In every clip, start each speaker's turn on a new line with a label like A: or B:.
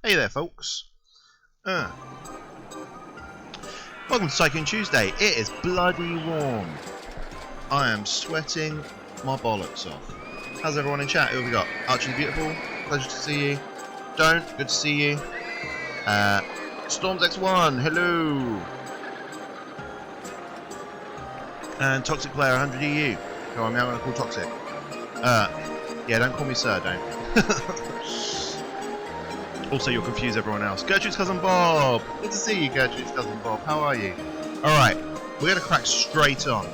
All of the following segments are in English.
A: Hey there, folks. Welcome to Tycoon Tuesday. It is bloody warm. I am sweating my bollocks off. How's everyone in chat? Who have we got? Archie the Beautiful, pleasure to see you. Don't, good to see you. Storms X1, hello. And Toxic Player 100 EU, who I'm now going to call Toxic. Yeah, don't call me sir, don't. Also, you'll confuse everyone else. Gertrude's cousin Bob! Good to see you, Gertrude's cousin Bob. How are you? Alright, we're going to crack straight on.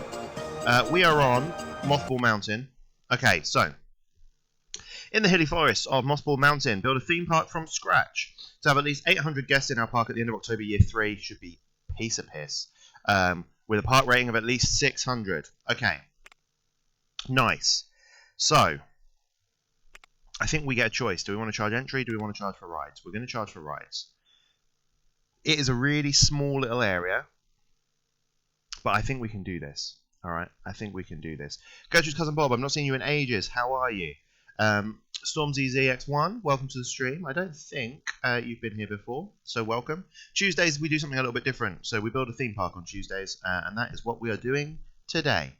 A: We are on Mothball Mountain. Okay, so. In the hilly forests of Mothball Mountain, build a theme park from scratch. To have at least 800 guests in our park at the end of October Year 3 should be a piece of piss. With a park rating of at least 600. Okay. Nice. So. I think we get a choice. Do we want to charge entry? Do we want to charge for rides? We're going to charge for rides. It is a really small little area, but I think we can do this. All right, I think we can do this. Gertrude's cousin Bob, I've not seen you in ages. How are you? StormZZX1, welcome to the stream. I don't think you've been here before, so welcome. Tuesdays we do something a little bit different. So we build a theme park on Tuesdays, and that is what we are doing today.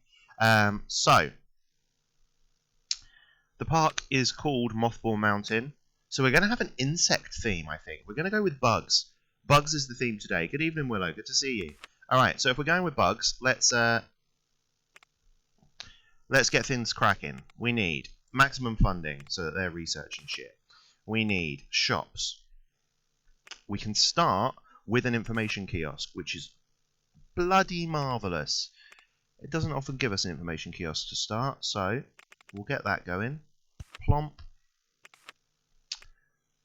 A: So. The park is called Mothball Mountain, so we're going to have an insect theme, I think. We're going to go with bugs. Bugs is the theme today. Good evening, Willow. Good to see you. Alright, so if we're going with bugs, let's get things cracking. We need maximum funding so that they're researching shit. We need shops. We can start with an information kiosk, which is bloody marvellous. It doesn't often give us an information kiosk to start, so we'll get that going. Plomp.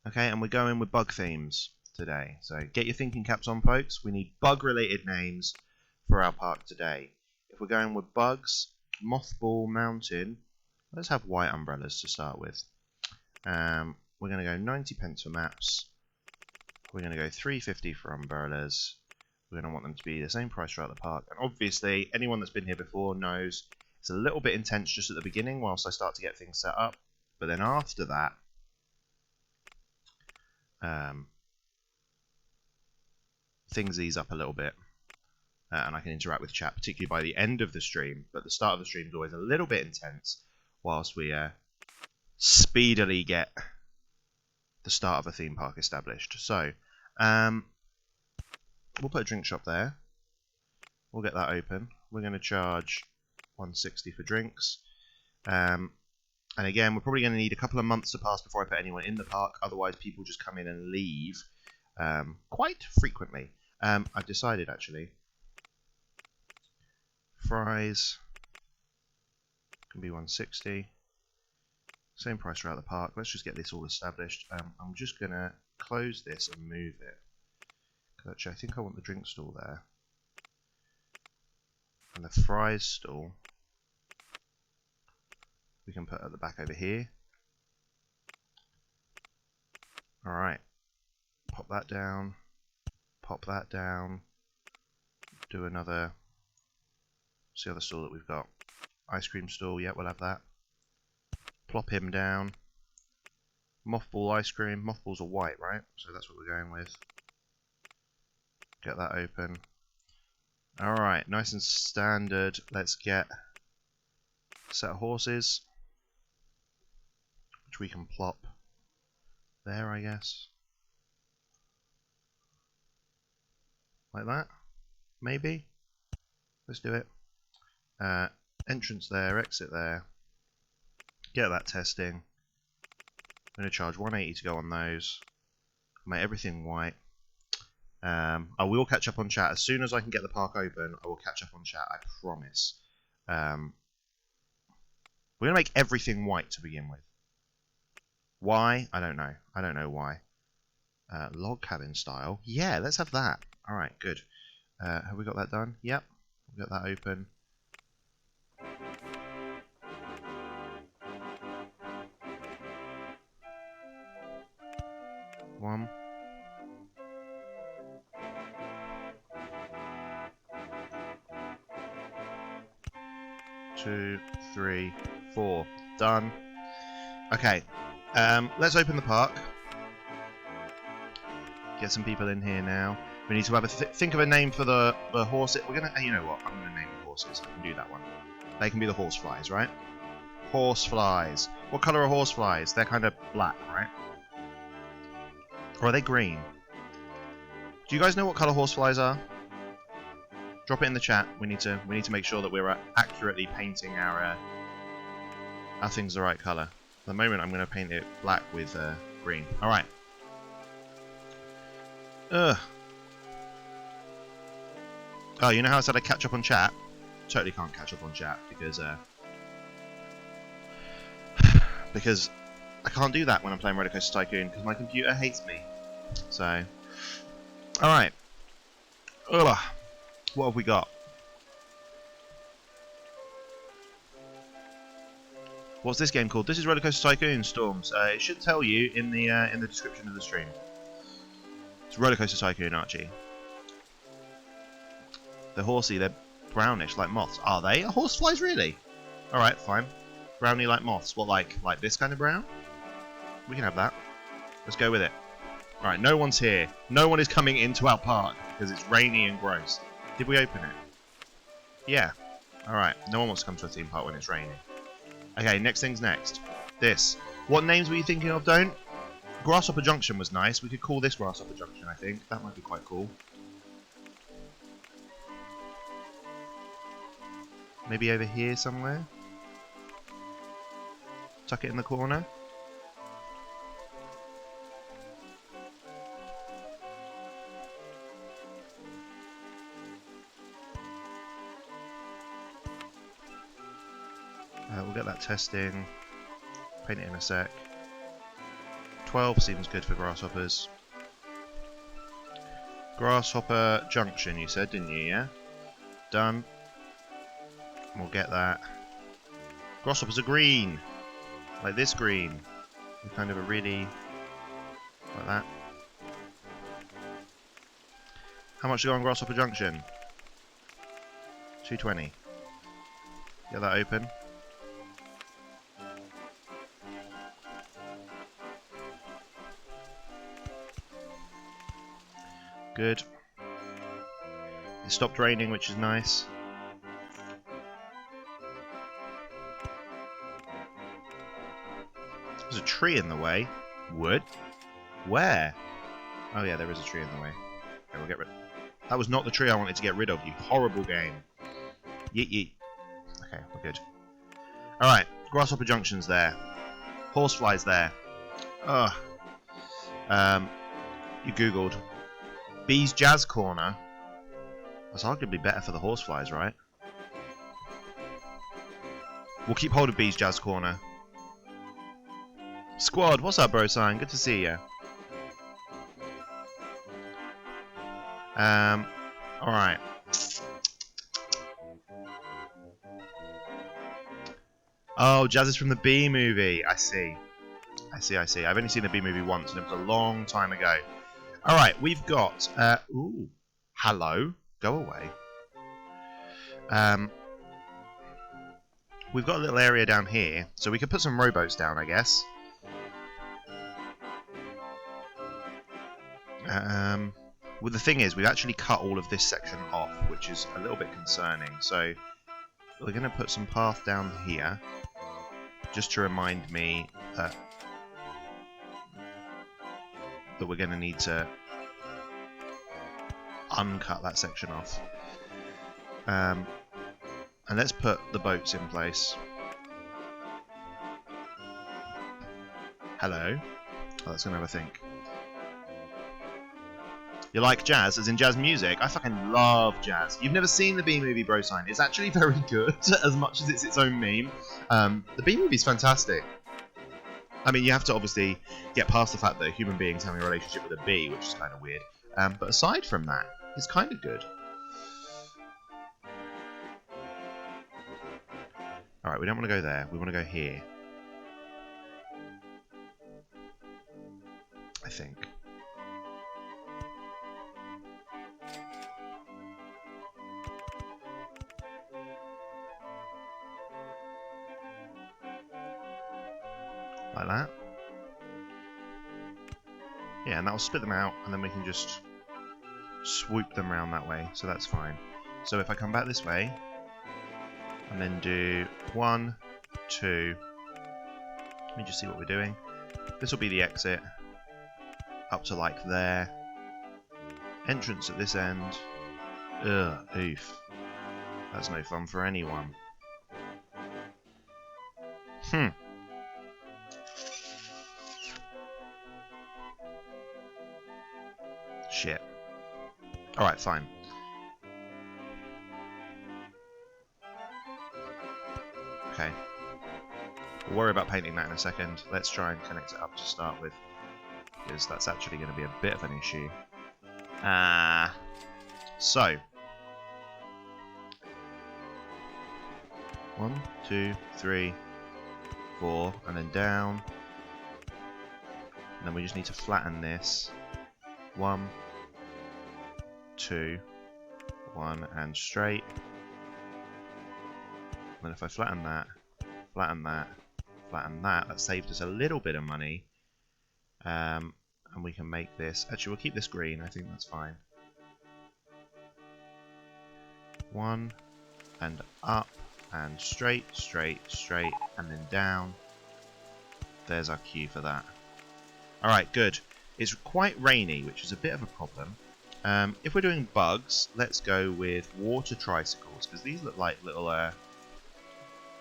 A: Okay, and we're going with bug themes today. So get your thinking caps on, folks. We need bug-related names for our park today. If we're going with bugs, Mothball Mountain, let's have white umbrellas to start with. We're going to go 90 pence for maps. We're going to go 350 for umbrellas. We're going to want them to be the same price throughout the park. And obviously, anyone that's been here before knows it's a little bit intense just at the beginning whilst I start to get things set up. But then after that, things ease up a little bit. And I can interact with chat, particularly by the end of the stream. But the start of the stream is always a little bit intense whilst we speedily get the start of a theme park established. So, we'll put a drink shop there. We'll get that open. We're going to charge 160 for drinks. And again, we're probably going to need a couple of months to pass before I put anyone in the park. Otherwise, people just come in and leave quite frequently. I've decided, actually. Fries can be 160. Same price throughout the park. Let's just get this all established. I'm just going to close this and move it. Actually, I think I want the drink stall there. And the fries stall we can put at the back over here. Alright. Pop that down. Pop that down. Do another. What's the other stall that we've got? Ice cream stall. Yeah, we'll have that. Plop him down. Mothball ice cream. Mothballs are white, right? So that's what we're going with. Get that open. Alright, nice and standard. Let's get a set of horses. Which we can plop there, I guess. Like that? Maybe? Let's do it. Entrance there, exit there. Get that testing. I'm going to charge 180 to go on those. Make everything white. I will catch up on chat. As soon as I can get the park open, I will catch up on chat, I promise. We're going to make everything white to begin with. Why? I don't know. I don't know why. Log cabin style. Yeah, let's have that. Alright, good. Have we got that done? Yep. We'll get that open. One. 2, 3, 4. Done. Okay. Let's open the park. Get some people in here now. We need to have a think of a name for the horse. We're gonna, you know what? I'm gonna name the horses. I can do that one. They can be the horseflies, right? Horseflies. What colour are horseflies? They're kind of black, right? Or are they green? Do you guys know what colour horseflies are? Drop it in the chat. We need to make sure that we're accurately painting our things the right colour. At the moment, I'm going to paint it black with green. All right. Ugh. Oh, you know how I said I catch up on chat? Totally can't catch up on chat because I can't do that when I'm playing Rollercoaster Tycoon because my computer hates me. So, all right. Ugh. What have we got? What's this game called? This is Rollercoaster Tycoon Storms. It should tell you in the description of the stream. It's Rollercoaster Tycoon, Archie. They're horsey. They're brownish, like moths. Are they? Are horseflies really? All right, fine. Browny like moths. What, like this kind of brown? We can have that. Let's go with it. All right, no one's here. No one is coming into our park because it's rainy and gross. Did we open it? Yeah. Alright, no one wants to come to a theme park when it's raining. Okay, next thing's next. This. What names were you thinking of, Don't? Grasshopper Junction was nice. We could call this Grasshopper Junction, I think. That might be quite cool. Maybe over here somewhere? Tuck it in the corner? We'll get that testing. Paint it in a sec. 12 seems good for grasshoppers. Grasshopper Junction, you said, didn't you? Yeah? Done. We'll get that. Grasshoppers are green! Like this green. Kind of a really... like that. How much to go on Grasshopper Junction? 220. Get that open. Good. It stopped raining, which is nice. There's a tree in the way. Wood? Where? Oh yeah, there is a tree in the way. Okay, we'll get rid of it. That was not the tree I wanted to get rid of, you horrible game. Yeet yeet. Okay, we're good. Alright, Grasshopper Junction's there. Horsefly's there. Ugh. You googled. Bee's Jazz Corner. That's arguably better for the horseflies, right? We'll keep hold of Bee's Jazz Corner. Squad, what's up, bro sign? Good to see ya. Alright. Oh, Jazz is from the Bee movie. I see. I've only seen the Bee movie once, and it was a long time ago. Alright, we've got... ooh. Hello. Go away. We've got a little area down here, so we could put some rowboats down, I guess. Well, the thing is, we've actually cut all of this section off, which is a little bit concerning. So, we're going to put some path down here, just to remind me that we're going to need to uncut that section off. And let's put the boats in place. Hello. Oh, that's going to have a think. You like jazz, as in jazz music? I fucking love jazz. You've never seen the Bee movie, bro sign. It's actually very good, as much as it's its own meme. The Bee movie's fantastic. I mean, you have to obviously get past the fact that human beings having a relationship with a bee, which is kind of weird. But aside from that, it's kind of good. Alright, we don't want to go there. We want to go here. I think. Like that. Yeah, and that'll split them out, and then we can just swoop them around that way, so that's fine. So if I come back this way, and then do 1, 2, let me just see what we're doing. This will be the exit, up to like there. Entrance at this end. Ugh, oof. That's no fun for anyone. Shit. Alright, fine. Okay. We'll worry about painting that in a second. Let's try and connect it up to start with, because that's actually going to be a bit of an issue. So. 1, 2, 3, 4, and then down. And then we just need to flatten this. 1, 2, 1, and straight. And then if I flatten that, flatten that, flatten that, that saved us a little bit of money. And we can make this... Actually, we'll keep this green. I think that's fine. 1, and up, and straight, straight, straight, and then down. There's our cue for that. Alright, good. It's quite rainy, which is a bit of a problem. If we're doing bugs, let's go with water tricycles, because these look like little...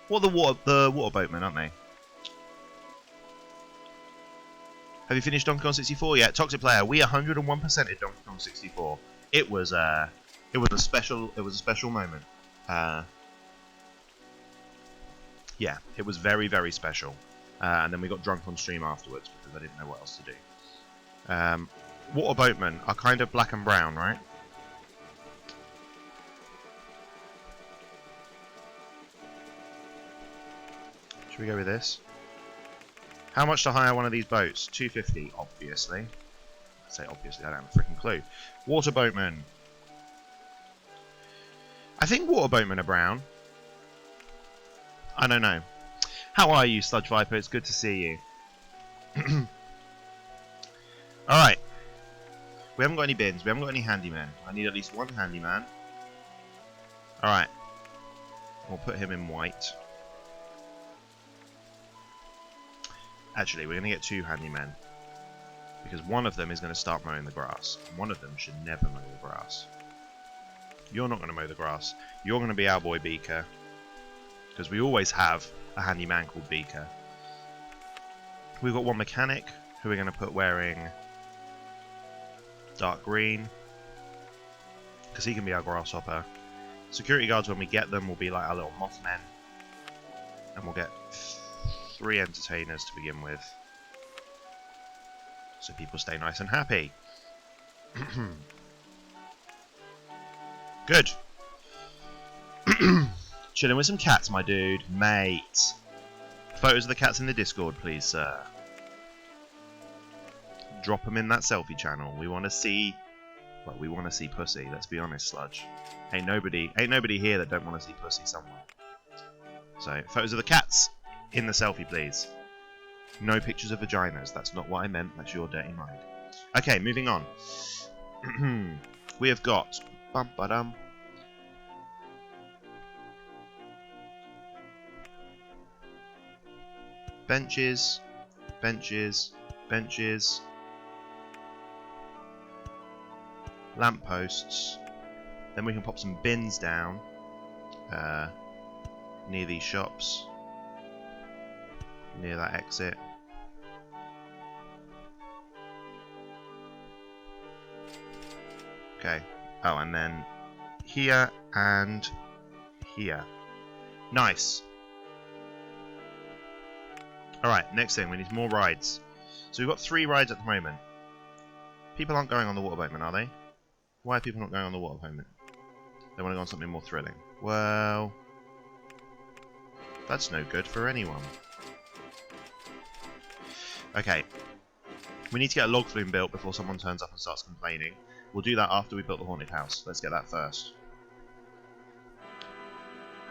A: Well, the water boatmen, aren't they? Have you finished Donkey Kong 64 yet? Toxic Player, we 101%ed Donkey Kong 64. It was a special moment. Yeah, it was very, very special. And then we got drunk on stream afterwards because I didn't know what else to do. Water boatmen are kind of black and brown, right? Should we go with this? How much to hire one of these boats? $250, obviously. I say obviously, I don't have a freaking clue. Water boatmen. I think water boatmen are brown. I don't know. How are you, Sludge Viper? It's good to see you. Alright. We haven't got any bins. We haven't got any handymen. I need at least one handyman. Alright. We'll put him in white. Actually, we're going to get 2 handymen. Because one of them is going to start mowing the grass. And one of them should never mow the grass. You're not going to mow the grass. You're going to be our boy Beaker. Because we always have a handyman called Beaker. We've got one mechanic who we're going to put wearing dark green. Because he can be our grasshopper. Security guards, when we get them, will be like our little Mothmen. And we'll get 3 entertainers to begin with. So people stay nice and happy. Good. Chilling with some cats, my dude. Mate. Photos of the cats in the Discord, please, sir. Drop them in that selfie channel. We want to see... Well, we want to see pussy. Let's be honest, Sludge. Ain't nobody here that don't want to see pussy somewhere. So, photos of the cats in the selfie, please. No pictures of vaginas. That's not what I meant. That's your dirty mind. Okay, moving on. We have got... Bum-ba-dum. Benches, benches, benches, lampposts. Then we can pop some bins down near these shops, near that exit. Okay. Oh, and then here and here. Nice. Alright, next thing, we need more rides. So we've got 3 rides at the moment. People aren't going on the water boatman, are they? Why are people not going on the water boatman? They want to go on something more thrilling. Well... that's no good for anyone. Okay. We need to get a log flume built before someone turns up and starts complaining. We'll do that after we built the haunted house. Let's get that first.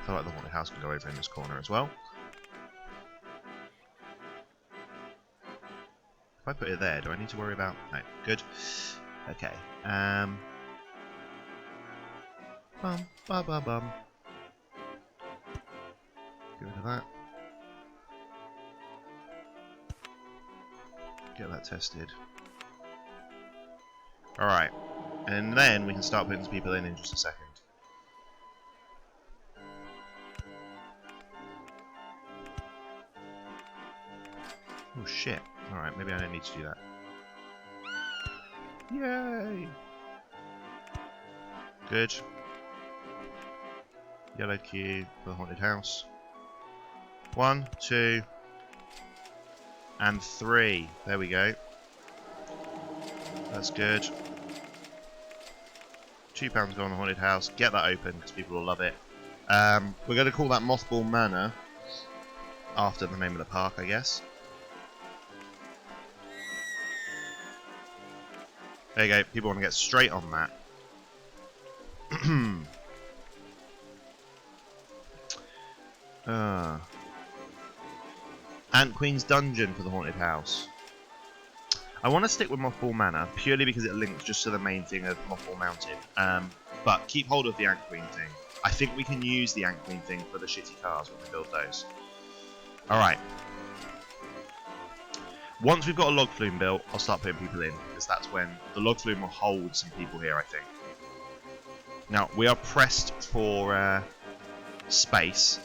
A: I feel like the haunted house can go over in this corner as well. If I put it there, do I need to worry about... No, good. Okay. Bum, ba, ba, bum. Get rid of that. Get that tested. Alright. And then we can start putting some people in just a second. Oh shit. Alright, maybe I don't need to do that. Yay! Good. Yellow cube for the haunted house. 1, 2, and 3. There we go. That's good. £2 go on the haunted house. Get that open because people will love it. We're going to call that Mothball Manor after the name of the park, I guess. There you go. People want to get straight on that. Ant Queen's Dungeon for the haunted house. I want to stick with Mothball Manor purely because it links just to the main thing of Mothball Mountain. But keep hold of the Ant Queen thing. I think we can use the Ant Queen thing for the shitty cars when we build those. Alright. Once we've got a log flume built, I'll start putting people in, because that's when the log flume will hold some people here, I think. Now, we are pressed for space.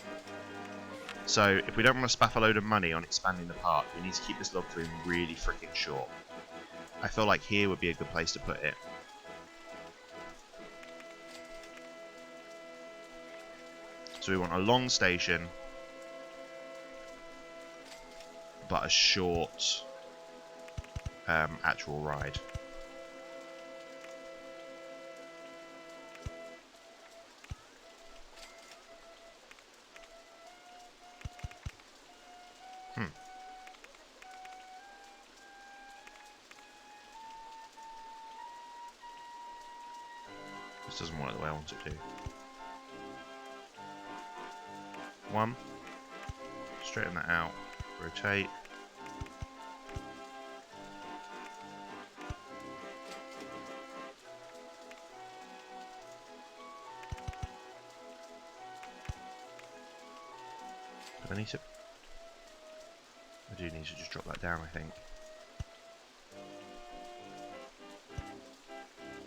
A: So, if we don't want to spaff a load of money on expanding the park, we need to keep this log flume really freaking short. I feel like here would be a good place to put it. So we want a long station, but a short actual ride. This doesn't work the way I want it to. 1. Straighten that out. Rotate. Do I need to... I do need to just drop that down, I think.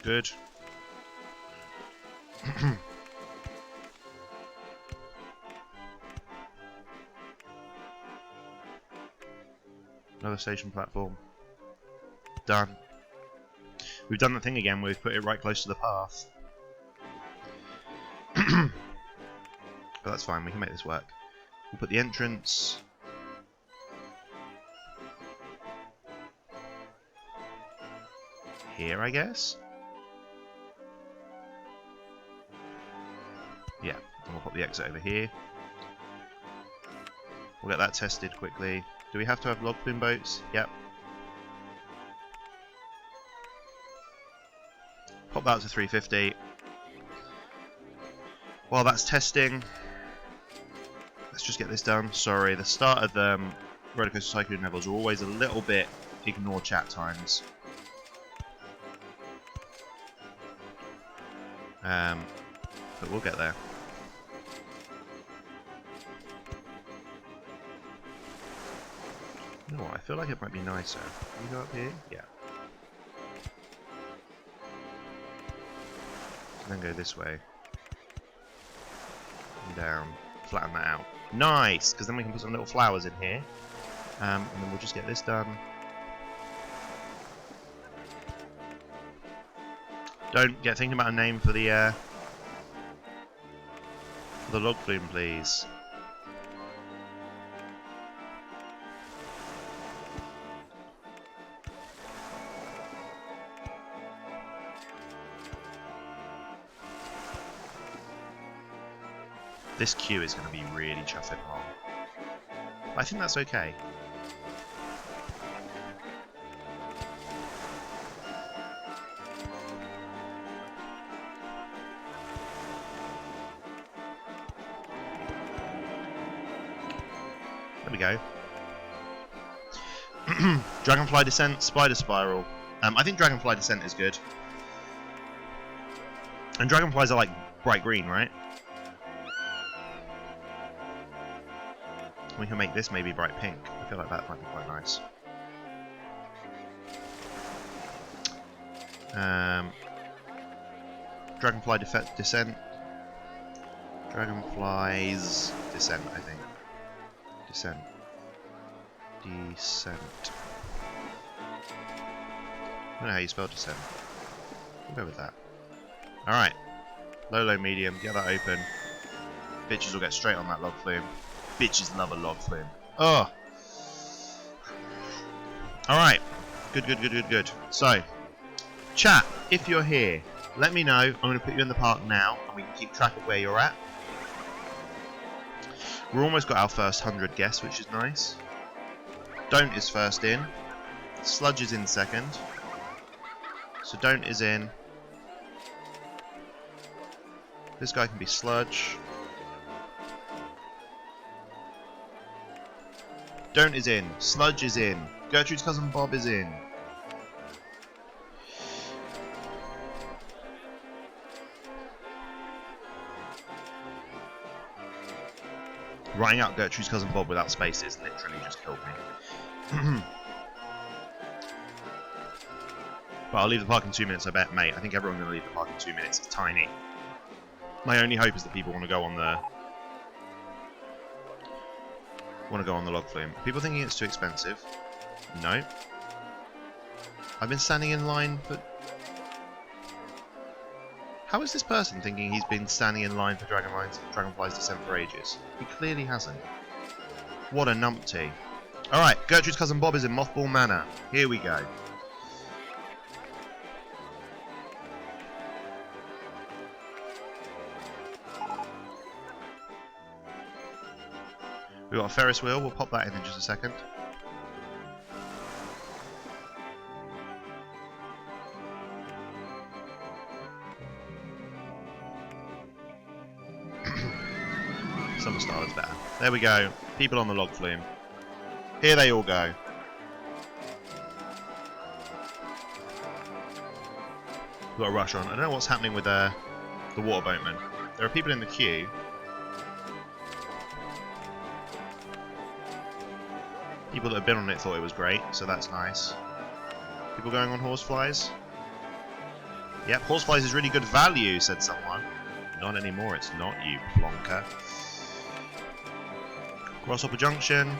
A: Good. Another station platform. Done. We've done the thing again where we've put it right close to the path. But that's fine, we can make this work. We'll put the entrance. Here, I guess? Yeah, and we'll put the exit over here. We'll get that tested quickly. Do we have to have log flume boats? Yep. Pop that to 350. While that's testing, let's just get this done. Sorry, the start of the Rollercoaster Tycoon levels are always a little bit ignore chat times. But we'll get there. You know what, I feel like it might be nicer. Can you go up here? Yeah. And then go this way. And down. Flatten that out. Nice! Because then we can put some little flowers in here. And then we'll just get this done. Don't get thinking about a name for the log flume, please. This queue is going to be really chuffing along. I think that's okay. There we go. Dragonfly Descent, Spider Spiral. I think Dragonfly Descent is good. And dragonflies are like bright green, right? We can make this maybe bright pink. I feel like that might be quite nice. Dragonfly Descent. Dragonflies Descent, I think. Descent. I don't know how you spell descent. We'll go with that. Alright. Low, medium. Get that open. Bitches will get straight on that log flume. Bitches love a log flume. Oh! Alright. Good. So, chat, if you're here, let me know. I'm going to put you in the park now, and we can keep track of where you're at. We're almost got our first 100 guests, which is nice. Don't is first in. Sludge is in second. So Don't is in. This guy can be Sludge. Don't is in. Sludge is in. Gertrude's cousin Bob is in. Writing out Gertrude's cousin Bob without spaces literally just killed me. But I'll leave the park in 2 minutes, I bet, mate. I think everyone's going to leave the park in 2 minutes. It's tiny. My only hope is that people want to go on the log flume. Are people thinking it's too expensive? No. I've been standing in line for... How is this person thinking he's been standing in line for Dragonfly's Descent for ages? He clearly hasn't. What a numpty. Alright, Gertrude's cousin Bob is in Mothball Manor. Here we go. We've got a Ferris wheel, we'll pop that in just a second. Summer style is better. There we go. People on the log flume. Here they all go. We've got a rush on. I don't know what's happening with the water boatman. There are people in the queue. People that have been on it thought it was great, so that's nice. People going on horseflies? Yep, horseflies is really good value, said someone. Not anymore, it's not, you plonker. Grasshopper Junction.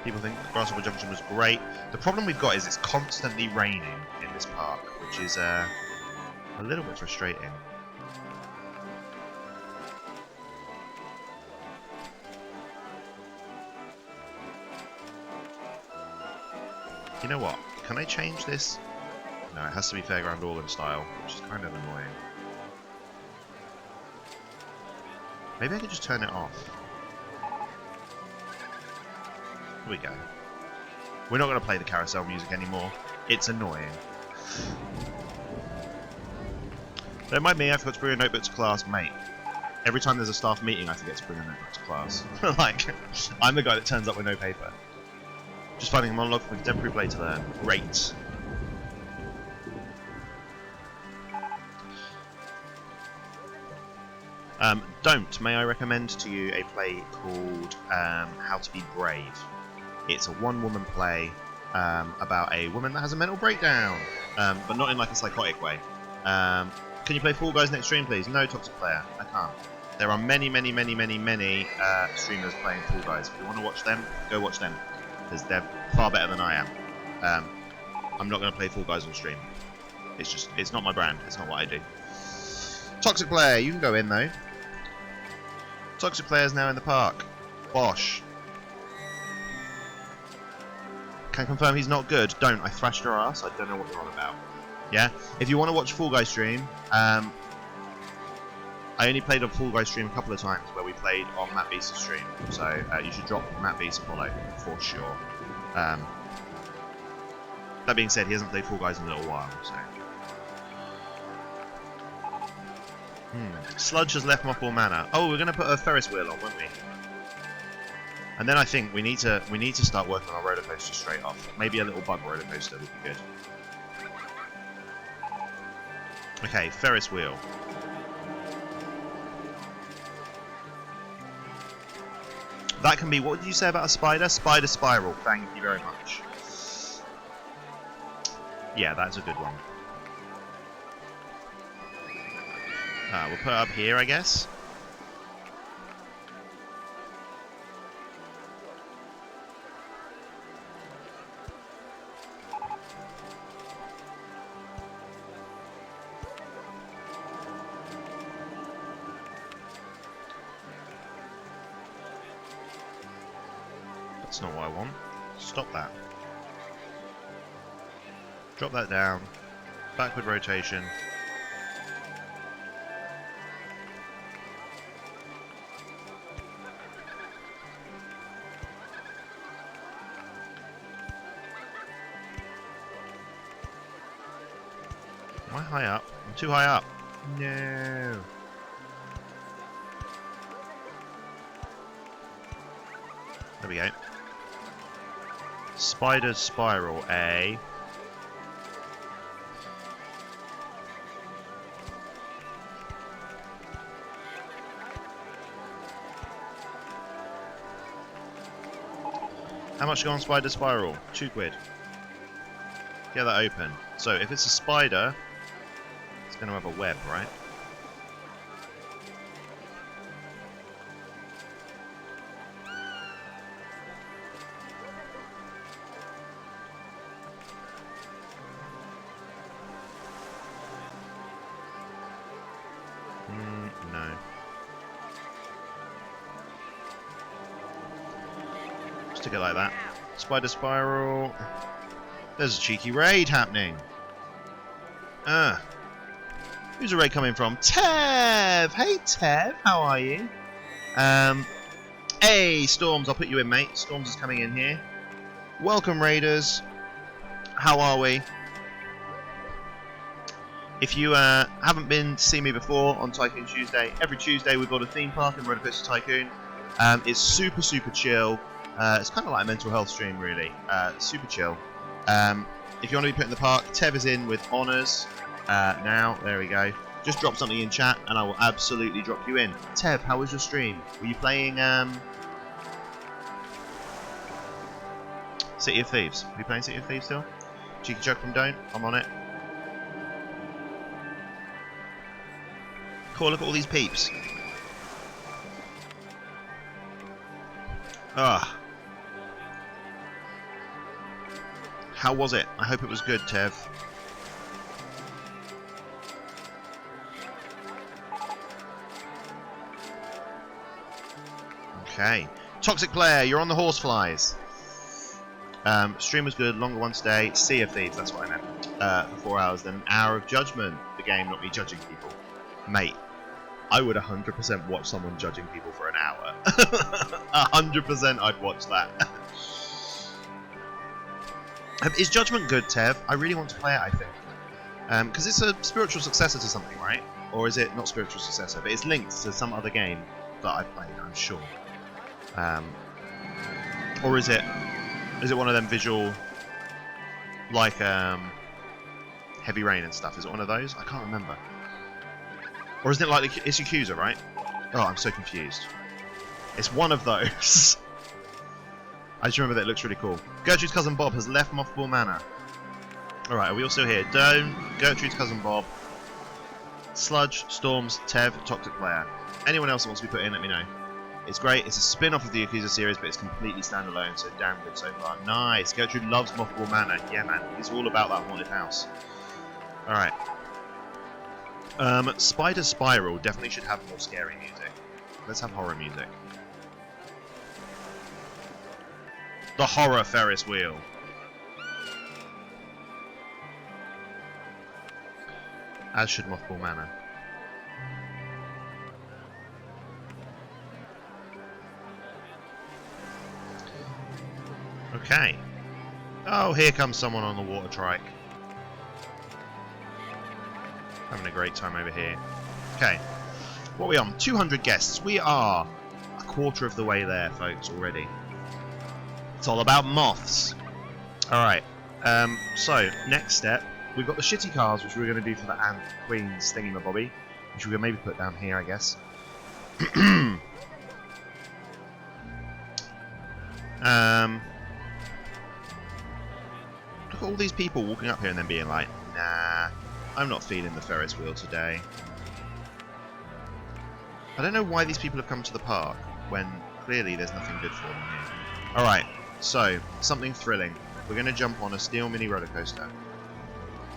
A: People think Grasshopper Junction was great. The problem we've got is it's constantly raining in this park, which is a little bit frustrating. You know what? Can I change this? No, it has to be Fairground Organ style, which is kind of annoying. Maybe I could just turn it off. Here we go. We're not going to play the carousel music anymore. It's annoying. Don't mind me, I forgot to bring a notebook to class, mate. Every time there's a staff meeting, I forget to bring a notebook to class. Like, I'm the guy that turns up with no paper. Just finding a monologue for contemporary play to learn. Great. Don't. May I recommend to you a play called How to Be Brave. It's a one-woman play about a woman that has a mental breakdown, but not in like a psychotic way. Can you play Fall Guys next stream, please? No, Toxic Player. I can't. There are many streamers playing Fall Guys. If you want to watch them, go watch them. Because they're far better than I am. I'm not going to play Fall Guys on stream. It's not my brand. It's not what I do. Toxic Player, you can go in though. Toxic Player's now in the park. Bosh. Can confirm he's not good. Don't. I thrashed your ass. I don't know what you're on about. Yeah? If you want to watch Fall Guys stream, I only played on Fall Guys stream a couple of times where we played on Matt Beast's stream. So you should drop Matt Beast a follow for sure. That being said, he hasn't played Fall Guys in a little while, so. Sludge has left Mothball Manor. Oh, we're going to put a Ferris wheel on, won't we? And then I think we need to start working on our roller coaster straight off. Maybe a little bug roller coaster would be good. Okay, Ferris wheel. That can be, what did you say about a spider? Spider spiral, thank you very much. Yeah, that's a good one. We'll put it up here, I guess. That's not what I want. Stop that. Drop that down. Backward rotation. Am I high up? I'm too high up. No. There we go. Spider spiral A. How much to go on spider spiral? £2. Get that open. So if it's a spider, it's going to have a web, right? No. Stick it like that. Spider spiral. There's a cheeky raid happening. Who's the raid coming from? Tev! Hey Tev, how are you? Hey Storms, I'll put you in, mate. Storms is coming in here. Welcome, raiders. How are we? If you haven't been to see me before on Tycoon Tuesday, every Tuesday we've got a theme park in Rollercoaster Tycoon. It's super chill. It's kind of like a mental health stream, really. Super chill. If you want to be put in the park, Tev is in with honours now. There we go. Just drop something in chat and I will absolutely drop you in. Tev, how was your stream? Were you playing City of Thieves? Are you playing City of Thieves still? Cheeky joke from Don't. I'm on it. Cool, look at all these peeps. Ah. How was it? I hope it was good, Tev. Okay. Toxic player, you're on the horseflies. Stream was good, longer one today. Sea of Thieves, that's what I meant. For 4 hours, then an hour of judgment. The game, not me judging people. Mate, I would 100% watch someone judging people for an hour. 100% I'd watch that. Is Judgment good, Tev? I really want to play it, I think. Because it's a spiritual successor to something, right? Or is it not spiritual successor? But it's linked to some other game that I've played, I'm sure. Or is it one of them visual, like Heavy Rain and stuff? Is it one of those? I can't remember. Or isn't it like it's Yakuza, right? Oh, I'm so confused. It's one of those. I just remember that it looks really cool. Gertrude's cousin Bob has left Mothball Manor. Alright, are we all still here? Dome, Gertrude's cousin Bob, Sludge, Storms, Tev, Toxic Player. Anyone else that wants to be put in, let me know. It's great. It's a spin-off of the Yakuza series, but it's completely standalone, so damn good so far. Nice. Gertrude loves Mothball Manor. Yeah, man. It's all about that haunted house. Alright. Spider Spiral definitely should have more scary music. Let's have horror music. The horror Ferris wheel. As should Mothball Manor. Okay. Oh, here comes someone on the water trike. Having a great time over here. Okay. What are we on? 200 guests. We are a quarter of the way there, folks, already. It's all about moths. Alright, so, next step. We've got the shitty cars, which we're going to do for the Ant Queen's thingy-mabobby, which we're going to maybe put down here, I guess. Look at all these people walking up here and then being like, nah, I'm not feeling the Ferris wheel today. I don't know why these people have come to the park when clearly there's nothing good for them here. Alright, so, something thrilling. We're going to jump on a steel mini roller coaster.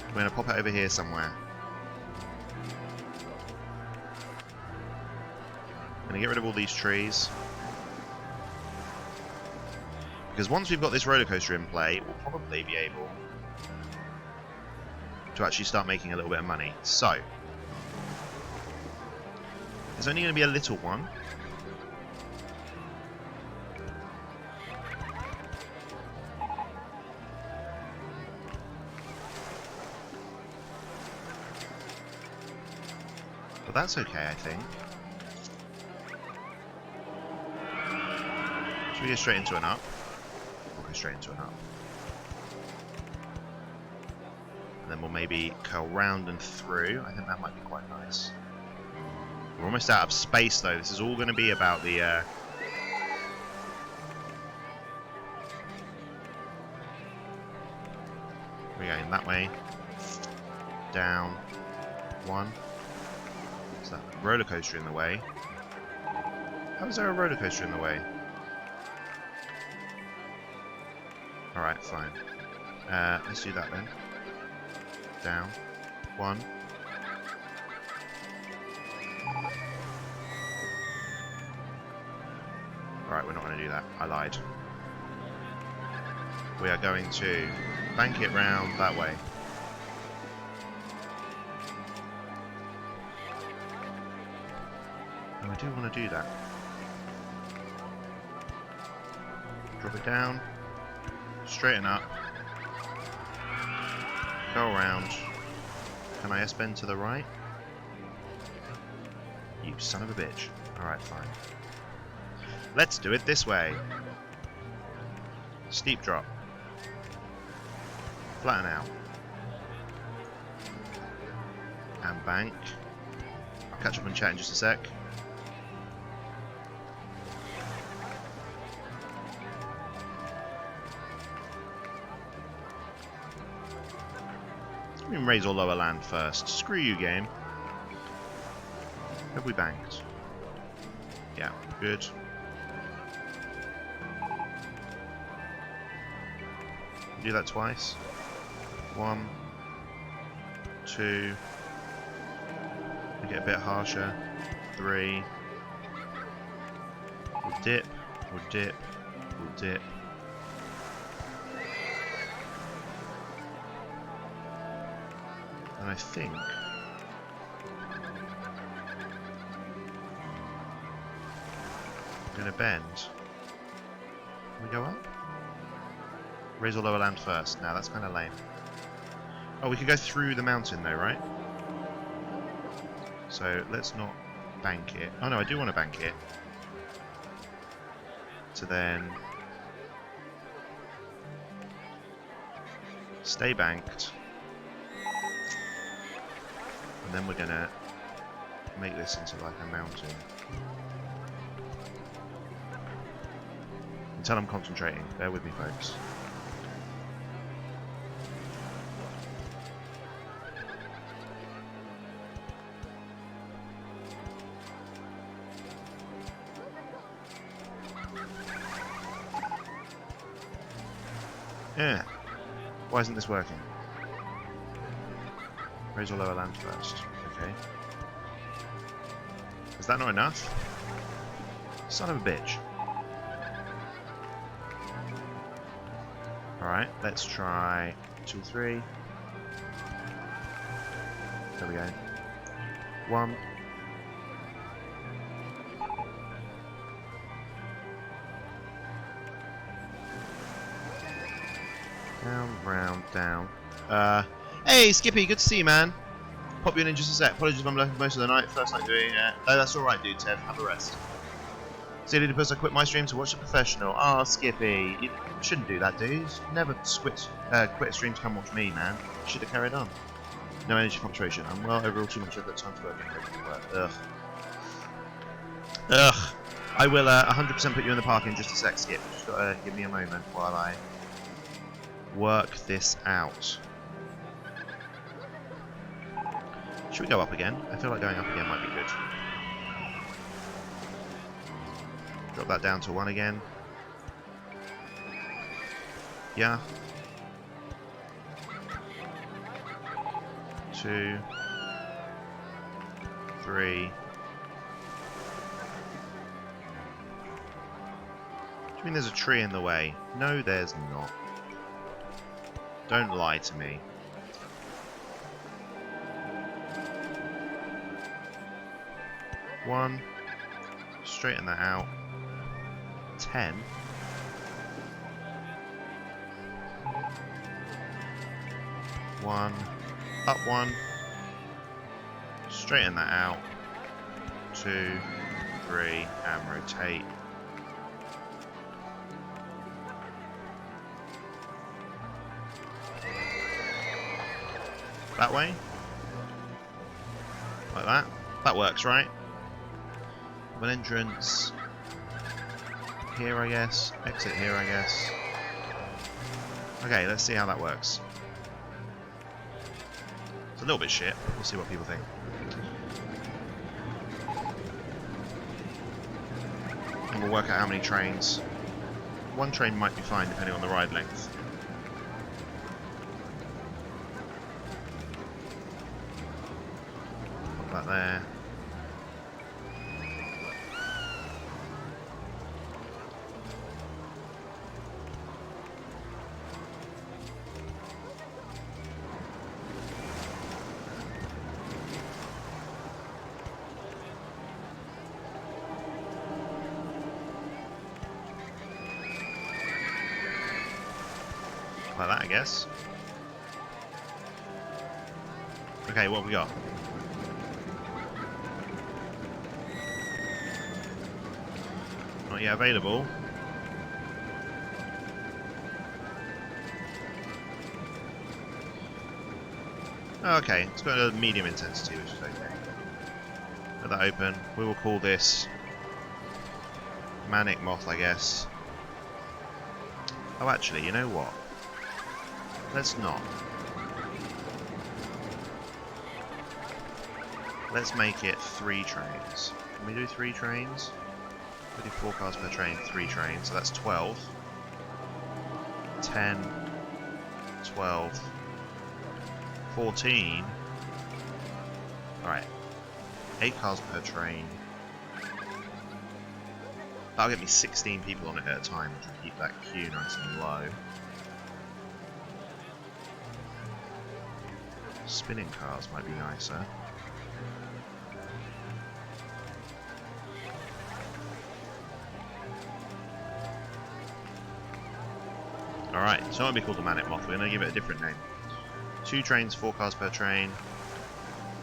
A: We're going to pop it over here somewhere. I'm going to get rid of all these trees. Because once we've got this roller coaster in play, we'll probably be able to actually start making a little bit of money. So, it's only going to be a little one. But that's okay, I think. Should we go straight into an up? We'll go straight into an up. And then we'll maybe curl round and through. I think that might be quite nice. We're almost out of space though. This is all going to be about the... We're going that way. Down. One. Is that roller coaster in the way? How is there a roller coaster in the way? Alright, fine. Let's do that then. Down. One. Alright, we're not going to do that. I lied. We are going to bank it round that way. Oh, I do want to do that. Drop it down. Straighten up. Go around. Can I S-bend to the right? You son of a bitch. Alright, fine. Let's do it this way. Steep drop. Flatten out. And bank. I'll catch up and chat in just a sec. We can raise or lower land first. Screw you, game. Have we banked? Yeah, good. Do that twice. 1, 2. We get a bit harsher. 3. We'll dip. We'll dip. We'll dip. And I think I'm going to bend. Can we go up? Raise or lower land first. Now that's kind of lame. Oh, we could go through the mountain though, right? So let's not bank it. Oh no, I do want to bank it. To then stay banked. And then we're gonna make this into like a mountain. Until I'm concentrating. Bear with me, folks. Yeah. Why isn't this working? Raise or lower land first. Okay. Is that not enough? Son of a bitch. Alright, let's try 2, 3. There we go. 1. Down, round, down. Hey, Skippy, good to see you, man. Pop you in just a sec. Apologies if I'm looking most of the night. First night doing it. No, that's alright, dude, Tev. Have a rest. See, Leedipus, I quit my stream to watch the professional. Ah, oh, Skippy. You shouldn't do that, dude. Never quit a stream to come watch me, man. You should have carried on. No energy fluctuation. I'm well overall too much effort, time to work. Ugh. Ugh. I will 100% put you in the park in just a sec, Skip. Just gotta give me a moment while I work this out. Should we go up again? I feel like going up again might be good. Drop that down to 1 again. Yeah. 2, 3. Do you mean there's a tree in the way? No, there's not. Don't lie to me. One. Straighten that out. 10. One. Up 1. Straighten that out. 2, 3, and rotate. That way. Like that. That works, right? An entrance. Here, I guess. Exit here, I guess. Okay, let's see how that works. It's a little bit shit. We'll see what people think. And we'll work out how many trains. One train might be fine depending on the ride length. Put that there. Like that, I guess. Okay, what have we got? Not yet available. Okay, it's got a medium intensity, which is okay. Let that open. We will call this Manic Moth, I guess. Oh, actually, you know what? Let's not. Let's make it 3 trains. Can we do 3 trains? We do 4 cars per train, 3 trains, so that's 12. 10, 12, 14. Alright. 8 cars per train. That'll get me 16 people on it at a time, which will keep that queue nice and low. Spinning cars might be nicer. Alright, so it won't be called the Manic Moth, we're going to give it a different name. 2 trains, 4 cars per train.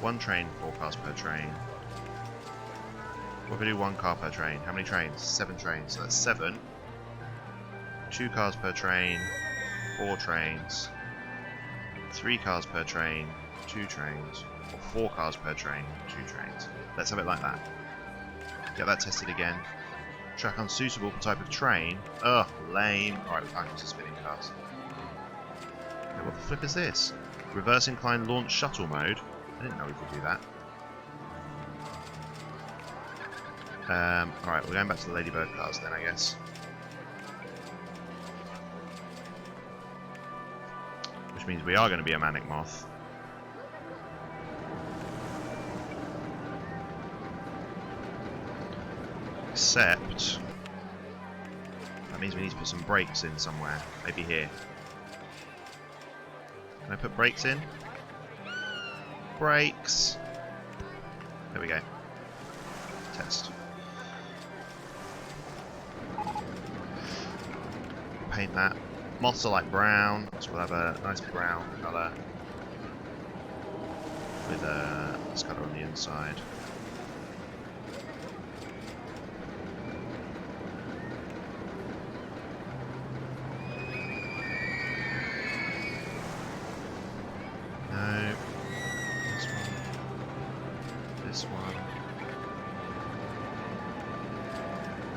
A: 1 train, 4 cars per train. What if we do 1 car per train? How many trains? 7 trains, so that's 7. 2 cars per train, 4 trains. 3 cars per train, 2 trains, or 4 cars per train, 2 trains. Let's have it like that. Get that tested again. Track unsuitable for type of train. Ugh, lame. Alright, we can't use the spinning cars. Okay, what the flip is this? Reverse incline launch shuttle mode. I didn't know we could do that. Alright, we're going back to the Ladybird cars then, I guess. Which means we are going to be a Manic Moth. Except that means we need to put some brakes in somewhere. Maybe here. Can I put brakes in? Brakes! There we go. Test. Paint that. Moths are like brown, so we'll have a nice brown colour with this colour on the inside. this one.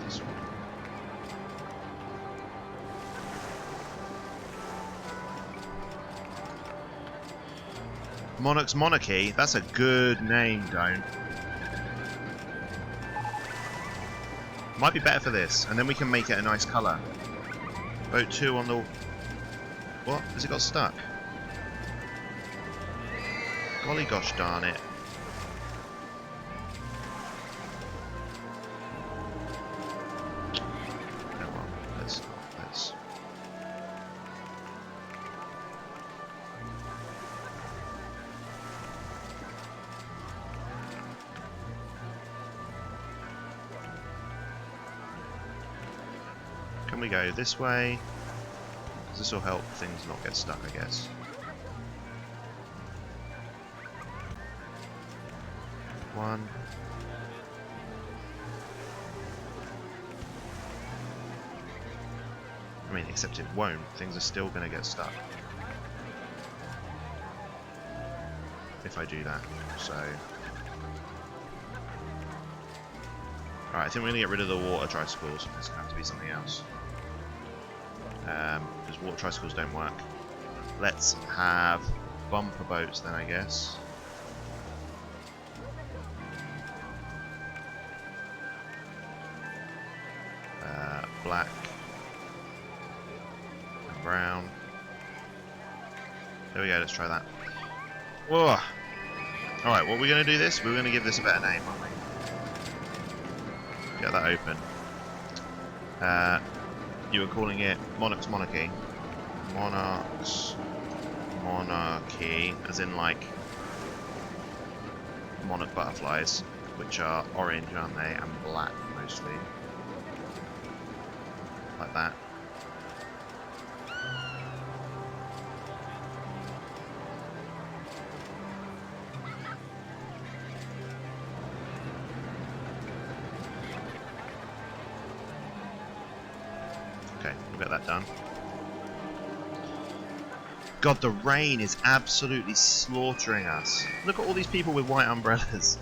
A: This one. Monarch's Monarchy? That's a good name, don't. Might be better for this, and then we can make it a nice colour. Boat 2 on the... What? Has it got stuck? Golly gosh darn it. Oh well, let's... Can we go this way? This will help things not get stuck, I guess. One. I mean, except it won't. Things are still going to get stuck. If I do that. So... Alright, I think we're going to get rid of the water tricycles. It's going to have to be something else. Because water tricycles don't work. Let's have bumper boats then, I guess. Black and brown. There we go, let's try that. Whoa! Alright, what we're going to do this? We're going to give this a better name, aren't we? Get that open. You were calling it Monarch's Monarchy. Monarch's Monarchy, as in like monarch butterflies, which are orange, aren't they, and black mostly. Like that. Okay, we'll get that done. God, the rain is absolutely slaughtering us. Look at all these people with white umbrellas.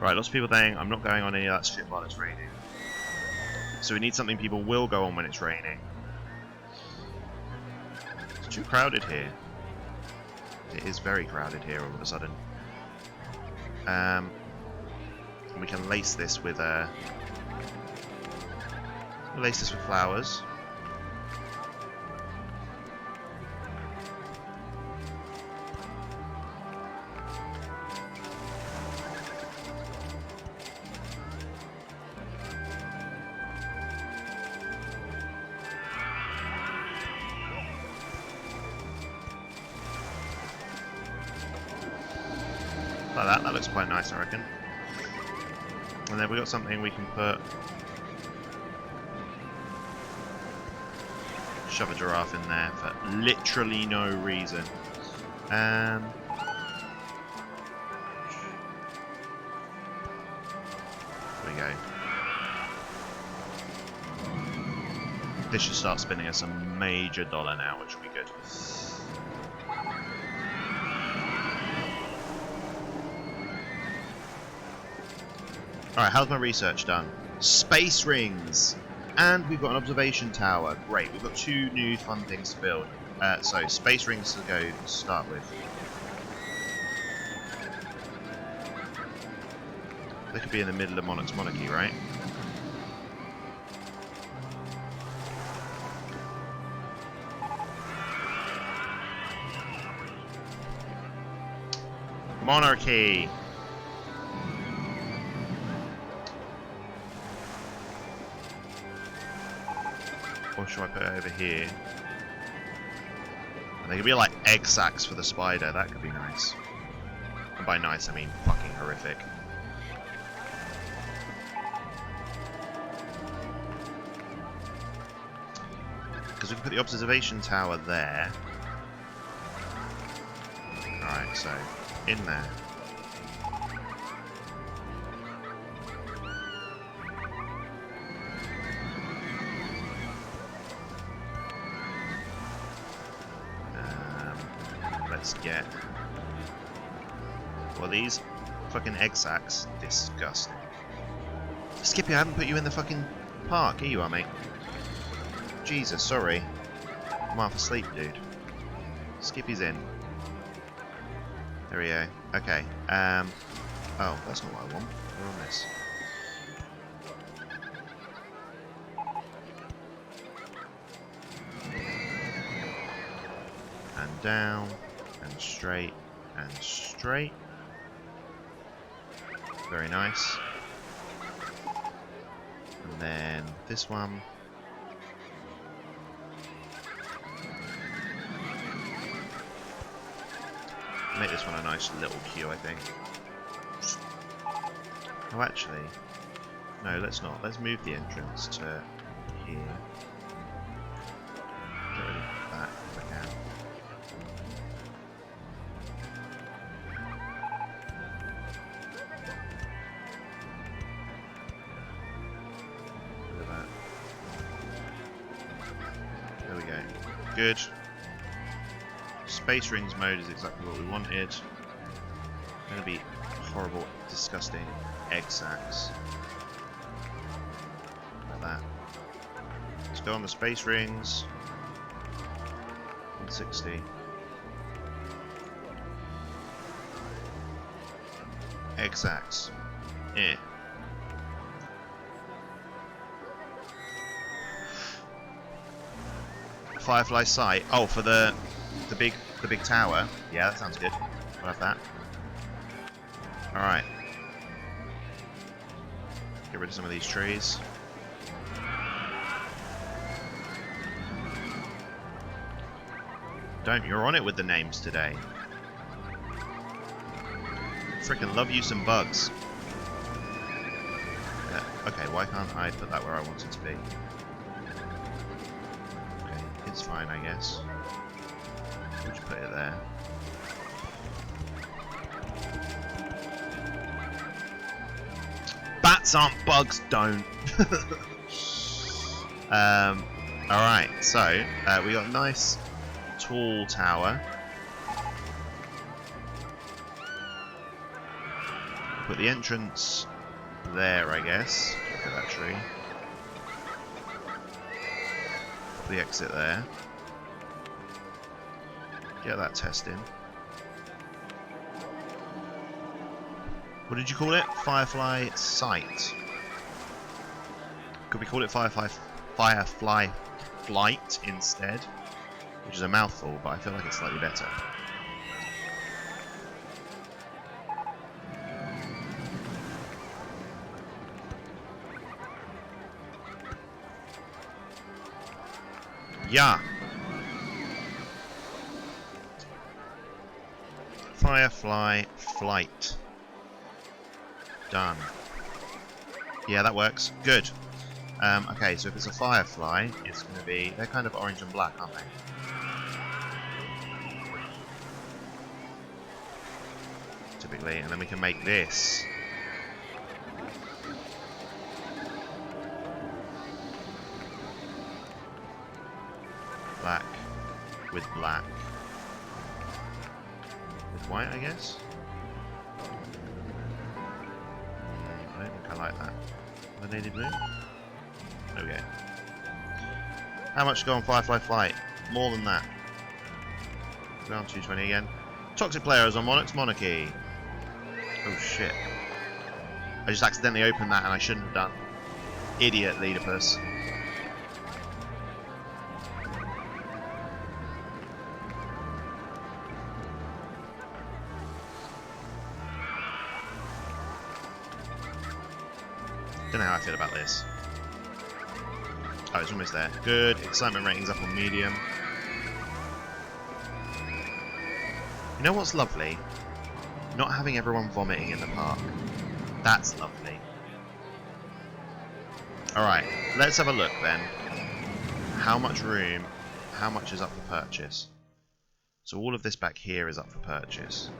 A: Right, lots of people saying, I'm not going on any of that shit while it's raining. So we need something people will go on when it's raining. It's too crowded here. It is very crowded here all of a sudden. And we can lace this with flowers. Like that. That looks quite nice, I reckon. And then we got something we can put. Shove a giraffe in there for literally no reason. There we go. This should start spinning us a major dollar now, which will be good. Alright, how's my research done? Space rings! And we've got an observation tower. Great, we've got two new fun things to build. So, space rings to go to start with. They could be in the middle of Monarch's Monarchy, right? Monarchy! Or should I put it over here? And they could be like egg sacs for the spider, that could be nice. And by nice, I mean fucking horrific. Because we can put the observation tower there. Alright, so, in there. let's get... Well, these fucking egg sacks. Disgusting. Skippy, I haven't put you in the fucking park. Here you are, mate. Jesus, sorry. I'm half asleep, dude. Skippy's in. There we go. Okay. Oh, that's not what I want. We're on this. And down, and straight, and straight. Very nice. And then this one. Make this one a nice little queue, I think. Oh, actually, no, let's not. Let's move the entrance to here. Get rid of that if I can. Look at that. There we go. Good. Space Rings mode is exactly what we wanted. Gonna be horrible, disgusting egg sacks. Like that. Let's go on the Space Rings. 160. Egg sacks. Eh. Firefly sight. Oh, for the big tower. Yeah, that sounds good. We'll have that. Alright. Get rid of some of these trees. Don't, you're on it with the names today. Frickin' love you some bugs. Okay, why can't I put that where I want it to be? Okay, it's fine, I guess. We'll just put it there. Bats aren't bugs, don't. Alright, so we got a nice tall tower. Put the entrance there, I guess. Look at that tree. Put the exit there. Get that test in. What did you call it? Firefly sight. Could we call it Firefly flight instead? Which is a mouthful, but I feel like it's slightly better. Yeah. Firefly flight. Done. Yeah, that works. Good. Okay, so if it's a firefly, it's going to be... They're kind of orange and black, aren't they? Typically, and then we can make this. Black with black. With white, I guess? I don't think I like that. The native blue? Okay. How much to go on Firefly Flight? More than that. Round 220 again. Toxic player is on Monarch's Monarchy. Oh shit. I just accidentally opened that and I shouldn't have done. Idiot, Leedipus. Don't know how I feel about this. Oh, it's almost there. Good. Excitement rating's up on medium. You know what's lovely? Not having everyone vomiting in the park. That's lovely. Alright, let's have a look then. How much room, how much is up for purchase? So all of this back here is up for purchase.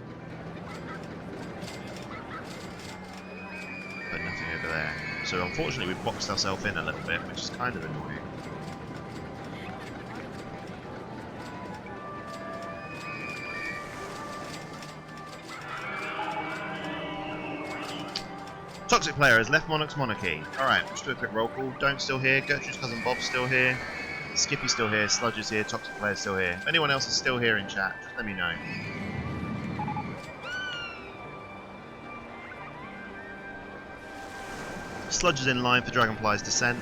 A: But nothing over there. So unfortunately we've boxed ourselves in a little bit, which is kind of annoying. Toxic player has left Monarch's Monarchy. Alright, let's do a quick roll call. Don't still here. Gertrude's cousin Bob's still here. Skippy's still here. Sludge is here. Toxic player's still here. If anyone else is still here in chat, just let me know. Sludge is in line for Dragonfly's Descent.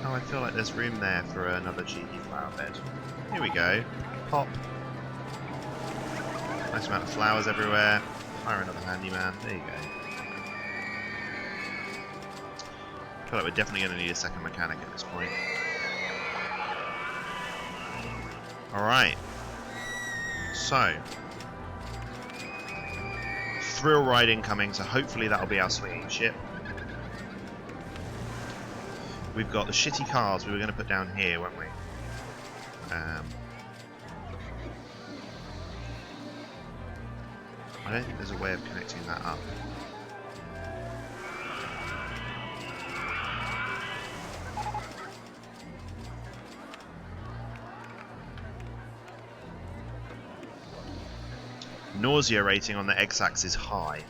A: Oh, I feel like there's room there for another cheeky flower bed. Here we go. Pop. Nice amount of flowers everywhere. Hire another handyman. There you go. I feel like we're definitely going to need a second mechanic at this point. Alright. So. Thrill ride incoming, so hopefully that'll be our swinging ship. We've got the shitty cars we were going to put down here, weren't we? I don't think there's a way of connecting that up. Nausea rating on the X-axis is high,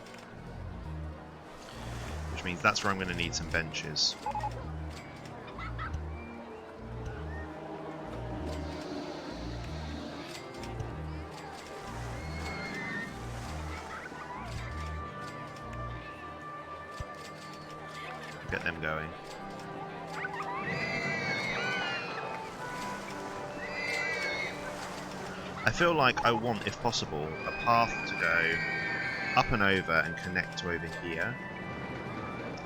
A: which means that's where I'm going to need some benches. Get them going. I feel like I want, if possible, a path to go up and over and connect to over here,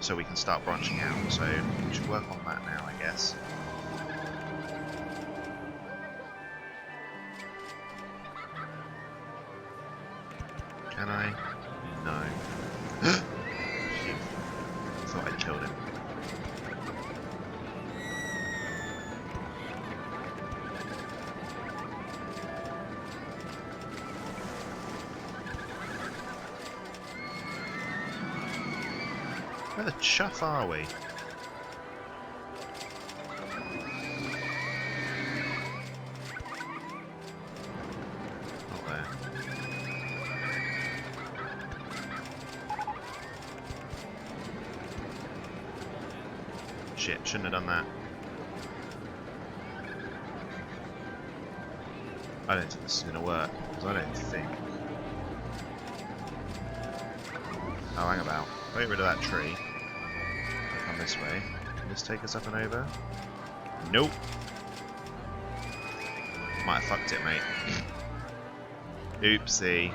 A: so we can start branching out. So we should work on that now, I guess. Can I? No. Phew. I thought I'd killed him. Where the chuff are we? Not there. Shit, shouldn't have done that. I don't think this is going to work, because I don't think... Oh, hang about. Get rid of that tree. Come this way. Can this take us up and over? Nope. Might have fucked it, mate. Oopsie.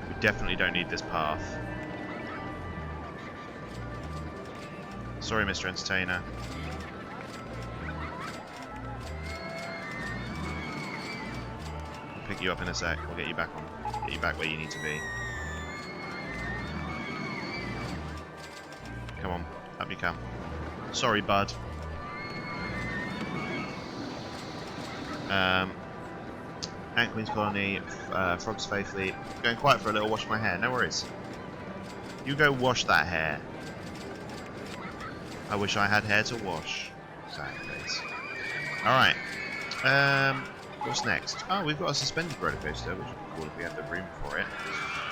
A: We definitely don't need this path. Sorry, Mr. Entertainer. Pick you up in a sec. We'll get you back where you need to be. Come on, up you come. Sorry, bud. Ant Queen's Colony, Frogs Faithfully. Going quiet for a little. Wash my hair. No worries. You go wash that hair. I wish I had hair to wash. Exactly. All right. What's next? Oh, we've got a suspended rollercoaster, which would be cool if we had the room for it.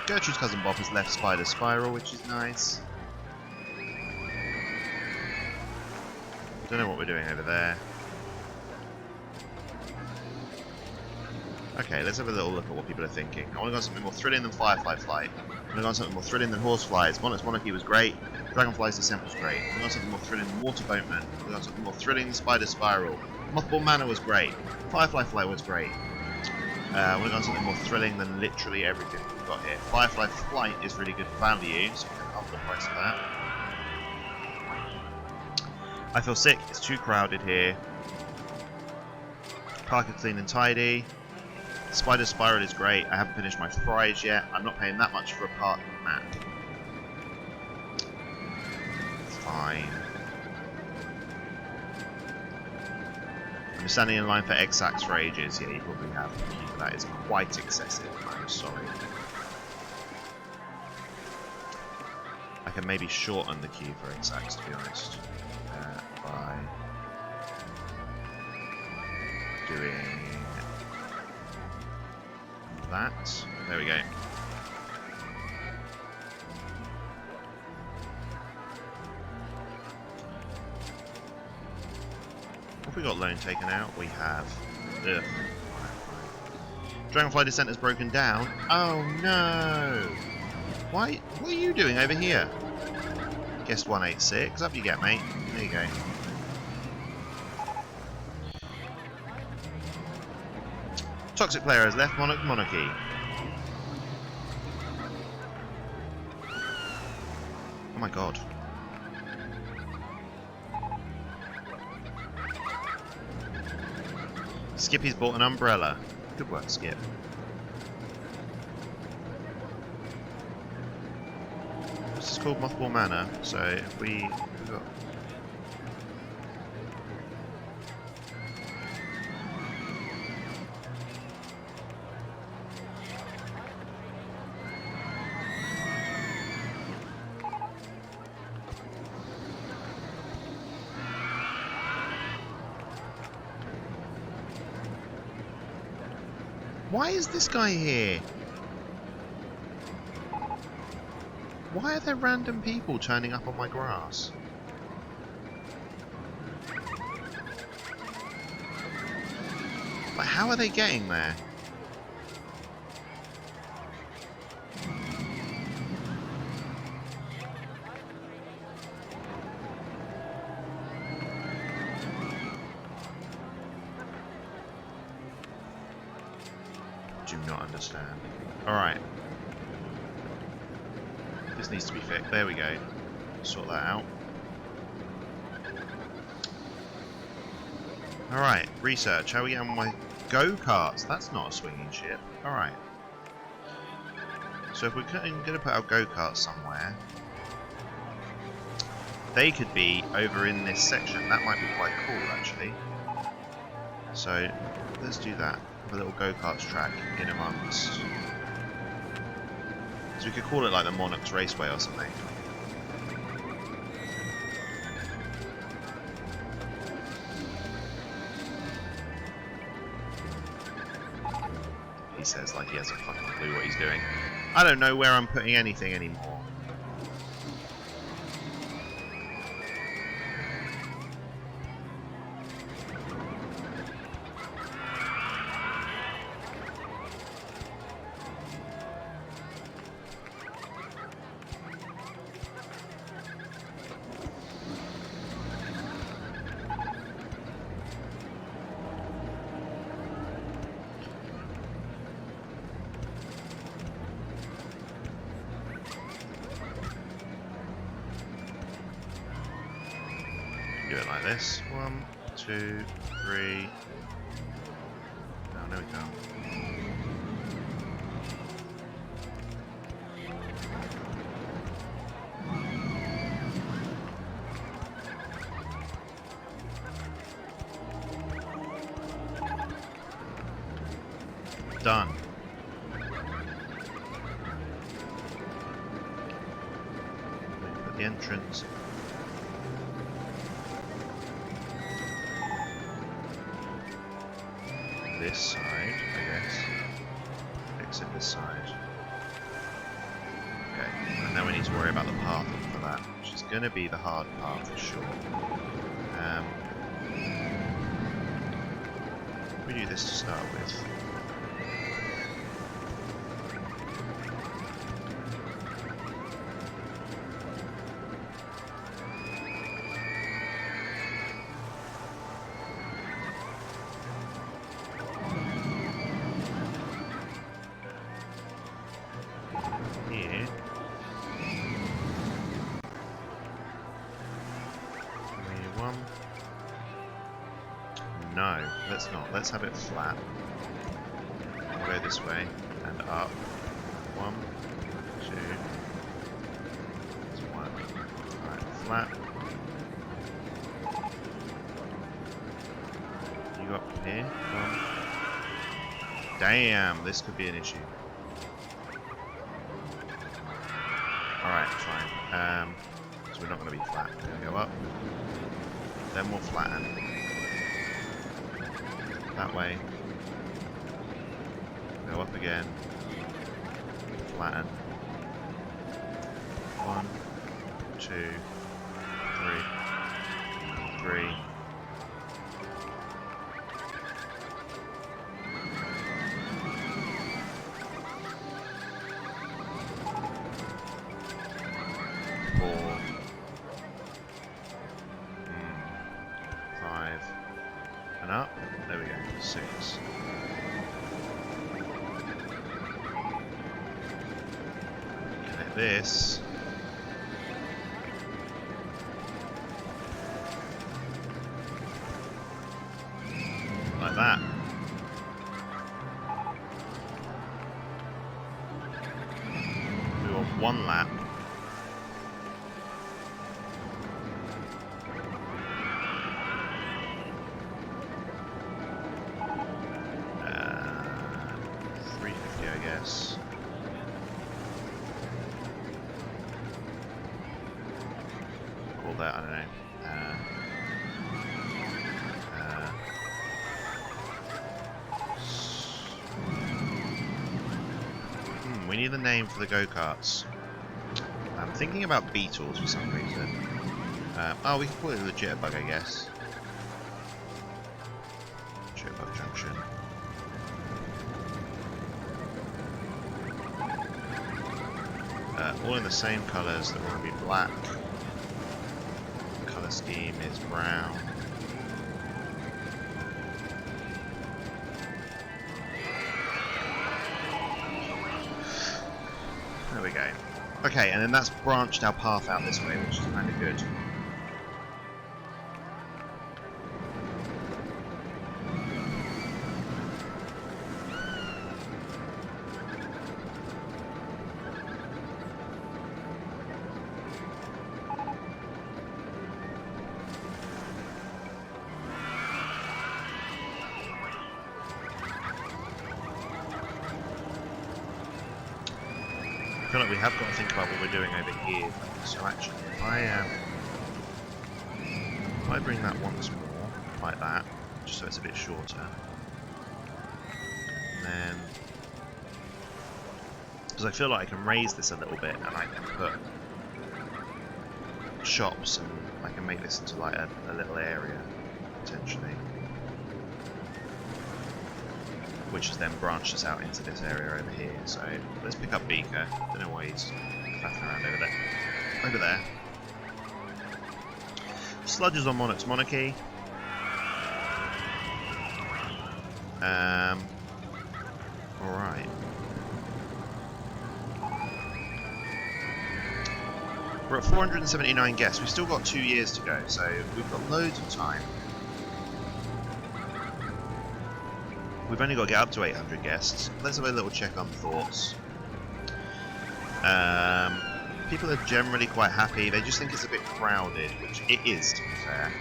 A: Gertrude's cousin Bob has left Spider Spiral, which is nice. Don't know what we're doing over there. Okay, let's have a little look at what people are thinking. I want to go on something more thrilling than Firefly Flight. I want to go on something more thrilling than Horseflies. Monarch's Monarchy was great. Dragonfly's Descent was great. I want to go on something more thrilling than Water Boatman. I want to go on something more thrilling than Spider Spiral. Mothball Manor was great. Firefly Flight was great. I want to go on something more thrilling than literally everything we've got here. Firefly Flight is really good value, so we can up the price of that. I feel sick. It's too crowded here. Park is clean and tidy. Spider Spiral is great. I haven't finished my fries yet. I'm not paying that much for a park map. It's fine. I'm standing in line for X-Ax for ages. Yeah, you probably have. That is quite excessive. I'm sorry. I can maybe shorten the queue for exacts, to be honest, by doing that. There we go. Have we got loan taken out? We have. Ugh. Dragonfly Descent has broken down. Oh no! Why? What are you doing over here? Guest 186. Up you get, mate. There you go. Toxic player has left Monarchy. Oh my god. Skippy's bought an umbrella. Good work, Skip. This is called Mothball Manor, so if we've got... Why is this guy here? Why are there random people turning up on my grass? Like, how are they getting there? Do not understand. Alright. This needs to be fixed. There we go. Sort that out. Alright, research. How are we getting on my go-karts? That's not a swinging ship. Alright. So if we're going to put our go-karts somewhere, they could be over in this section. That might be quite cool, actually. So, let's do that. Have a little go-karts track in amongst. So we could call it like the Monarchs Raceway or something. He says like he has a fucking clue what he's doing. I don't know where I'm putting anything anymore. Do it like this. 1, 2, 3. No, we can't. Done. Put the entrance. This side, I guess. Exit this side. Okay, and then we need to worry about the path for that, which is going to be the hard part for sure. We do this to start with. No, let's not. Let's have it flat. We'll go this way and up. 1, 2. Let's work. Alright, flat. You up here? 1. Damn, this could be an issue. Alright, fine. So we're not going to be flat. We're going to go up. Then we'll flatten. That way. Go up again. Flatten. 1, 2, 3, 3. And up. There we go. 6. Connect this. Like that. We want 1 lap. Call that, I don't know. We need a name for the go-karts. I'm thinking about beetles for some reason. Oh, we can call it the jitterbug, I guess. Jitterbug Junction. All in the same colours. That want to be black. The colour scheme is brown. There we go. Okay, and then that's branched our path out this way, which is kind of good. I feel like we have got to think about what we're doing over here. So actually, if I bring that once more, like that, just so it's a bit shorter, and then, because I feel like I can raise this a little bit, and I can put shops, and I can make this into like a little area, potentially. Which has then branched us out into this area over here. So let's pick up Beaker. Don't know why he's faffing around over there. Over there. Sludge is on Monarch's Monarchy. Alright. We're at 479 guests. We've still got 2 years to go, so we've got loads of time. We've only got to get up to 800 guests. Let's have a little check on thoughts. People are generally quite happy. They just think it's a bit crowded, which it is, to be fair.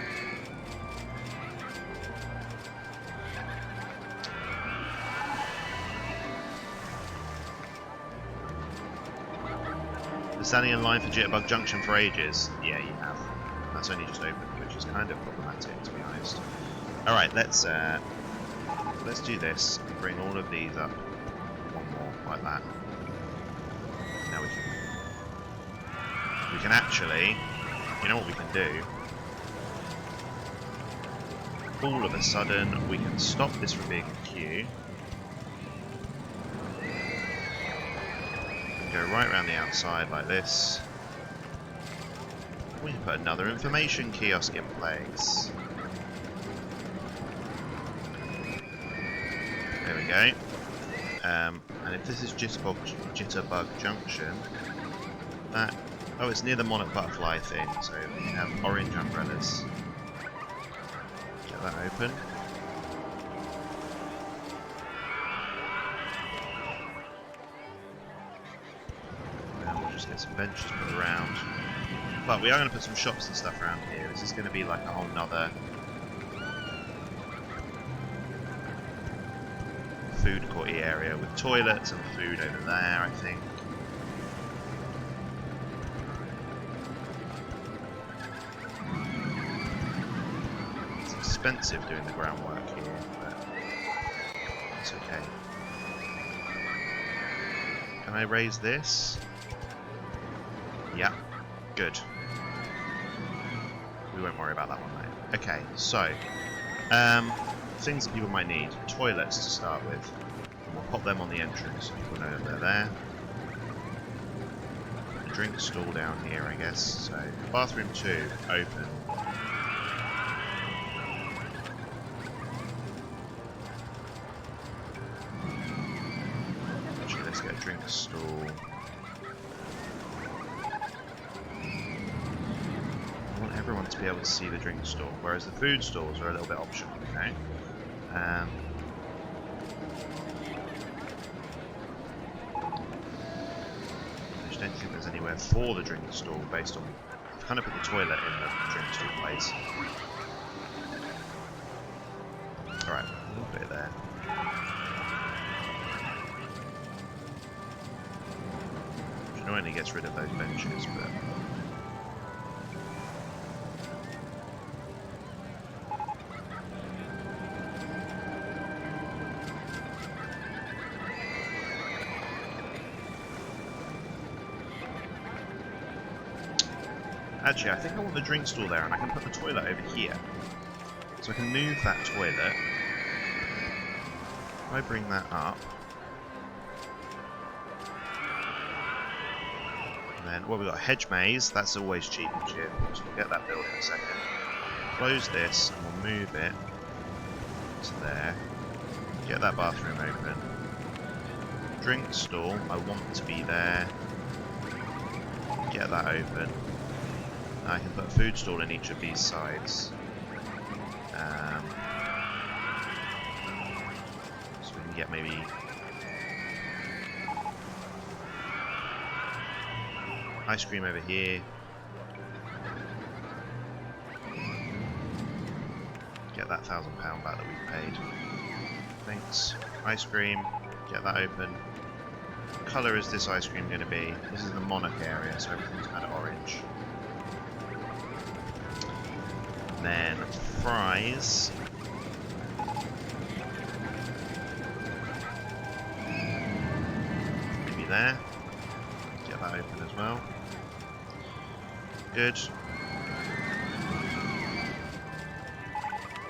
A: Been standing in line for Jitterbug Junction for ages. Yeah, you have. That's only just opened, which is kind of problematic, to be honest. Alright, let's do this and bring all of these up one more, like that. Now we can actually, you know what we can do? All of a sudden, we can stop this from being a queue. Go right around the outside like this. We can put another information kiosk in place. There we go. And if this is Jitterbug Junction, that... Oh, it's near the Monarch Butterfly thing, so we have orange umbrellas. Get that open. And we'll just get some benches put around. But we are going to put some shops and stuff around here. This is going to be like a whole nother food courty area with toilets and food over there, I think. expensive doing the groundwork here, but it's okay. Can I raise this? Yeah, good. We won't worry about that one though. Okay, so things that people might need. Toilets to start with. And we'll pop them on the entrance so people know that they're there. A drink stall down here, I guess. So bathroom 2 open. Actually, let's get a drink stall. I want everyone to be able to see the drink stall, whereas the food stalls are a little bit optional, okay? I just don't think there's anywhere for the drink stall based on... I've kind of put the toilet in the drink stall place. Alright, we'll put it there. Which annoyingly gets rid of those benches, but... Actually, I think I want the drink stall there, and I can put the toilet over here. So I can move that toilet. If I bring that up... And then, well, we've got a hedge maze. That's always cheap and cheerful, so we'll get that built in a second. Close this, and we'll move it to there. Get that bathroom open. Drink stall, I want to be there. Get that open. I can put a food stall in each of these sides. So we can get maybe... ice cream over here. Get that £1,000 back that we've paid. Thanks. Ice cream. Get that open. What colour is this ice cream going to be? This is the Monarch area, so everything's kind of orange. Then fries. Maybe there. Get that open as well. Good.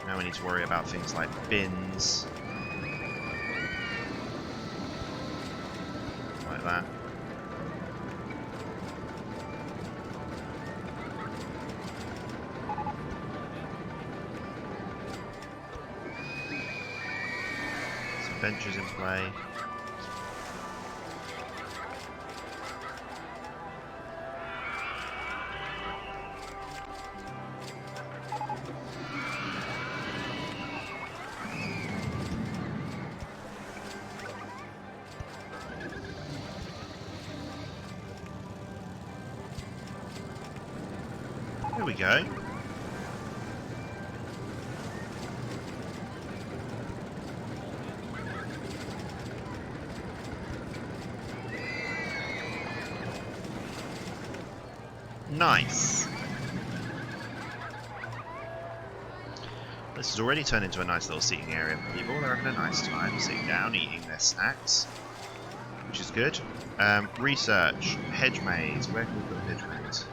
A: Now we need to worry about things like bins. Like that. Benches in play. There we go. Nice. This has already turned into a nice little seating area for people. They're having a nice time sitting down, eating their snacks, which is good. Research. Hedge maze. Where can we put a hedge maze?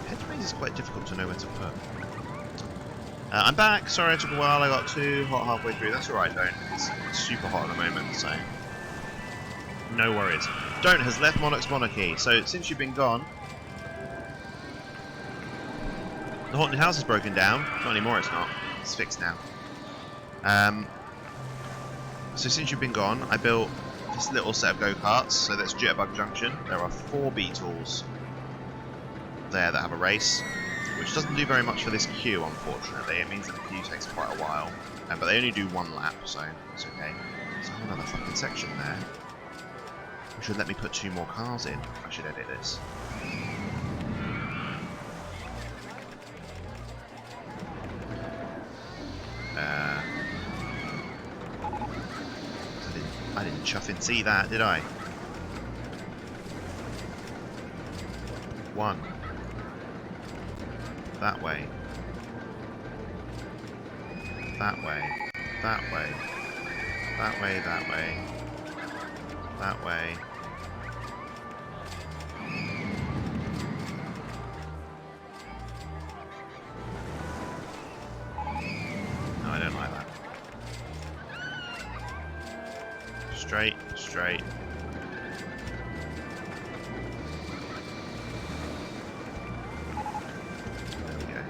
A: Hedge maze is quite difficult to know where to put. I'm back. Sorry it took a while. I got too hot halfway through. That's alright, Don't. It's super hot at the moment, so no worries. Don't has left Monarch's Monarchy. So since you've been gone, the haunted house is broken down. Not anymore. It's not. It's fixed now. So since you've been gone, I built this little set of go-karts. So that's Jitterbug Junction. There are 4 beetles there that have a race, which doesn't do very much for this queue, unfortunately. It means that the queue takes quite a while, but they only do 1 lap, so it's okay. There's a whole other fucking section there. Which should let me put 2 more cars in. I should edit this. I didn't chuff and see that, did I? 1. That way. That way. That way. That way, that way. That way. No, I don't like that. Straight, straight. There we go.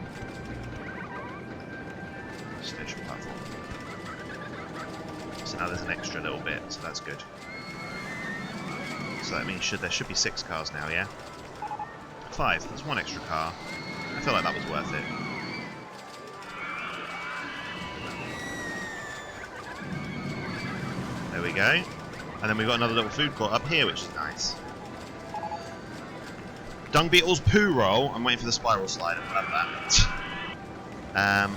A: Station platform. So now there's an extra little bit, so that's good. So that means there should be 6 cars now, yeah? 5. There's 1 extra car. I feel like that was worth it. There we go. And then we've got another little food court up here, which is nice. Dung Beetle's poo roll. I'm waiting for the spiral slide. I love that.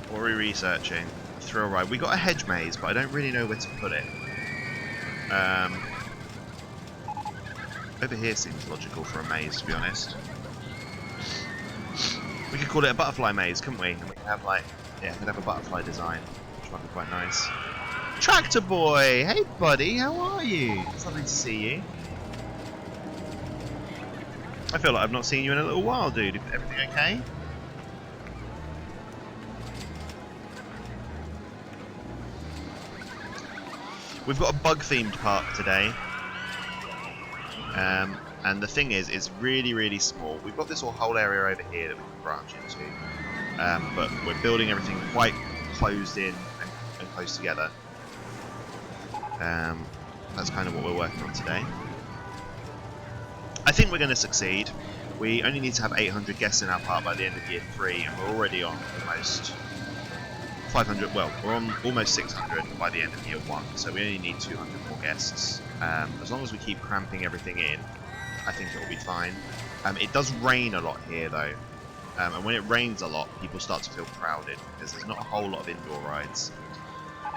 A: What are we researching? Thrill ride. We got a hedge maze, but I don't really know where to put it. Over here seems logical for a maze, to be honest. We could call it a butterfly maze, couldn't we? And we could have like, yeah, we could have a butterfly design, which might be quite nice. Tractor boy, hey buddy, how are you? It's lovely to see you. I feel like I've not seen you in a little while, dude. Everything okay? We've got a bug-themed park today. And the thing is, it's really, really small. We've got this whole area over here that we can branch into. But we're building everything quite closed in and close together. That's kind of what we're working on today. I think we're going to succeed. We only need to have 800 guests in our park by the end of year 3, and we're already on almost 500. Well, we're on almost 600 by the end of year 1, so we only need 200 more guests. As long as we keep cramping everything in, I think it will be fine. It does rain a lot here, though, and when it rains a lot, people start to feel crowded because there's not a whole lot of indoor rides.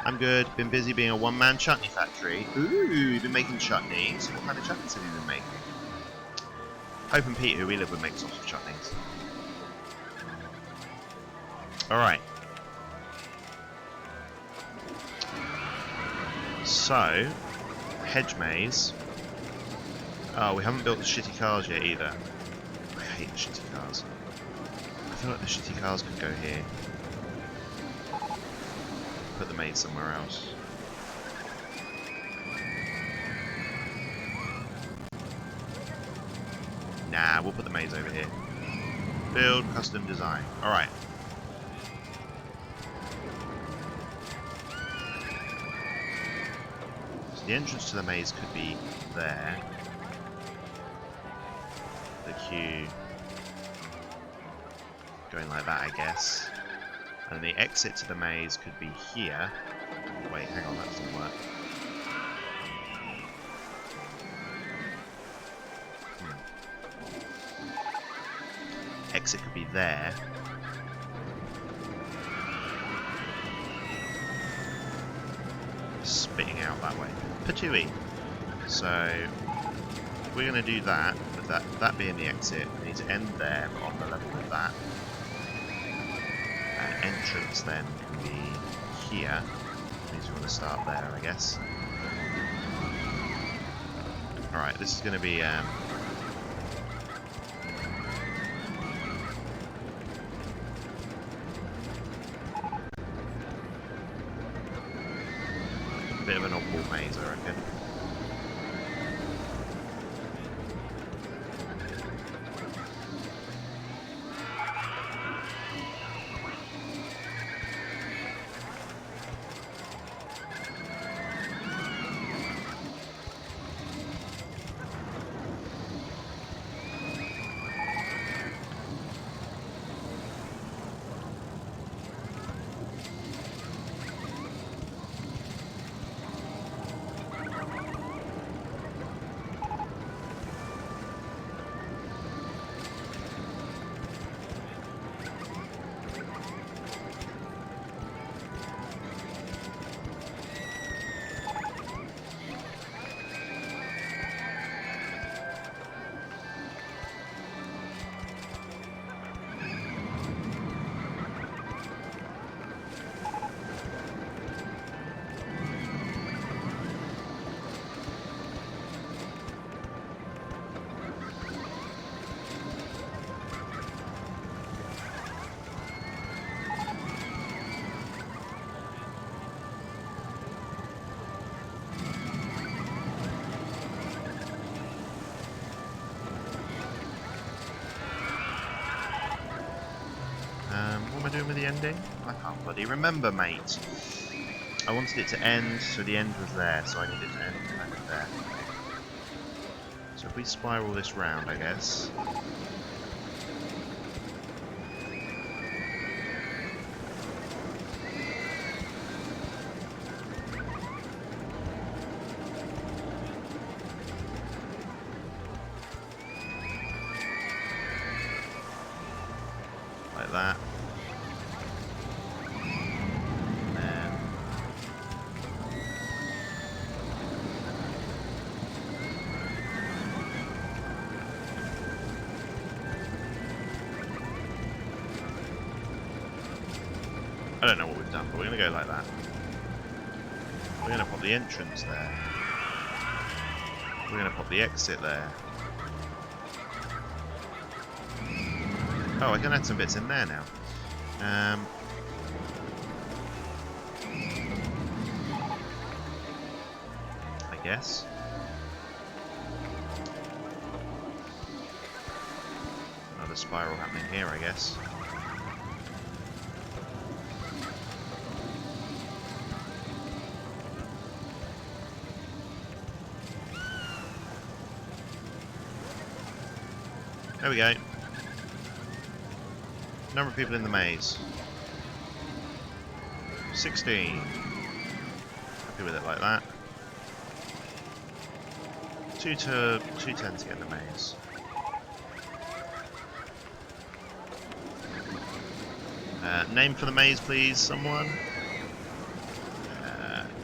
A: I'm good. Been busy being a one-man chutney factory. Ooh, you've been making chutneys. What kind of chutneys have you been making? Hope and Pete, who we live with, makes lots of chutneys. Alright. So, hedge maze. Oh, we haven't built the shitty cars yet either. I hate the shitty cars. I feel like the shitty cars could go here. Put the maze somewhere else. Nah, we'll put the maze over here. Build, custom design. Alright. So the entrance to the maze could be there. The queue going like that, I guess. And the exit to the maze could be here. Wait, hang on, that doesn't work. Exit could be there. Spitting out that way. Patooey. So, if we're going to do that, with that being the exit, we need to end there, but on the level with that. And entrance then can be here. Means we want to start there, I guess. Alright, this is going to be a bit of an oddball maze, I reckon. doing with the ending? I can't bloody remember, mate. I wanted it to end, so the end was there, so I needed to end over there. So if we spiral this round, I guess. Like that. I don't know what we've done, but we're going to go like that. We're going to pop the entrance there. We're going to pop the exit there. Oh, I can add some bits in there now. I guess. Another spiral happening here, I guess. There we go. Number of people in the maze. 16. Happy with it like that. 210 to get in the maze. Name for the maze, please, someone.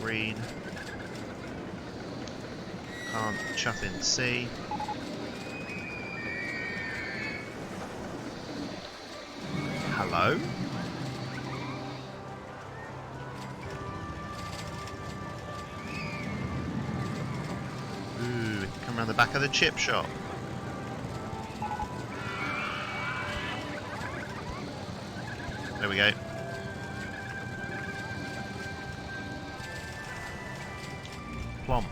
A: Green. Can't chuff in C. Hello? Ooh, we can come around the back of the chip shop. There we go. Plum.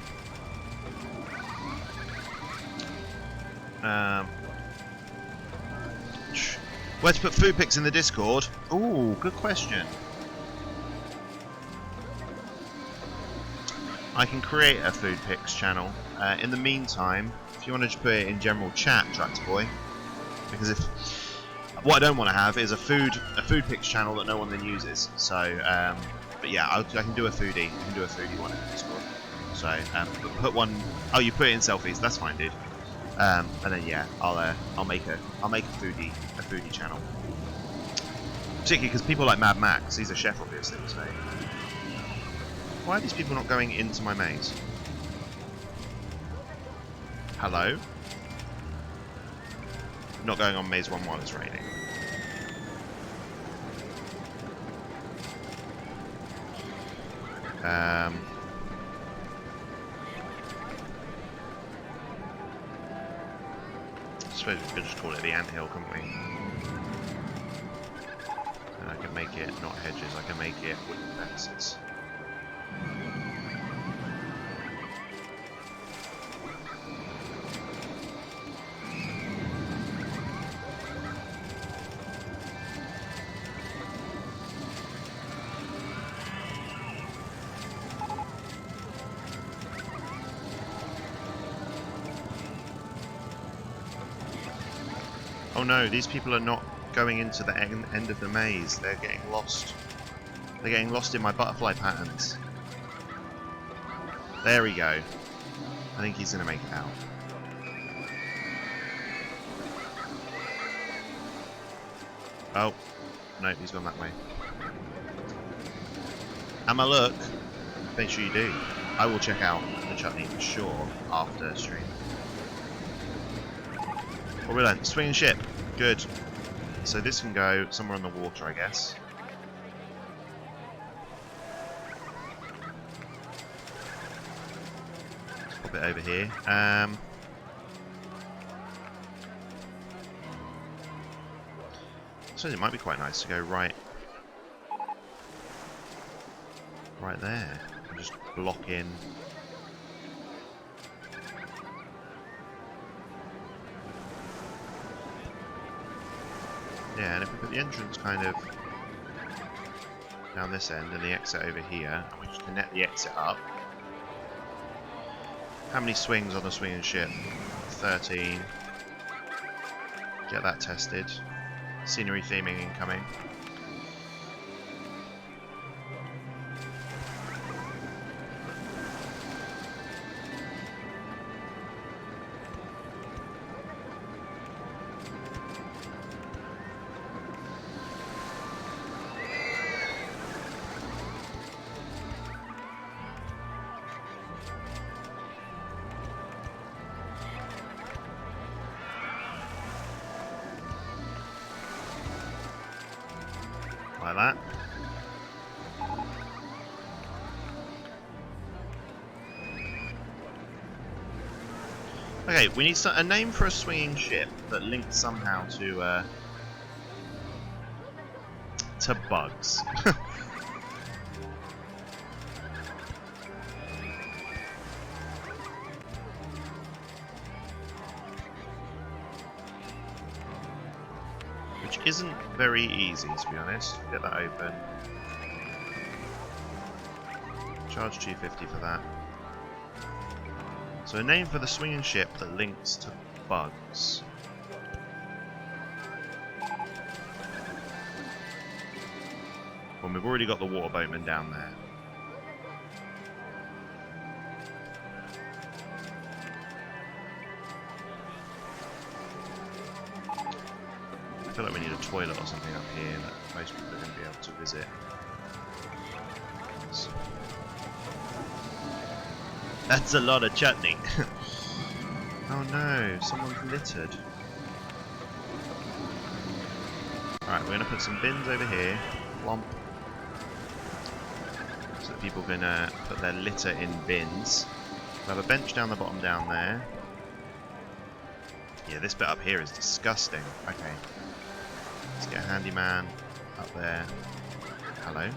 A: Where to put food pics in the Discord? Ooh, good question. I can create a food pics channel. In the meantime, if you want to just put it in general chat, Tractor Boy, because if what I don't want to have is a food pics channel that no one then uses. So, but yeah, I can do a foodie. I can do a foodie one in Discord. So, put one. Oh, you put it in selfies. That's fine, dude. And then yeah, I'll make a foodie channel. Particularly because people like Mad Max, he's a chef obviously. So why are these people not going into my maze? Hello? Not going on maze 1 while it's raining. I suppose we could just call it the anthill, couldn't we? And I can make it not hedges, I can make it wooden fences. Oh no, these people are not going into the end of the maze. They're getting lost. They're getting lost in my butterfly patterns. There we go. I think he's going to make it out. Oh. No, he's gone that way. Amma, look. Make sure you do. I will check out the chutney for sure after stream. What we learned? Swinging ship. Good. So this can go somewhere on the water, I guess. Let's pop it over here. I suppose it might be quite nice to go right there and just block in. Yeah, and if we put the entrance kind of down this end and the exit over here, and we just connect the exit up. How many swings on the swinging ship? 13. Get that tested. Scenery theming incoming. Like that. Okay, we need a name for a swinging ship that links somehow to bugs. Which isn't very easy, to be honest. Get that open. Charge 250 for that. So a name for the swinging ship that links to bugs. Well, we've already got the water boatman down there. I feel like we need a toilet or something up here that most people are going to be able to visit. So. That's a lot of chutney. Oh no, someone's littered. Alright, we're going to put some bins over here. Plomp. So that people can put their litter in bins. We'll have a bench down the bottom down there. Yeah, this bit up here is disgusting. Okay. Let's get a handyman up there. Hello.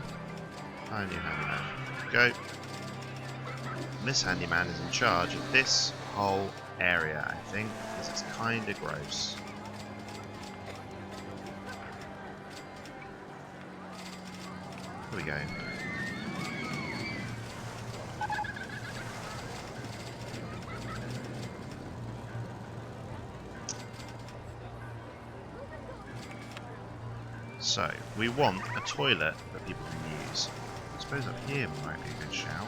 A: Hi, new handyman. Go. And this handyman is in charge of this whole area, I think, because it's kind of gross. Here we go. So, we want a toilet that people can use. I suppose up here might be a good shout.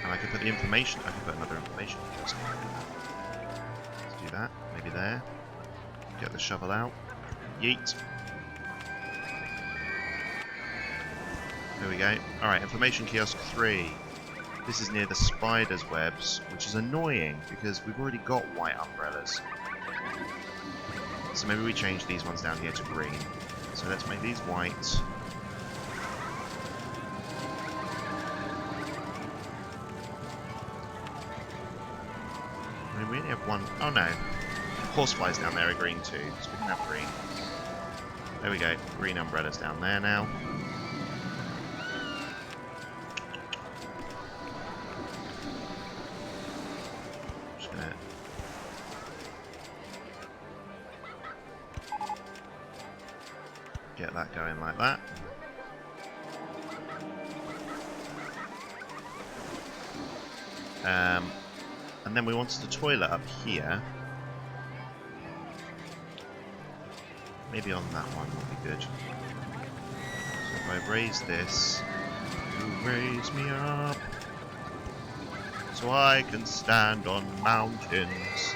A: And I could put the information, I could put another information kiosk. Let's do that, maybe there. Get the shovel out. Yeet. There we go. Alright, information kiosk 3. This is near the spider's webs, which is annoying because we've already got white umbrellas. So maybe we change these ones down here to green. So let's make these white. I mean, we only have one. Oh no. Horseflies down there are green too, so we can have green. There we go. Green umbrellas down there now. Get that going like that. And then we wanted a toilet up here. Maybe on that one would be good. So if I raise this, you raise me up, so I can stand on mountains.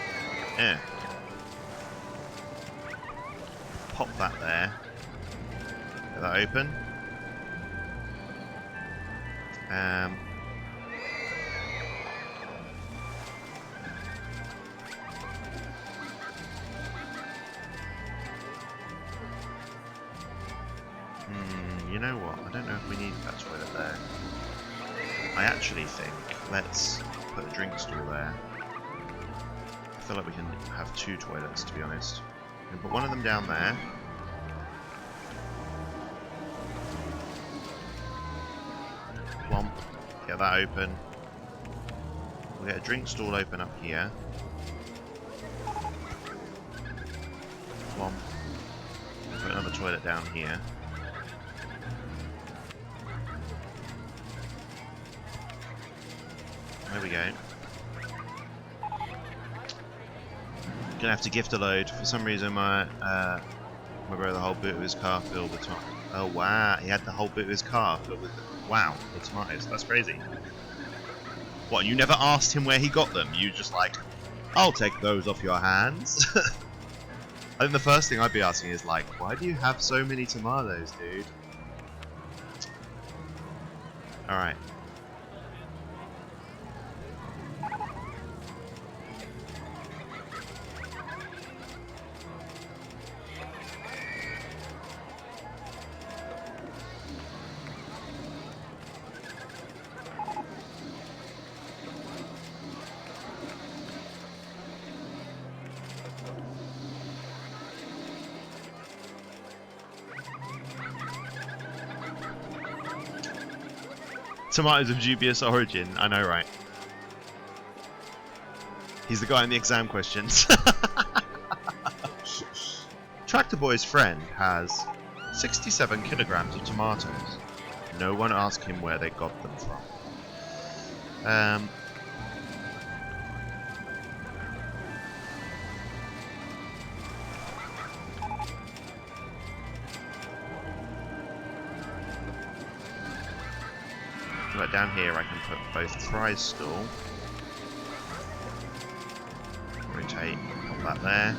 A: Yeah. Pop that there. Get that open. You know what? I don't know if we need that toilet there. I actually think let's put a drink stool there. I feel like we can have two toilets, to be honest. We can put one of them down there. Plomp. Get that open. We'll get a drink stall open up here. it down here. There we go. Gonna have to gift a load. For some reason my brother the whole boot of his car filled with tomatoes. Oh wow, he had the whole boot of his car filled with with tomatoes. That's crazy. What, you never asked him where he got them? You just like, I'll take those off your hands. I think the first thing I'd be asking is like, why do you have so many tomatoes, dude? Alright. Tomatoes of dubious origin, I know, right? He's the guy in the exam questions. Tractor Boy's friend has 67 kilograms of tomatoes. No one asked him where they got them from. Right down here I can put both Fry's stall. Rotate, pop that there.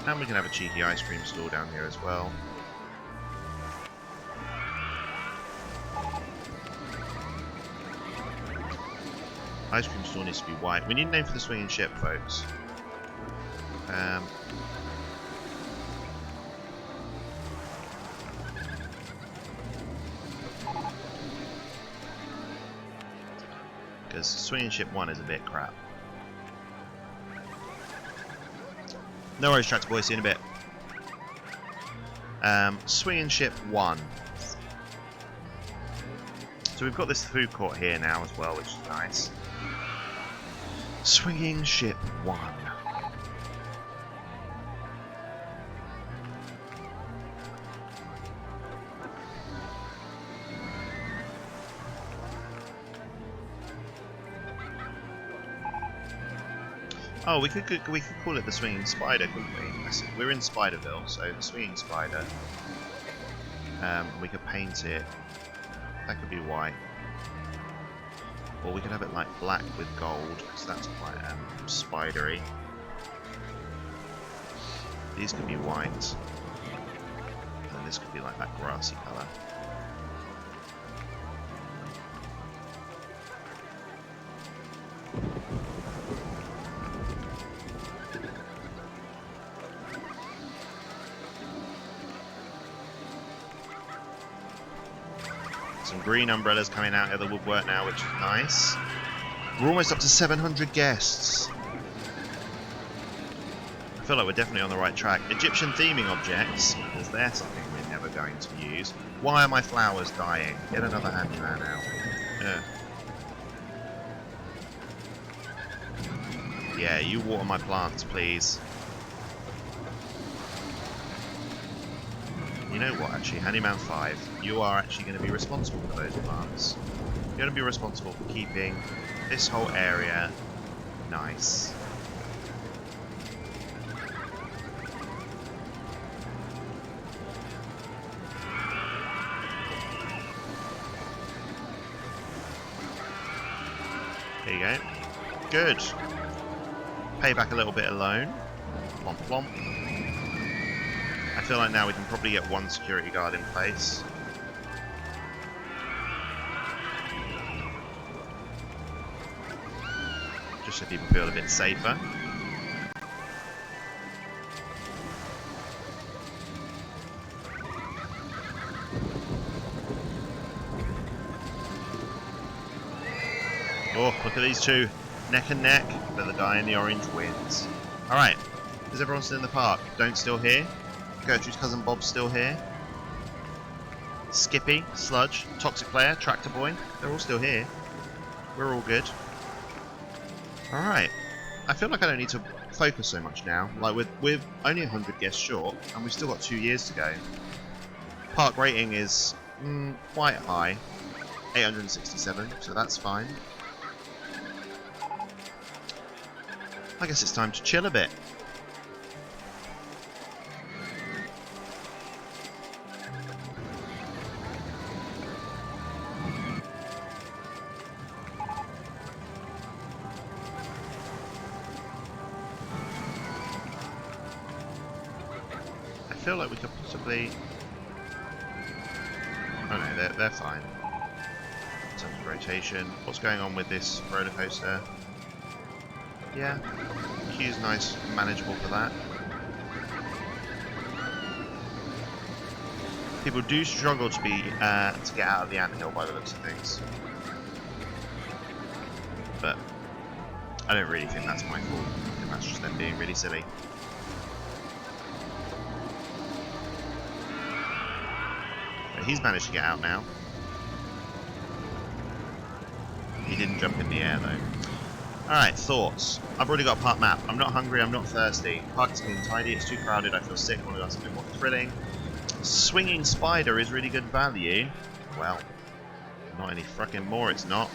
A: And we can have a cheeky ice cream stall down here as well. Ice cream stall needs to be white. We need a name for the swinging ship, folks. Because swinging ship 1 is a bit crap. No worries, Tractor Boy, see you in a bit. Swinging ship 1. So we've got this food court here now as well, which is nice. Swinging ship 1. Oh, we could call it the Swinging Spider, couldn't we? We're in Spiderville, so the Swinging Spider. We could paint it. That could be white, or we could have it like black with gold, because that's quite spidery. These could be white, and this could be like that grassy colour. Some green umbrellas coming out of the woodwork now, which is nice. We're almost up to 700 guests. I feel like we're definitely on the right track. Egyptian theming objects, because they're something we're never going to use. Why are my flowers dying? Get another handyman out. Yeah, you water my plants, please. You know what, actually, Handyman 5, you are actually going to be responsible for those plants. You're going to be responsible for keeping this whole area nice. There you go. Good. Pay back a little bit of loan. Plomp plomp. I feel like now we can probably get one security guard in place. Just so people feel a bit safer. Oh, look at these two. Neck and neck, but the guy in the orange wins. Alright, is everyone still in the park? Don't still here? Gertrude's cousin Bob's still here. Skippy, Sludge, Toxic Player, Tractor Boy, they're all still here. We're all good. Alright. I feel like I don't need to focus so much now. Like we're only 100 guests short, and we've still got 2 years to go. Park rating is quite high, 867, so that's fine. I guess it's time to chill a bit. I feel like we could possibly... Oh no, they're fine. In terms of rotation. What's going on with this roller coaster? Yeah, queue's nice, manageable for that. People do struggle to get out of the anthill by the looks of things, but I don't really think that's my fault. I think that's just them being really silly. But he's managed to get out now. He didn't jump in the air though. Alright, thoughts. I've already got a park map. I'm not hungry, I'm not thirsty. Park is clean and tidy, it's too crowded, I feel sick, I want to do something more thrilling. Swinging spider is really good value. Well, not any frickin' more it's not.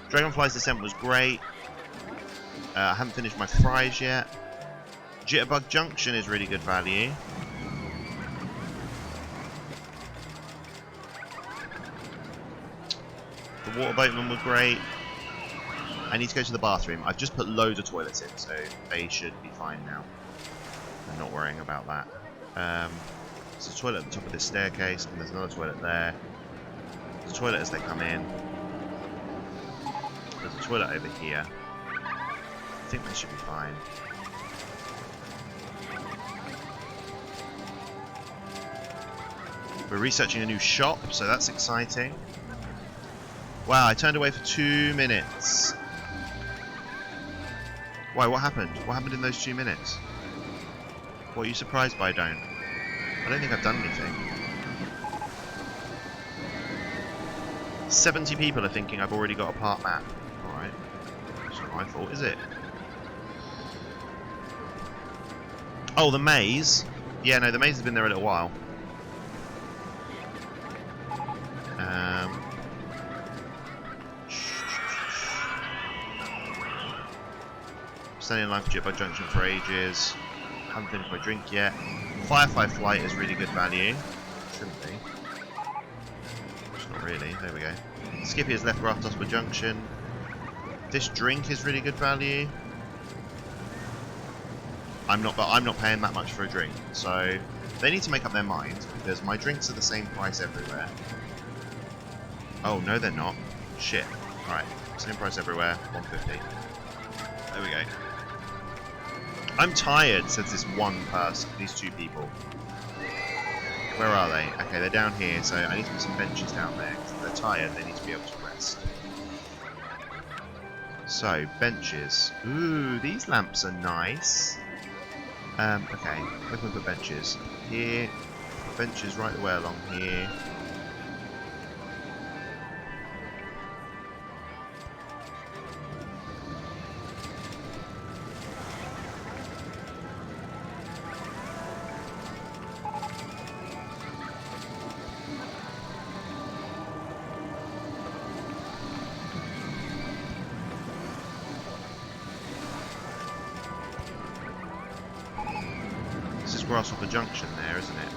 A: Dragonfly's Descent was great. I haven't finished my fries yet. Jitterbug Junction is really good value. The water boatman were great. I need to go to the bathroom. I've just put loads of toilets in, so they should be fine now. I'm not worrying about that. There's a toilet at the top of this staircase, and there's another toilet there. There's a toilet as they come in. There's a toilet over here. I think they should be fine. We're researching a new shop, so that's exciting. Wow, I turned away for 2 minutes. Why, what happened? What happened in those 2 minutes? What are you surprised by, Don't? I don't think I've done anything. 70 people are thinking I've already got a park map. Alright. It's not my fault, is it? Oh, the maze? Yeah, no, the maze has been there a little while. Standing in line for Jitterbug Junction for ages. Haven't finished my drink yet. Firefly Flight is really good value. Shouldn't be. It's not really. There we go. Skippy has left Raftosper Junction. This drink is really good value. I'm not paying that much for a drink, so they need to make up their mind because my drinks are the same price everywhere. Oh no, they're not. Shit. All right, same price everywhere. 150. There we go. I'm tired, says this one person, these 2 people. Where are they? Okay, they're down here, so I need to put some benches down there. Because if they're tired, they need to be able to rest. So, benches. Ooh, these lamps are nice. Okay, where can we put benches? Here. Benches right the way along here. Grasshopper Junction there, isn't it?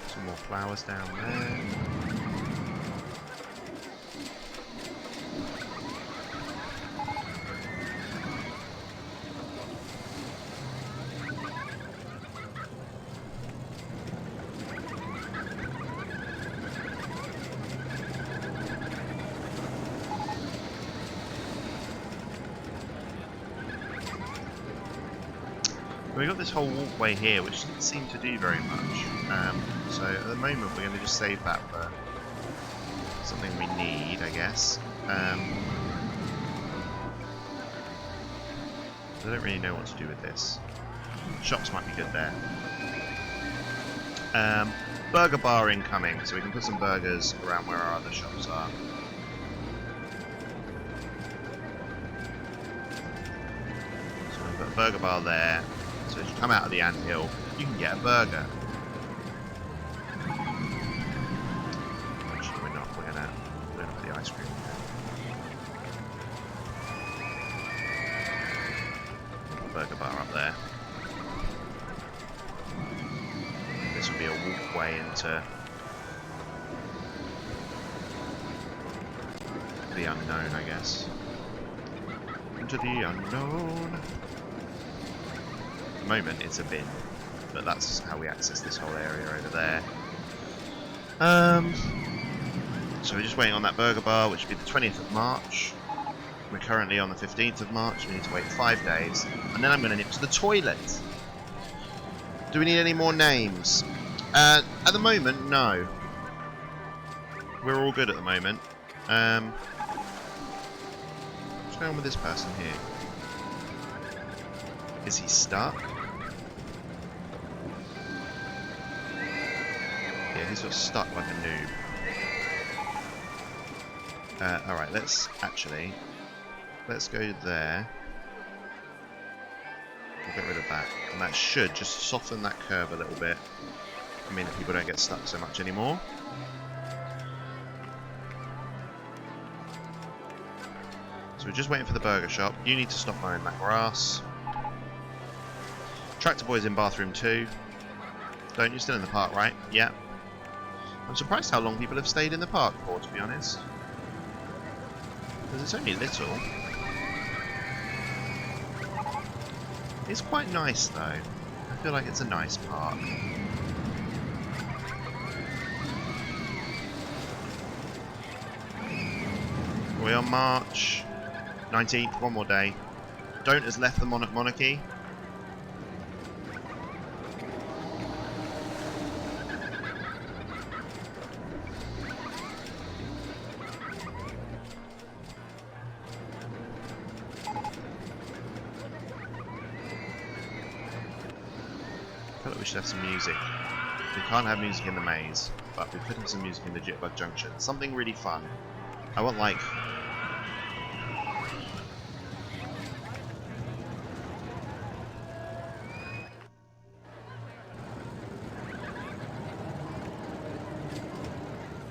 A: Some more flowers down there. We've got this whole walkway here, which doesn't seem to do very much. So at the moment, we're going to just save that for something we need, I guess. I don't really know what to do with this. Shops might be good there. Burger bar incoming, so we can put some burgers around where our other shops are. So we've got a burger bar there. So as you come out of the anthill, you can get a burger. Actually, we're not. We're gonna put the ice cream in there. Burger bar up there. This will be a walkway into the unknown, I guess. Into the unknown. At the moment, it's a bin, but that's how we access this whole area over there. So we're just waiting on that burger bar, which will be the 20th of March. We're currently on the 15th of March. We need to wait 5 days, and then I'm going to nip to the toilet. Do we need any more names? At the moment, no. We're all good at the moment. What's going on with this person here? Is he stuck? Yeah, he's got stuck like a noob. Alright, let's go there. We'll get rid of that. And that should just soften that curve a little bit. I mean, people don't get stuck so much anymore. So we're just waiting for the burger shop. You need to stop mowing that grass. Tractor Boy's in bathroom 2. Don't you? Still in the park, right? Yeah. I'm surprised how long people have stayed in the park for, to be honest. Because it's only little. It's quite nice, though. I feel like it's a nice park. We're on March 19th, one more day. Don't has left the monarchy. I feel like we should have some music. We can't have music in the maze, but we could have some music in the Jitbug Junction. Something really fun. I want, like...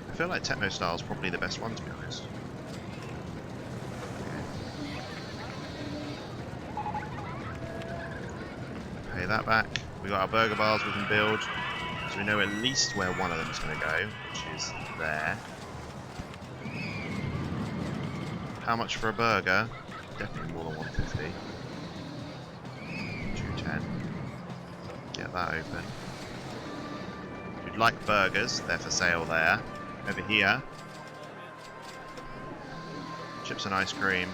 A: I feel like Techno Style is probably the best one, to be honest. Pay that back. We got our burger bars we can build, so we know at least where one of them is going to go, which is there. How much for a burger? Definitely more than 150. 210. Get that open. If you'd like burgers, they're for sale there. Over here. Chips and ice cream.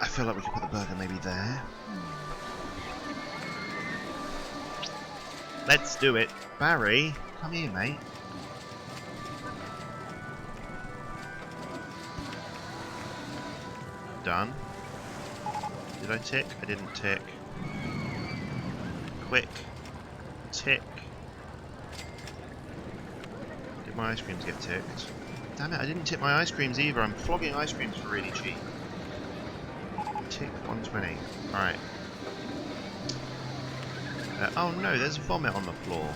A: I feel like we could put the burger maybe there. Let's do it. Barry, come here, mate. Done. Did I tick? I didn't tick. Quick. Tick. Did my ice creams get ticked? Damn it, I didn't tick my ice creams either. I'm flogging ice creams for really cheap. Tick 120. Alright. Oh no, there's vomit on the floor.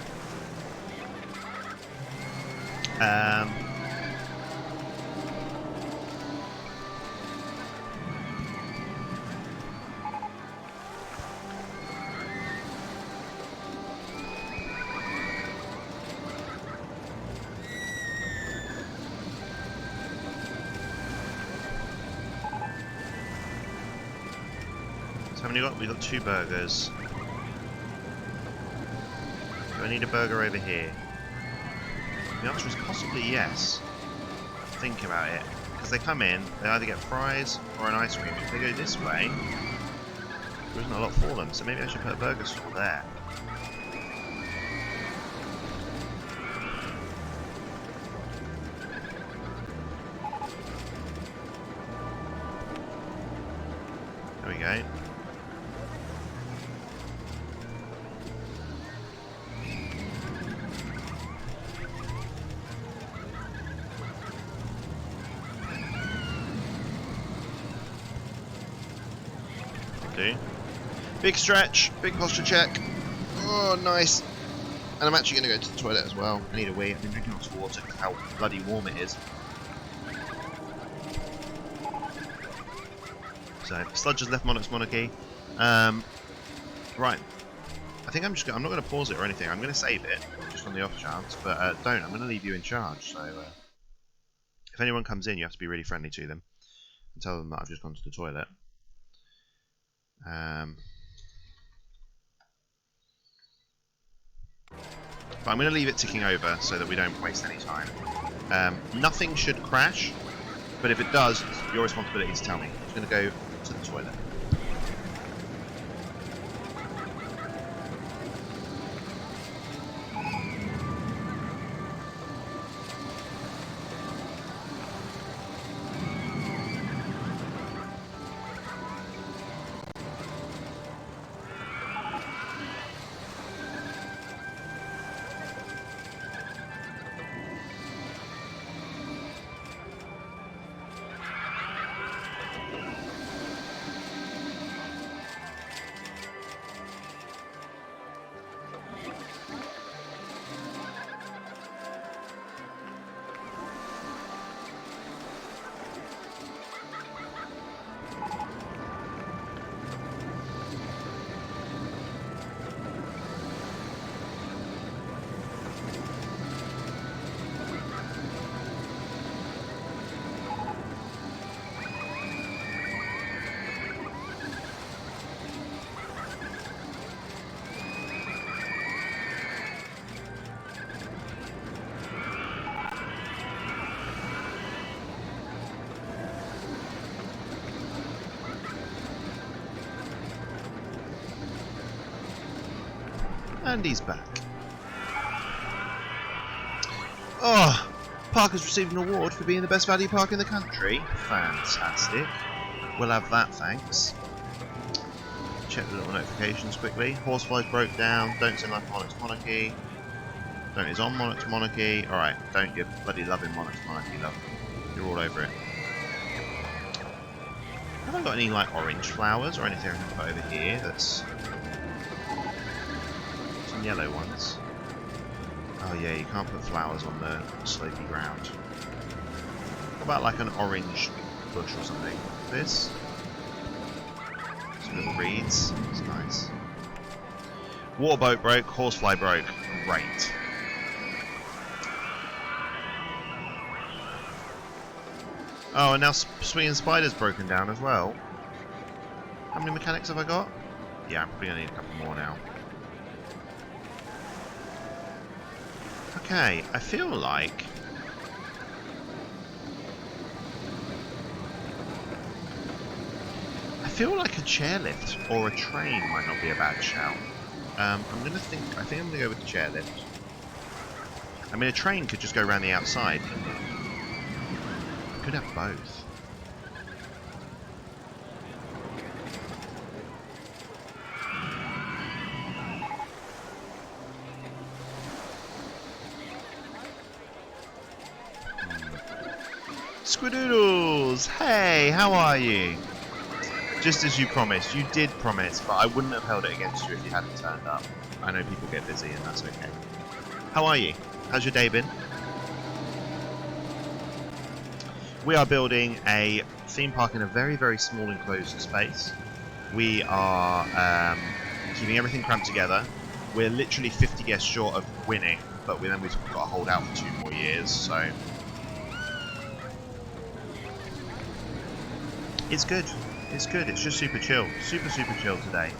A: So how many got? We got 2 burgers. Do I need a burger over here? The answer is possibly yes. Think about it. Because they come in, they either get fries or an ice cream. If they go this way, there isn't a lot for them, so maybe I should put a burger stall there. go. Do. Big stretch, big posture check. Oh, nice. And I'm actually going to go to the toilet as well. I need a wee. I've been drinking lots of water because how bloody warm it is. So, Sludge has left Monarch's Monarchy. Right. I think I'm not going to pause it or anything. I'm going to save it, just on the off chance. But don't. I'm going to leave you in charge. So, if anyone comes in, you have to be really friendly to them and tell them that I've just gone to the toilet. But I'm going to leave it ticking over so that we don't waste any time. Nothing should crash, but if it does, it's your responsibility to tell me. I'm just going to go to the toilet. And he's back. Oh, park has received an award for being the best value park in the country. Fantastic. We'll have that, thanks. Check the little notifications quickly. Horseflies broke down. Don't send like Monarch's Monarchy. Don't is on Monarch's Monarchy. Alright, don't give bloody loving Monarch's Monarchy love. You're all over it. Have I got any like orange flowers or anything I can put over here that's some yellow ones? Oh yeah, you can't put flowers on the slopey ground. What about like an orange bush or something? This? Some little reeds. It's nice. Waterboat broke, horsefly broke. Great. Oh, and now Swinging Spider's broken down as well. How many mechanics have I got? Yeah, I'm probably going to need a couple more now. Okay, I feel like... a chairlift or a train might not be a bad shout. I think I'm going to go with the chairlift. I mean, a train could just go around the outside. Could have both. Squidoodles! Hey, how are you? Just as you promised. You did promise, but I wouldn't have held it against you if you hadn't turned up. I know people get busy and that's okay. How are you? How's your day been? We are building a theme park in a very, very small enclosed space. We are keeping everything cramped together. We're literally 50 guests short of winning, but we've got to hold out for 2 more years, so... It's good. It's good. It's just super chill. Super, super chill today.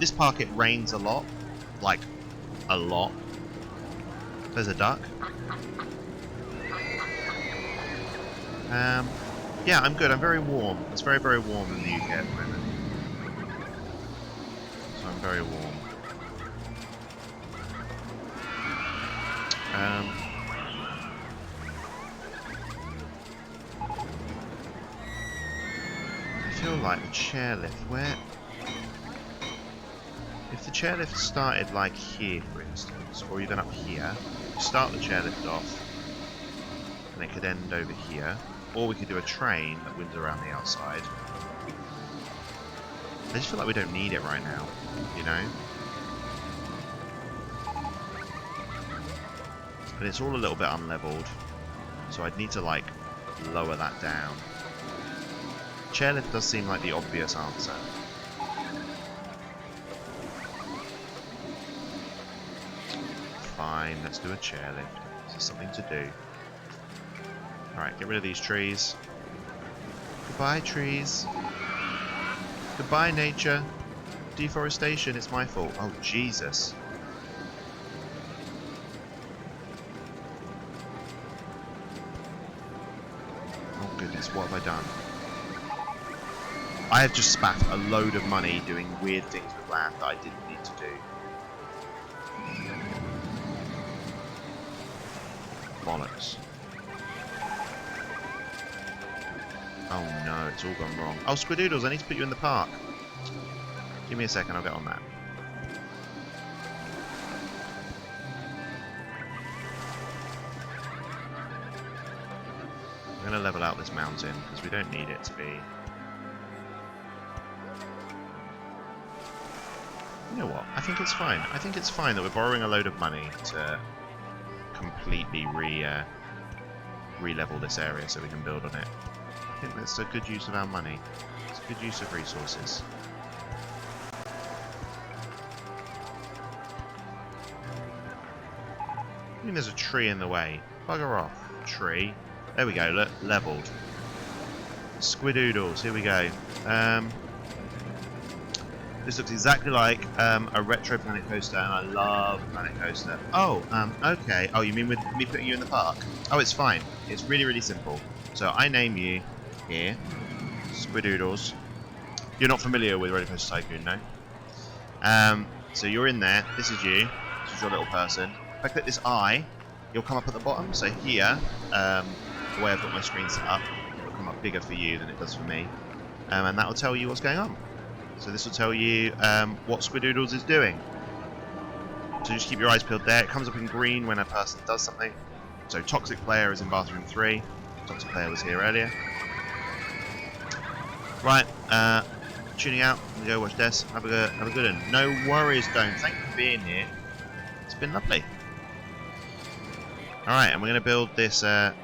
A: This park, it rains a lot. Like, a lot. There's a duck. Yeah, I'm good. I'm very warm. It's very, very warm in the UK at the moment. So I'm very warm. I feel like the chairlift, where... If the chairlift started like here, for instance, or even up here, start the chairlift off, and it could end over here, or we could do a train that wins around the outside. I just feel like we don't need it right now, you know? And it's all a little bit unleveled, so I'd need to, like, lower that down. Chairlift does seem like the obvious answer. Fine, let's do a chairlift. This is something to do. Alright, get rid of these trees. Goodbye, trees. Goodbye, nature. Deforestation, it's my fault. Oh, Jesus. Oh, goodness, what have I done? I have just spat a load of money doing weird things with land that I didn't need to do. Bollocks. Oh no, it's all gone wrong. Oh, Squidoodles, I need to put you in the park. Give me a second, I'll get on that. I'm going to level out this mountain, because we don't need it to be... You know what, I think it's fine. I think it's fine that we're borrowing a load of money to completely re-level this area so we can build on it. I think that's a good use of our money. It's a good use of resources. I mean, there's a tree in the way. Bugger off. Tree. There we go, look, levelled. Squidoodles, here we go. This looks exactly like a retro Planet Coaster, and I love Planet Coaster. Oh, okay. Oh, you mean with me putting you in the park? Oh, it's fine. It's really, really simple. So I name you here, Squidoodles. You're not familiar with Rollercoaster Tycoon, no? So you're in there. This is you. This is your little person. If I click this eye, you'll come up at the bottom. So here, the way I've got my screen set up, it'll come up bigger for you than it does for me, and that will tell you what's going on. So this will tell you what Squidoodles is doing. So just keep your eyes peeled there. It comes up in green when a person does something. So Toxic Player is in bathroom 3. Toxic Player was here earlier. Right, tuning out. I'm gonna go watch Des. Have a good one. No worries, don't. Thank you for being here. It's been lovely. All right, and we're gonna build this. We're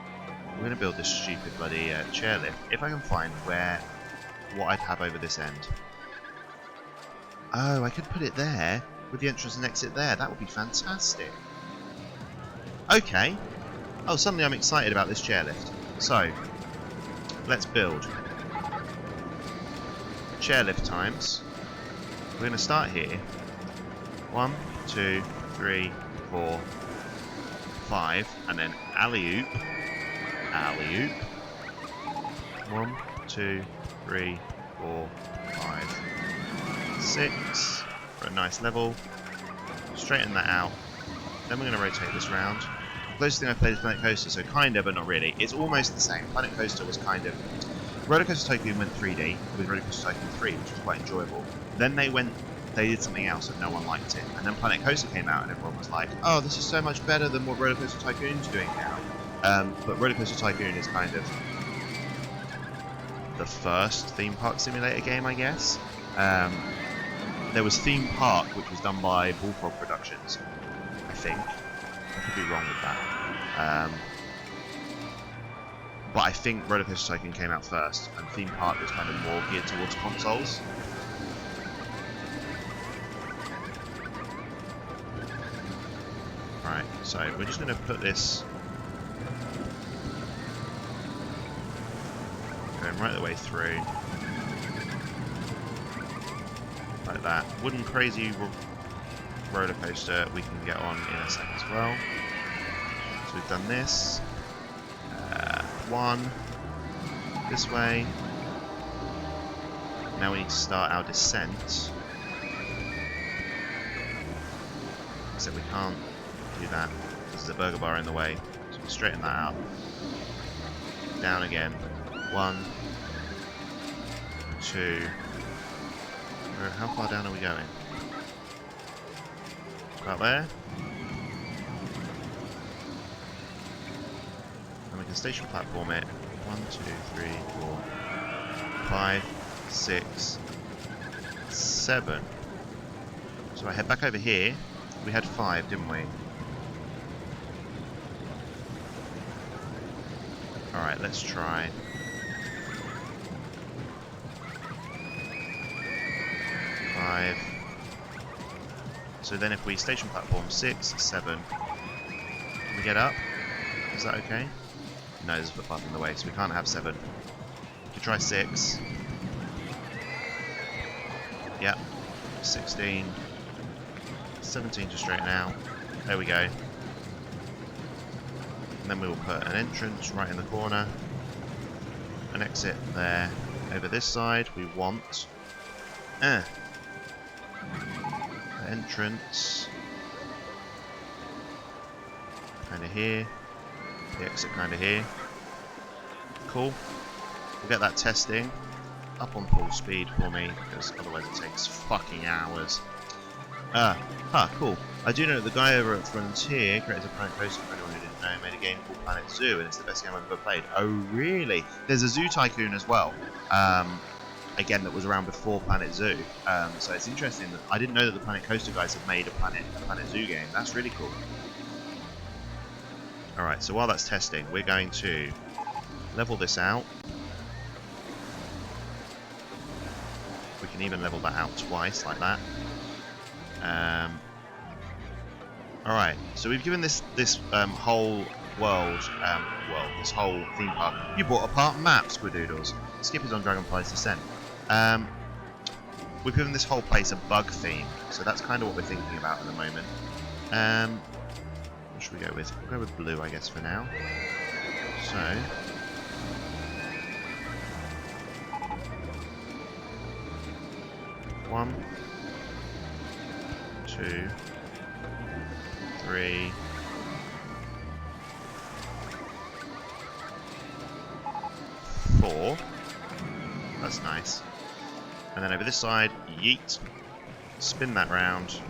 A: gonna build this stupid bloody chairlift. If I can find what I'd have over this end. Oh, I could put it there with the entrance and exit there. That would be fantastic. Okay. Oh, suddenly I'm excited about this chairlift. So, let's build. Chairlift times. We're going to start here. 1, 2, 3, 4, 5, and then alley-oop. Alley-oop. 1, 2, 3, 4, 5, 6 for a nice level. Straighten that out. Then we're going to rotate this round. The closest thing I played is Planet Coaster, so kind of, but not really. It's almost the same. Planet Coaster was kind of... Rollercoaster Tycoon went 3D with Rollercoaster Tycoon 3, which was quite enjoyable. Then they did something else and no one liked it. And then Planet Coaster came out and everyone was like, oh, this is so much better than what Rollercoaster Tycoon's doing now. But Rollercoaster Tycoon is kind of the first theme park simulator game, I guess. There was Theme Park, which was done by Bullfrog Productions, I think. I could be wrong with that. But I think Rollercoaster Tycoon came out first, and Theme Park was kind of more geared towards consoles. Right, so we're just going to put this going right the way through. Like that. Wooden Crazy roller coaster we can get on in a sec as well. So we've done this. One. This way. Now we need to start our descent. Except we can't do that because there's a burger bar in the way. So we straighten that out. Down again. 1, to... How far down are we going? About there? And we can station platform it. 1, 2, 3, 4, 5, 6, 7. So I head back over here. We had 5, didn't we? Alright, let's try. 5. So then if we station platform 6, 7, can we get up? Is that okay? No, there's a footpath in the way, so we can't have 7. We can try 6. Yep. 16. 17 to straighten out. There we go. And then we will put an entrance right in the corner. An exit there. Over this side we want the entrance kind of here. The exit kind of here. Cool. We'll get that testing up on full speed for me, because otherwise it takes fucking hours. Cool. I do know that the guy over at Frontier created a Planet Coaster for anyone who didn't know, made a game called Planet Zoo, and it's the best game I've ever played. Oh, really? There's a Zoo Tycoon as well. Again, that was around before Planet Zoo. So it's interesting that I didn't know that the Planet Coaster guys have made a Planet Zoo game. That's really cool. Alright, so while that's testing, we're going to level this out. We can even level that out twice, like that. Alright, so we've given this whole world, this whole theme park. You brought apart map, Squidoodles. Skip is on Dragonfly's Descent. We've given this whole place a bug theme, so that's kind of what we're thinking about at the moment. What should we go with? We'll go with blue, I guess, for now. So... 1, 2, 3, 4. That's nice. And then over this side, yeet. Spin that round.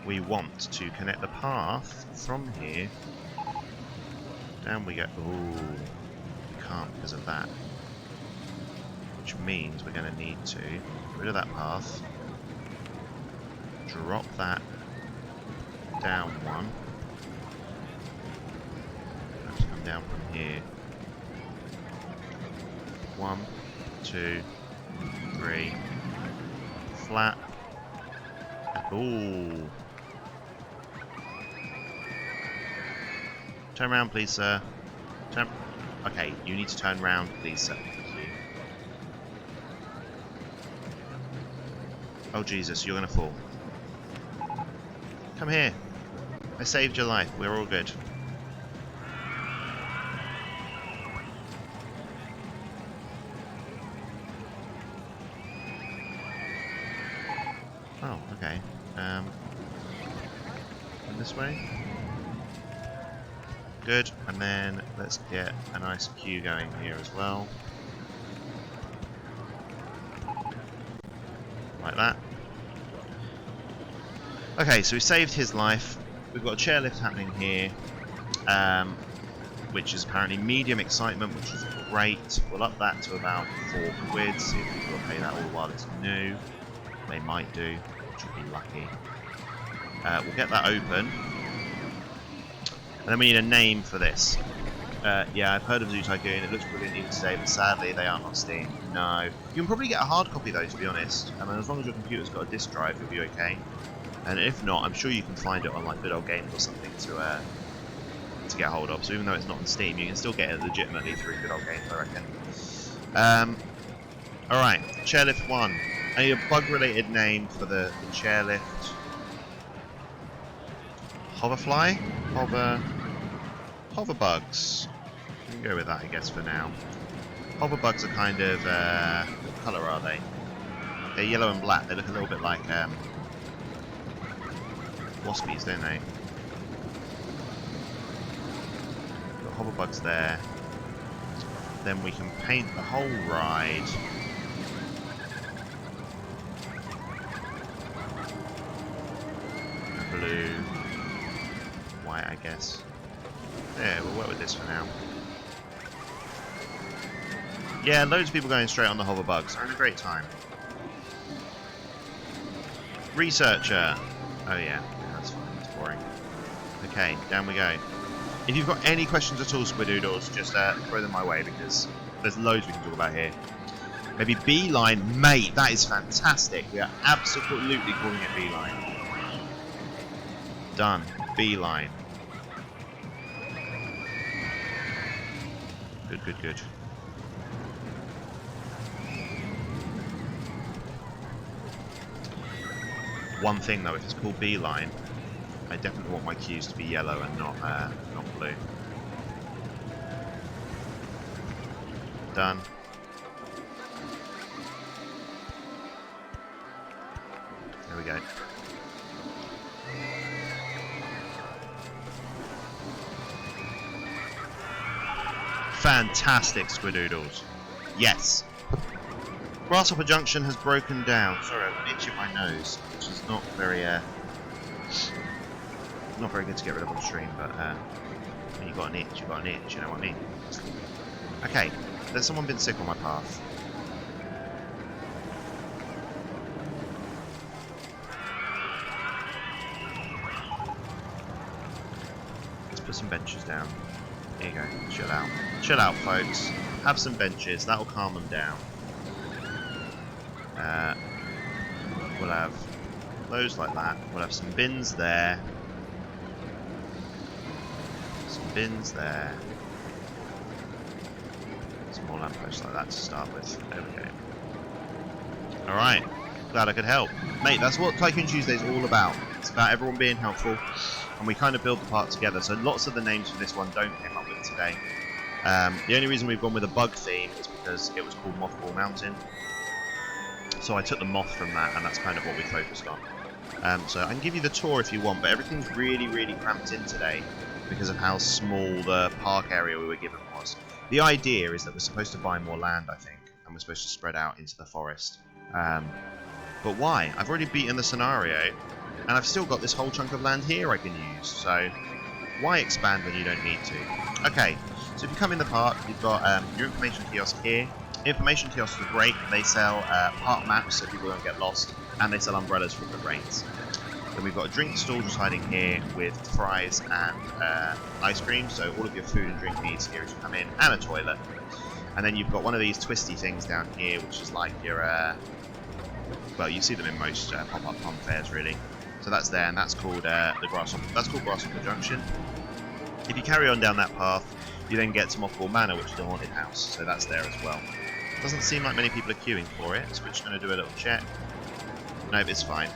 A: We want to connect the path from here. Down we go. Ooh, we can't because of that. Which means we're going to need to get rid of that path. Drop that down 1. Have to come down from here. 1, 2, 3. Flat. Ooh. Turn around, please, sir. Turn. Okay, you need to turn around, please, sir. Thank you. Oh Jesus, you're gonna fall. Come here. I saved your life. We're all good. Oh, okay. This way. Good. And then let's get a nice queue going here as well. Like that. Okay, so we saved his life. We've got a chairlift happening here, which is apparently medium excitement, which is great. We'll up that to about 4 quid, see if people will pay that all while it's new. They might do, which would be lucky. We'll get that open. And then we need a name for this. Yeah, I've heard of Zoo Tycoon, it looks brilliant even today, but sadly they aren't on Steam. No. You can probably get a hard copy though, to be honest. I mean, as long as your computer's got a disk drive, you'll be okay. And if not, I'm sure you can find it on like Good Old Games or something to get hold of. So even though it's not on Steam, you can still get it legitimately through Good Old Games, I reckon. Alright, Chairlift 1. I need a bug-related name for the chairlift. Hoverfly? Hoverbugs. We can go with that, I guess, for now. Hoverbugs are kind of, what colour are they? They're yellow and black. They look a little bit like, waspies, don't they? Got hoverbugs there. then we can paint the whole ride. Blue, white, I guess. Yeah, we'll work with this for now. Yeah, loads of people going straight on the hover bugs. They're having a great time. Researcher. Oh yeah, that's fine. It's boring. Okay, down we go. If you've got any questions at all, Squidoodles, just throw them my way because there's loads we can talk about here. Maybe beeline, mate. That is fantastic. We are absolutely calling it beeline. Done. Beeline. Good, good, good. One thing though, if it's called beeline, I definitely want my cues to be yellow and not blue. Done. There we go. Fantastic, Squidoodles. Yes. Grasshopper Junction has broken down. Sorry, I've got an itch in my nose, which is not very good to get rid of on stream, but when you've got an itch, you've got an itch, you know what I mean? Okay, there's someone been sick on my path. Let's put some benches down. There you go, chill out. Chill out, folks. Have some benches, that'll calm them down. We'll have those like that. We'll have some bins there. Some bins there. Some more lampposts like that to start with. There we go. Alright. Glad I could help. Mate, that's what Tycoon Tuesday is all about. It's about everyone being helpful. And we kind of build the part together. So lots of the names for this one don't came up with today. The only reason we've gone with a bug theme is because it was called Mothball Mountain. So I took the moth from that, and that's kind of what we focused on. So I can give you the tour if you want, but everything's really, really cramped in today because of how small the park area we were given was. The idea is that we're supposed to buy more land, I think, and we're supposed to spread out into the forest. But why? I've already beaten the scenario, and I've still got this whole chunk of land here I can use, so why expand when you don't need to? Okay, so if you come in the park, you've got your information kiosk here. Information kiosks are great. They sell park maps so people don't get lost, and they sell umbrellas for if it rains. Then we've got a drink stall just hiding here with fries and ice cream, so all of your food and drink needs here as you come in, and a toilet. And then you've got one of these twisty things down here, which is like your, well, you see them in most pop-up fun fairs, really. So that's there, and that's called the Grasshopper. That's called Grasshopper Junction. If you carry on down that path, you then get to Mothball Manor, which is a haunted house, so that's there as well. Doesn't seem like many people are queuing for it, so we're just going to do a little check. Nope, it's fine.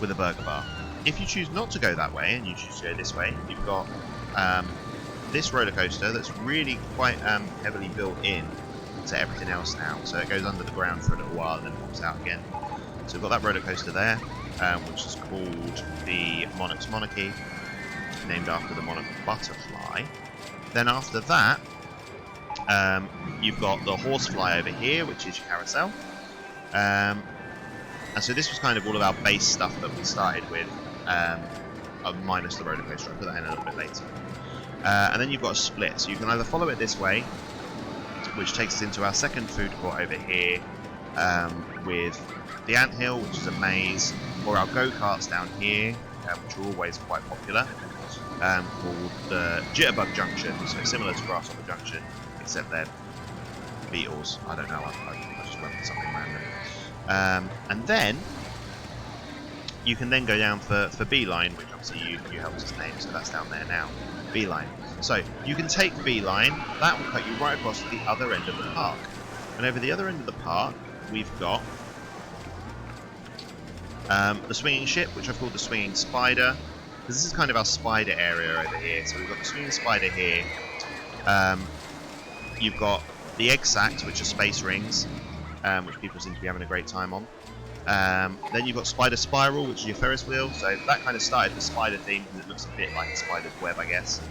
A: With a burger bar. If you choose not to go that way, and you choose to go this way, you've got this roller coaster that's really quite heavily built in to everything else now. So it goes under the ground for a little while and then pops out again. So we've got that roller coaster there, which is called the Monarch's Monarchy, named after the monarch butterfly. Then after that, you've got the horsefly over here, which is your carousel. And so this was kind of all of our base stuff that we started with, minus the roller coaster. I'll put that in a little bit later. And then you've got a split, so you can either follow it this way, which takes us into our second food court over here, with the anthill, which is a maze, or our go-karts down here, which are always quite popular, called the Jitterbug Junction, so similar to Grasshopper Junction, except they're beetles. I don't know, I just went for something random. And then you can then go down for Beeline, which obviously you helped us name, so that's down there now. Beeline. So you can take Beeline, that will cut you right across to the other end of the park. And over the other end of the park, we've got the swinging ship, which I've called the swinging spider, because this is kind of our spider area over here. So we've got the swinging spider here. You've got the egg sacs, which are space rings, which people seem to be having a great time on. Then you've got Spider Spiral, which is your Ferris wheel. So that kind of started the spider theme because it looks a bit like a spider's web, I guess.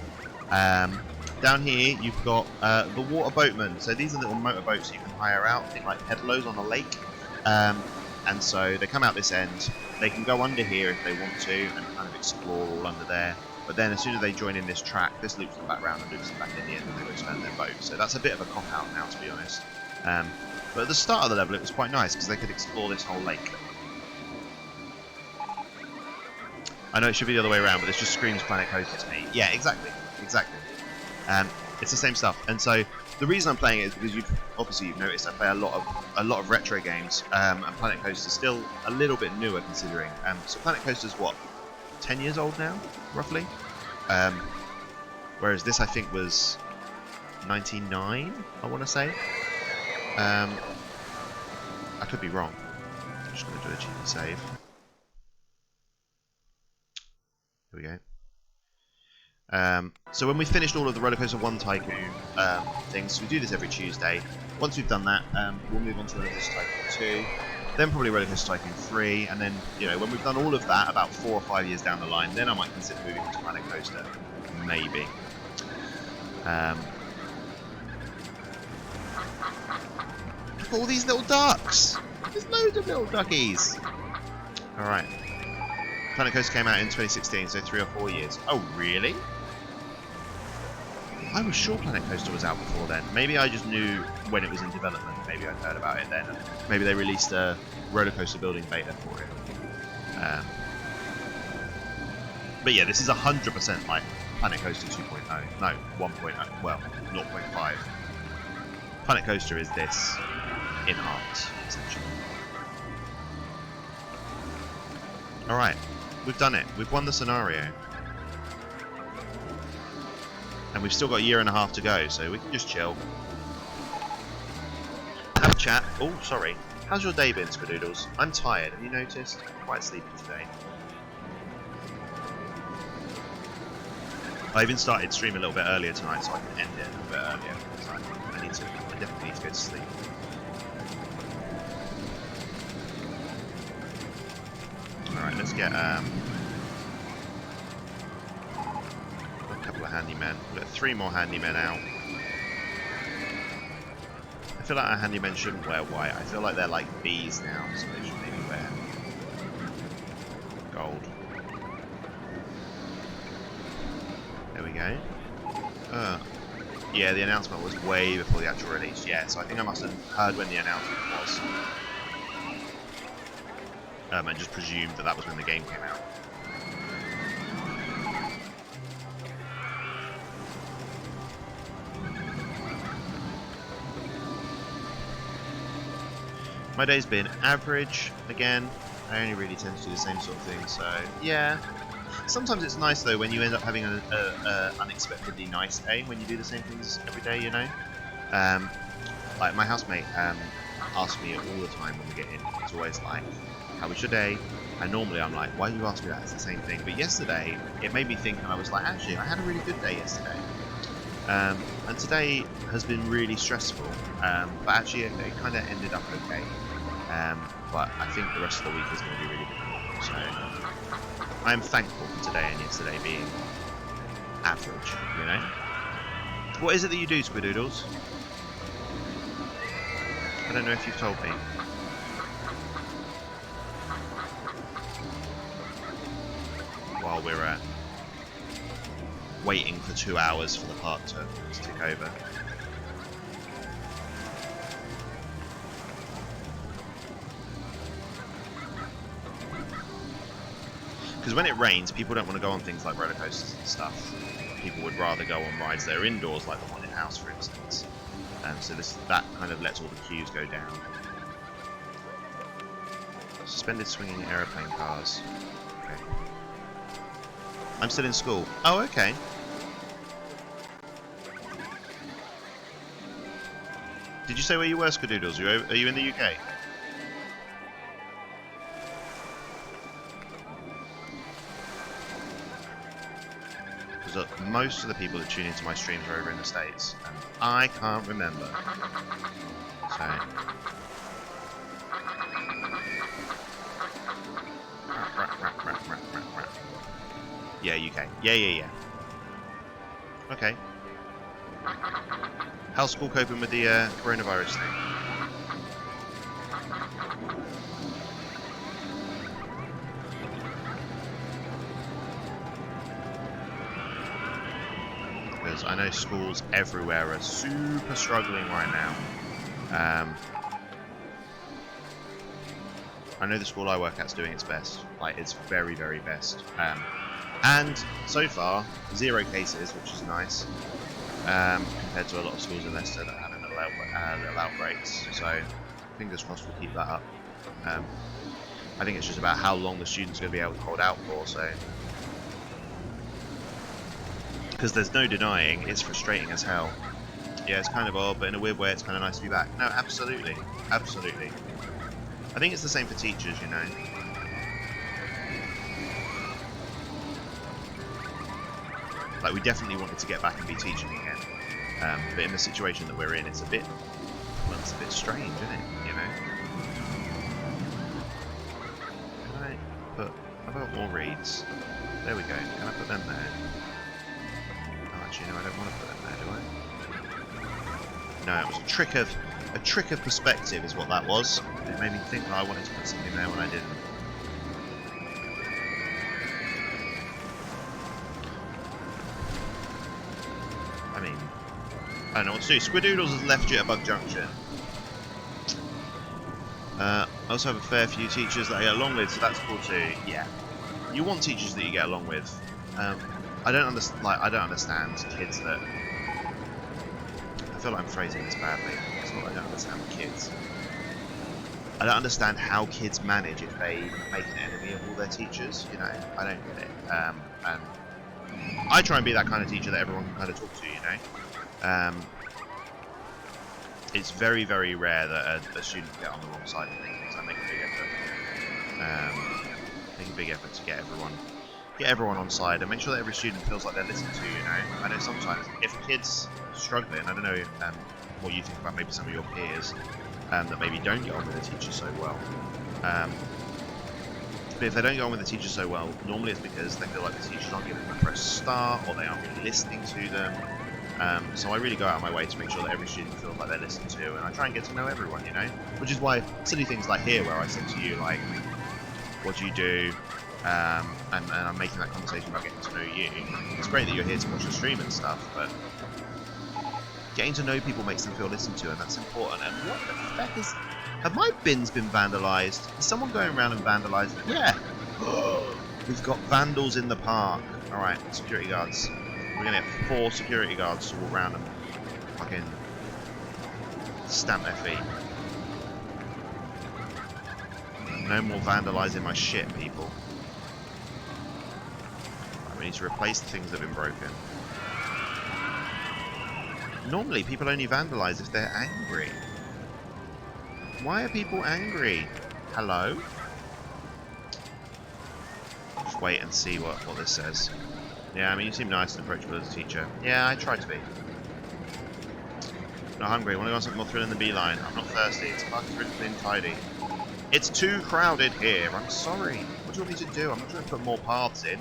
A: Down here, you've got the water boatmen. So these are little motorboats you can hire out, think like pedalos on a lake. And so they come out this end. They can go under here if they want to and kind of explore all under there. But then as soon as they join in this track, this loops them back round and loops them back in the end and they return their boat. So that's a bit of a cop-out now, to be honest. But at the start of the level, it was quite nice because they could explore this whole lake. I know it should be the other way around, but this just screams Planet Coaster to me. Yeah, exactly. It's the same stuff. And so the reason I'm playing it is because you've noticed I play a lot of retro games, and Planet Coaster is still a little bit newer considering. So Planet Coaster's what, 10 years old now, roughly. Whereas this I think was 99, I want to say. I could be wrong. I'm just going to do a cheeky save. Here we go. So when we finished all of the Rollercoaster 1 Tycoon things, so we do this every Tuesday. Once we've done that, we'll move on to Rollercoaster Tycoon 2, then probably Rollercoaster Tycoon 3, and then, you know, when we've done all of that, about 4 or 5 years down the line, then I might consider moving to Planet Coaster. Maybe. Look at all these little ducks! There's loads of little duckies! Alright. Planet Coaster came out in 2016, so 3 or 4 years. Oh, really? I was sure Planet Coaster was out before then. Maybe I just knew when it was in development. Maybe I'd heard about it then. Maybe they released a roller coaster building beta for it. But yeah, this is 100% like Planet Coaster 2.0. No, 1.0. Well, 0.5. Planet Coaster is this enhanced, essentially. Alright, we've done it. We've won the scenario. And we've still got a year and a half to go, so we can just chill. Have a chat. Oh, sorry. How's your day been, Squadoodles? I'm tired, have you noticed? I'm quite sleepy today. I even started stream a little bit earlier tonight, so I can end it a little bit earlier. So I definitely need to go to sleep. Alright, let's get a couple of handymen. We've got 3 more handymen out. I feel like our handymen shouldn't wear white. I feel like they're like bees now, so they should maybe wear gold. There we go. Yeah, the announcement was way before the actual release. Yeah, so I think I must have heard when the announcement was. And just presumed that that was when the game came out. My day's been average again. I only really tend to do the same sort of thing, so yeah. Sometimes it's nice though when you end up having an unexpectedly nice day when you do the same things every day, you know. Like my housemate asks me all the time when we get in. It's always like, "How was your day?" And normally I'm like, "Why do you ask me that? It's the same thing." But yesterday it made me think, and I was like, "Actually, I had a really good day yesterday." And today has been really stressful, but actually it kind of ended up okay. But I think the rest of the week is going to be really difficult. So I am thankful for today and yesterday being average, you know. What is it that you do, Squadoodles? I don't know if you've told me. While we're waiting for 2 hours for the park to tick over. Because when it rains, people don't want to go on things like roller coasters and stuff. People would rather go on rides that are indoors, like the haunted house, for instance. So that kind of lets all the queues go down. Suspended swinging aeroplane cars. Okay. I'm still in school. Oh, okay. Did you say where you were, Squadoodles? Are you in the UK? Because most of the people that tune into my streams are over in the States, and I can't remember. So. Yeah, UK. Yeah. Okay. How's school coping with the coronavirus thing? Because I know schools everywhere are super struggling right now. I know the school I work at's doing its best, like its very, very best. And so far, 0 cases, which is nice, compared to a lot of schools in Leicester that are having little outbreaks. So, fingers crossed we'll keep that up. I think it's just about how long the students are going to be able to hold out for. So, because there's no denying, it's frustrating as hell. Yeah, it's kind of odd, but in a weird way, it's kind of nice to be back. No, absolutely, absolutely. I think it's the same for teachers, you know. Like, we definitely wanted to get back and be teaching again. But in the situation that we're in, it's a bit, well, it's a bit strange, isn't it? You know. Can I put? How about more reeds? There we go. Can I put them there? Oh, actually, no, I don't want to put them there, do I? No, it was a trick of perspective, is what that was. It made me think that I wanted to put something there when I didn't. I mean, I don't know what to do. Squidoodles has left you at Bug Junction. I also have a fair few teachers that I get along with, so that's cool too. Yeah, you want teachers that you get along with. I don't understand. Like, I don't understand kids that. I feel like I'm phrasing this badly. It's not that I don't understand kids. I don't understand how kids manage if they make an enemy of all their teachers. You know, I don't get it. And I try and be that kind of teacher that everyone can kind of talk to. You know. It's very, very rare that a student get on the wrong side of things. I make a big effort. Make a big effort to get everyone on side and make sure that every student feels like they're listened to. You know, I know sometimes if a kid's struggling, I don't know what you think about maybe some of your peers that maybe don't get on with the teacher so well. But if they don't get on with the teacher so well, normally it's because they feel like the teachers aren't giving them a fresh start or they aren't really listening to them. So I really go out of my way to make sure that every student feels like they're listened to, and I try and get to know everyone, you know? Which is why silly things like here, where I said to you, like, what do you do? And I'm making that conversation about getting to know you. It's great that you're here to watch the stream and stuff, but getting to know people makes them feel listened to, and that's important. And what the feck is... Have my bins been vandalised? Is someone going around and vandalising? Yeah! We've got vandals in the park. Alright, security guards. We're going to get 4 security guards to walk around and fucking stamp their feet. No more vandalising my shit, people. Right, we need to replace the things that have been broken. Normally, people only vandalise if they're angry. Why are people angry? Hello? Just wait and see what this says. Yeah, I mean, you seem nice and approachable as a teacher. Yeah, I try to be. Not hungry. Want to go on something more thrilling than beeline? I'm not thirsty. It's fucking really clean and tidy. It's too crowded here. I'm sorry. What do you want me to do? I'm not trying to put more paths in.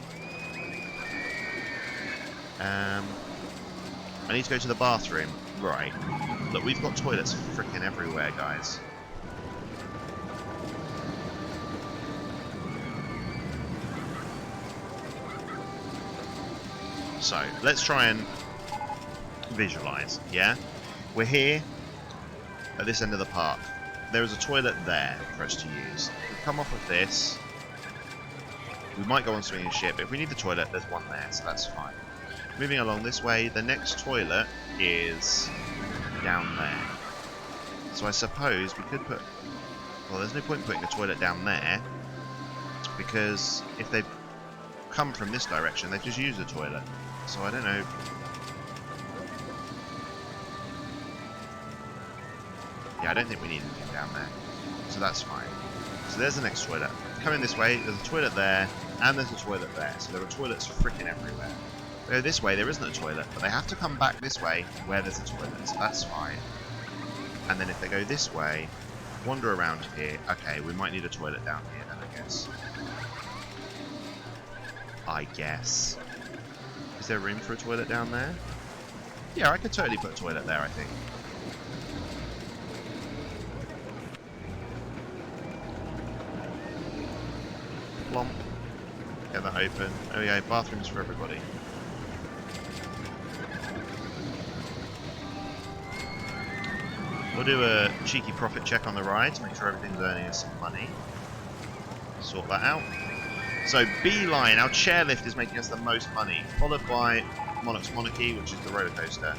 A: I need to go to the bathroom. Right. Look, we've got toilets freaking everywhere, guys. So, let's try and visualise, yeah? We're here at this end of the park. There is a toilet there for us to use. We come off of this. We might go on swinging ship, but if we need the toilet, there's one there, so that's fine. Moving along this way, the next toilet is down there. So I suppose we could put... Well, there's no point in putting a toilet down there, because if they've come from this direction, they've just used the toilet. So I don't know. Yeah, I don't think we need anything down there. So that's fine. So there's the next toilet. Coming this way, there's a toilet there, and there's a toilet there. So there are toilets freaking everywhere. Go this way, there isn't a toilet, but they have to come back this way where there's a toilet, so that's fine. And then if they go this way, wander around here. Okay, we might need a toilet down here then, I guess. Is there room for a toilet down there? Yeah, I could totally put a toilet there, I think. Plomp. Get that open. Oh yeah, bathrooms for everybody. We'll do a cheeky profit check on the ride to make sure everything's earning us some money. Sort that out. So Beeline, our chairlift is making us the most money, followed by Monarch's Monarchy, which is the roller coaster.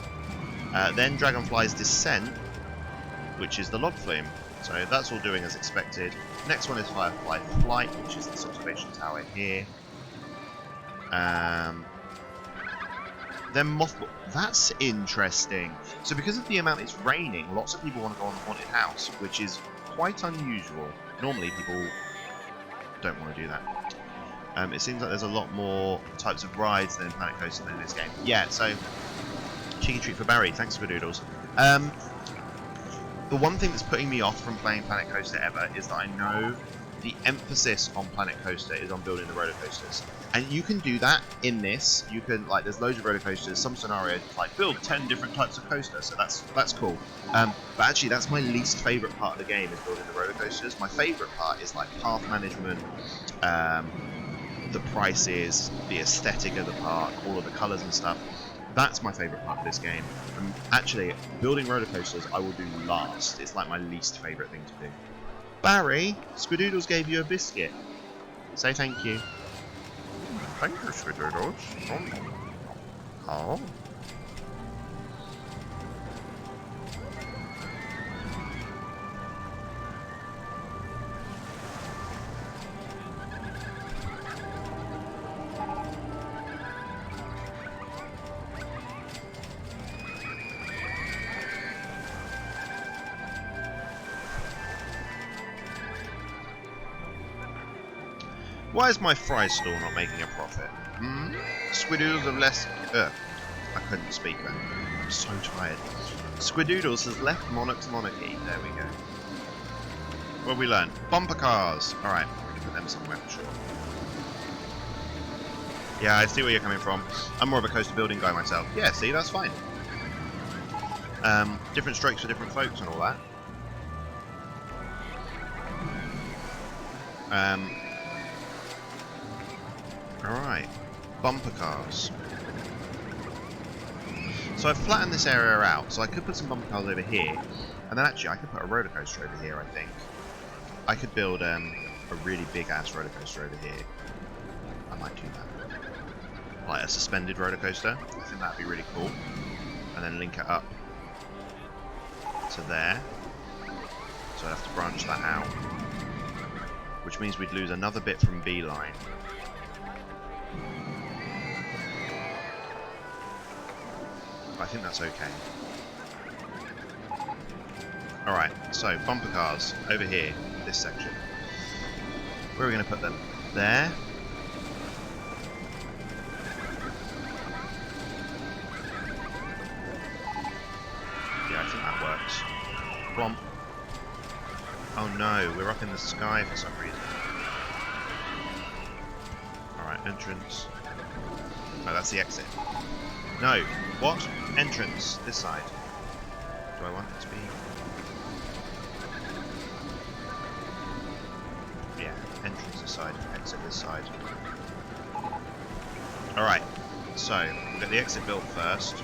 A: Then Dragonfly's Descent, which is the log flume. So that's all doing as expected. Next one is Firefly Flight, which is this observation tower here. Then Mothball. That's interesting. So because of the amount it's raining, lots of people want to go on the haunted house, which is quite unusual. Normally people don't want to do that. It seems like there's a lot more types of rides than in Planet Coaster than in this game. Yeah, so cheeky treat for Barry. Thanks for doodles. The one thing that's putting me off from playing Planet Coaster ever is that I know the emphasis on Planet Coaster is on building the roller coasters. And you can do that in this. You can, like, there's loads of roller coasters. Some scenarios, like, build 10 different types of coaster, so that's cool. But actually, that's my least favourite part of the game, is building the roller coasters. My favourite part is, like, path management, the prices, the aesthetic of the park, all of the colours and stuff. That's my favourite part of this game. And actually, building roller coasters I will do last. It's like my least favourite thing to do. Barry, Squidoodles gave you a biscuit. Say thank you. Thank you, Squidoodles. Oh. Why is my fry store not making a profit? Squidoodles have less... I couldn't speak then. I'm so tired. Squidoodles has left Monarch's Monarchy. There we go. What have we learned? Bumper cars. Alright, we're going to put them somewhere for sure. Yeah, I see where you're coming from. I'm more of a coaster building guy myself. Yeah, see, that's fine. Different strokes for different folks and all that. Alright, bumper cars. So I've flattened this area out, so I could put some bumper cars over here, and then actually I could put a roller coaster over here, I think. I could build a really big ass roller coaster over here. I might do that. Like a suspended roller coaster. I think that'd be really cool. And then link it up to there. So I'd have to branch that out. Which means we'd lose another bit from Beeline. I think that's okay. Alright, so bumper cars over here, this section. Where are we going to put them? There. Yeah, I think that works. Plomp. Oh no, we're up in the sky for some reason. Alright, entrance. Oh, that's the exit. No. What? Entrance. This side. Do I want it to be? Yeah. Entrance this side. Exit this side. Alright. So, we'll get the exit built first.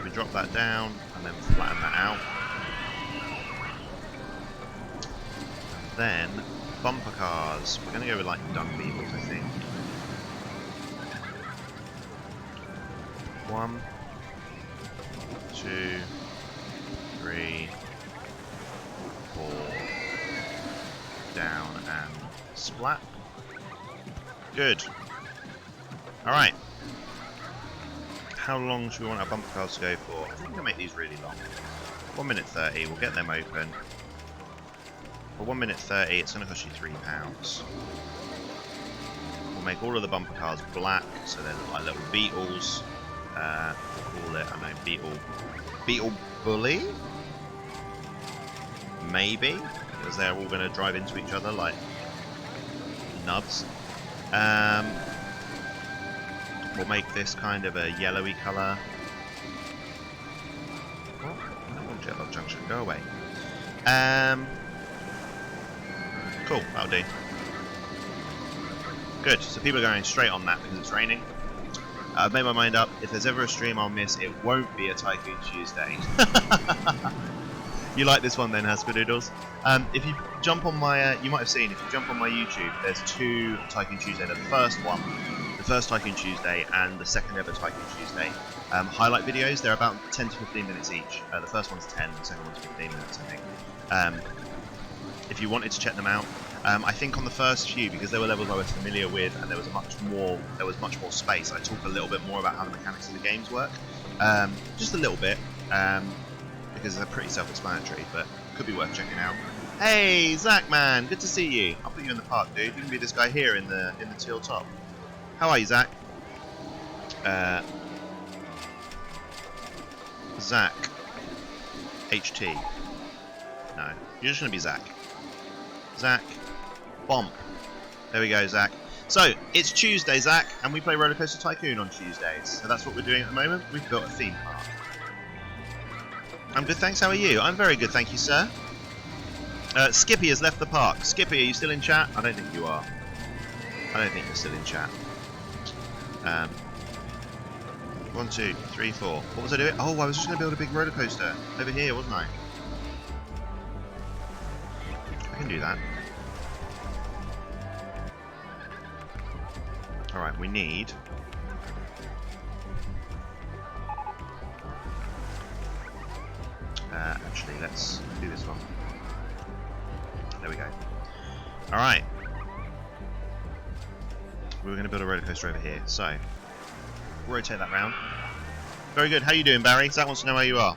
A: We drop that down and then flatten that out. And then, bumper cars. We're going to go with like dung beetles, I think. 1, 2, 3, 4, down and splat. Good. Alright. How long should we want our bumper cars to go for? I think we're going to make these really long. 1 minute 30, we'll get them open. For 1 minute 30, it's going to cost you £3. We'll make all of the bumper cars black, so they're like little beetles. We'll call it, I don't know, Beetle Bully? Maybe? Because they're all going to drive into each other like nubs. We'll make this kind of a yellowy colour. Jetlock junction, go away. Cool, that'll do. Good, so people are going straight on that because it's raining. I've made my mind up, if there's ever a stream I'll miss, it won't be a Tycoon Tuesday. You like this one then, Haspinoodles? If you jump on my, you might have seen, if you jump on my YouTube, there's 2 Tycoon Tuesday. The first one, the first Tycoon Tuesday, and the second ever Tycoon Tuesday. Highlight videos, they're about 10 to 15 minutes each. The first one's 10, the second one's 15 minutes, I think. If you wanted to check them out, I think on the first few, because they were levels I was familiar with, and there was much more space. I talk a little bit more about how the mechanics of the games work, just a little bit, because they're pretty self-explanatory, but could be worth checking out. Hey, Zach, man, good to see you. I'll put you in the park, dude. You can be this guy here in the teal top. How are you, Zach? Zach, HT. No, you're just gonna be Zach. Zach, Bomp. There we go, Zach. So, it's Tuesday, Zach, and we play Rollercoaster Tycoon on Tuesdays. So that's what we're doing at the moment. We've built a theme park. I'm good, thanks. How are you? I'm very good, thank you, sir. Skippy has left the park. Skippy, are you still in chat? I don't think you are. I don't think you're still in chat. 1, 2, 3, 4. What was I doing? Oh, I was just going to build a big roller coaster over here, wasn't I? I can do that. Alright, we need... actually, let's do this one. There we go. Alright. We're going to build a roller coaster over here, so... rotate that round. Very good. How you doing, Barry? Zach wants to know where you are.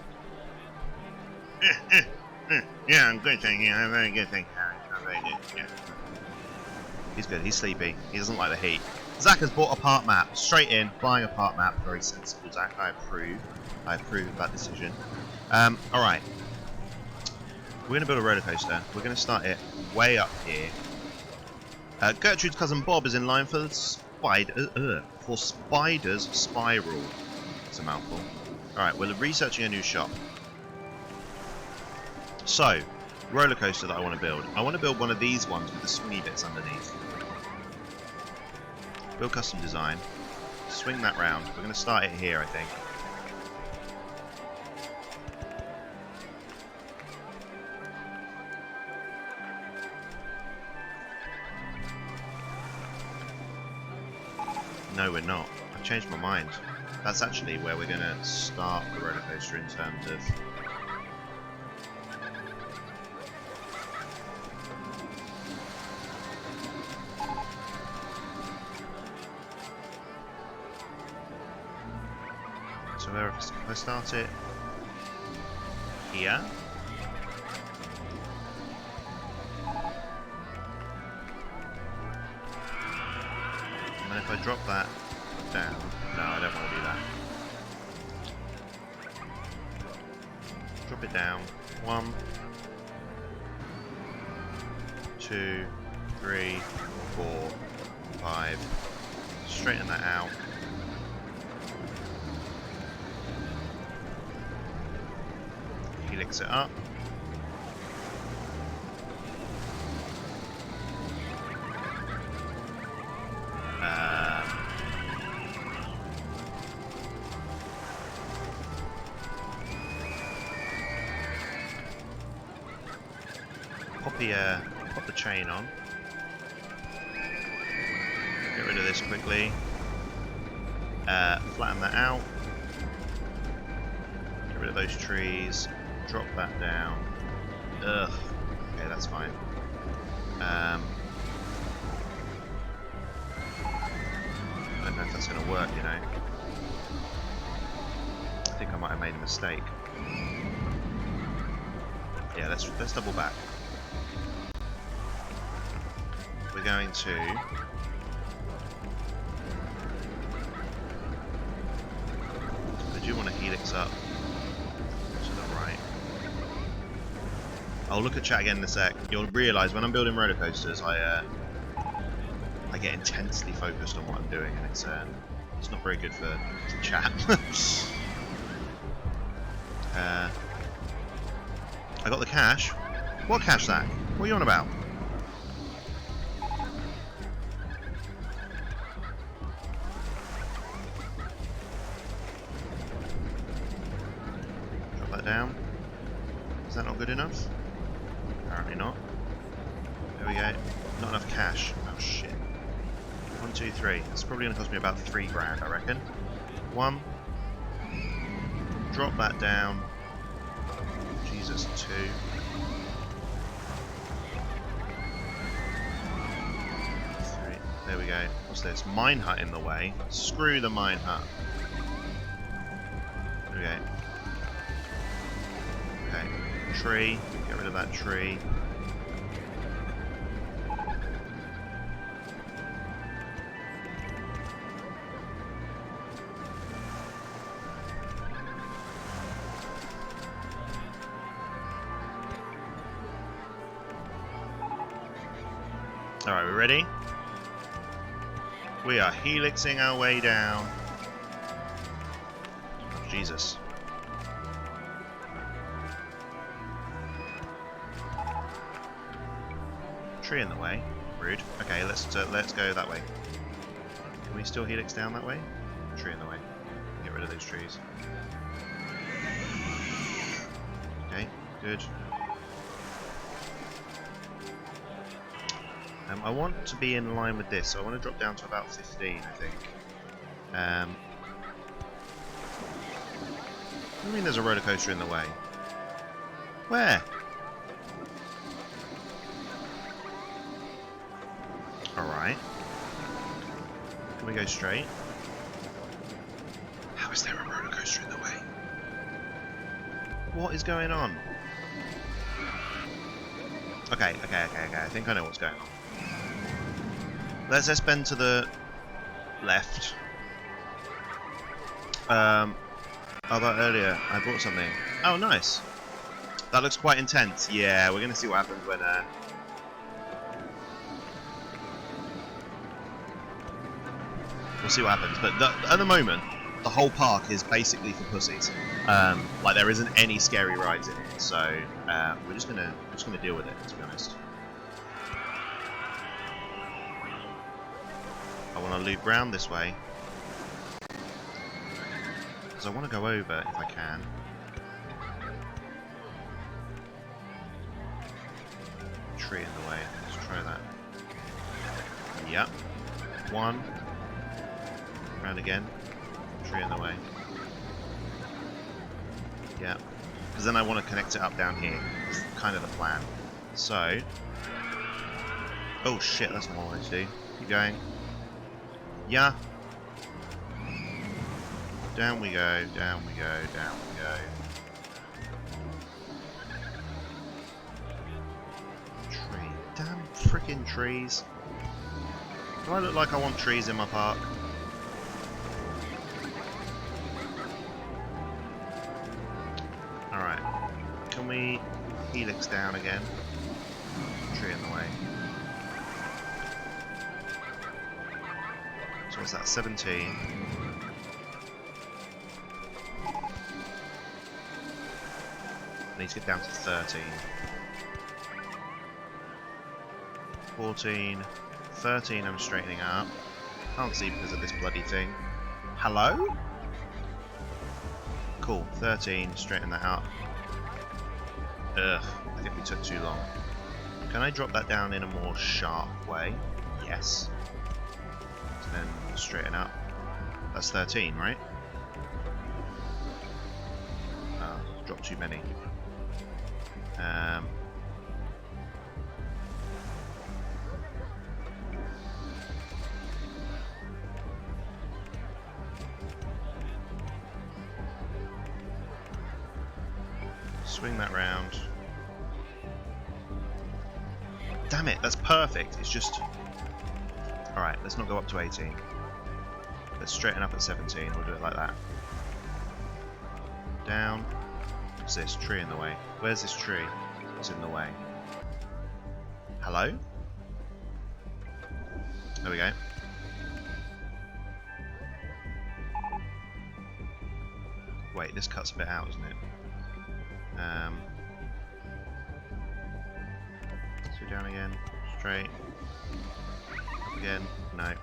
A: Yeah, I'm good, thank you. I'm very good, thank you. I'm very good. Yeah. He's good. He's sleepy. He doesn't like the heat. Zach has bought a part map. Straight in, buying a part map. Very sensible, Zach. I approve. I approve of that decision. Alright. We're going to build a roller coaster. We're going to start it way up here. Gertrude's cousin Bob is in line for Spider's Spiral. It's a mouthful. Alright, we're researching a new shop. So, roller coaster that I want to build. I want to build one of these ones with the swingy bits underneath. Build custom design. Swing that round. We're going to start it here, I think. No, we're not. I've changed my mind. That's actually where we're going to start the roller coaster in terms of... So if I start it here... if I drop that down, no, I don't want to do that. Drop it down. 1, 2, 3, 4, 5. Straighten that out. Helix it up. Pop the chain on. Get rid of this quickly. Flatten that out. Get rid of those trees. Drop that down. Ugh. Okay, that's fine. I don't know if that's going to work, you know. I think I might have made a mistake. Yeah, let's double back. We're going to I do want to helix up to the right. I'll look at chat again in a sec. You'll realise when I'm building roller coasters, I get intensely focused on what I'm doing, and it's not very good for chat. I got the cash. What cash, Zach? What are you on about? Drop that down. Is that not good enough? Apparently not. There we go. Not enough cash. Oh shit. 1, 2, 3. It's probably going to cost me about 3 grand, I reckon. 1. Drop that down. Jesus, 2. 3. There we go. What's this? Mine hut in the way. Screw the mine hut. There we go. Okay. Tree. Get rid of that tree. Alright, we ready? We are helixing our way down. Oh, Jesus. Tree in the way. Rude. Okay, let's go that way. Can we still helix down that way? Tree in the way. Get rid of those trees. Okay, good. I want to be in line with this, so I want to drop down to about 15, I think. What do you mean there's a roller coaster in the way? Where? Alright. Can we go straight? How is there a roller coaster in the way? What is going on? Okay. I think I know what's going on. Let's bend to the left. How about earlier? I bought something. Oh, nice. That looks quite intense. Yeah, we're going to see what happens when... We'll see what happens. But at the moment, the whole park is basically for pussies. Like there isn't any scary rides in it, so we're just gonna deal with it. To be honest. I want to loop round this way. Because I want to go over if I can. Tree in the way. Let's try that. Yep. 1. Round again. Tree in the way. Yep. Because then I want to connect it up down here. It's kind of the plan. So. Oh shit, that's not what I wanted to do. Keep going. Yeah. Down we go, down we go, down we go. Tree. Damn frickin' trees. Do I look like I want trees in my park? Alright. Can we helix down again? Tree in the way. So what's that? 17. I need to get down to 13. 14. 13 I'm straightening up. Can't see because of this bloody thing. Hello? Cool. 13. Straighten that up. Ugh. I think we took too long. Can I drop that down in a more sharp way? Yes. Then straighten up. That's 13, right? Oh, dropped too many. Swing that round. Damn it, that's perfect. It's just... Alright, let's not go up to 18. Let's straighten up at 17. We'll do it like that. Down. What's this? Tree in the way. Where's this tree? It's in the way. Hello? There we go. Wait, this cuts a bit out, isn't it? Go down again. Straight. Up again. No.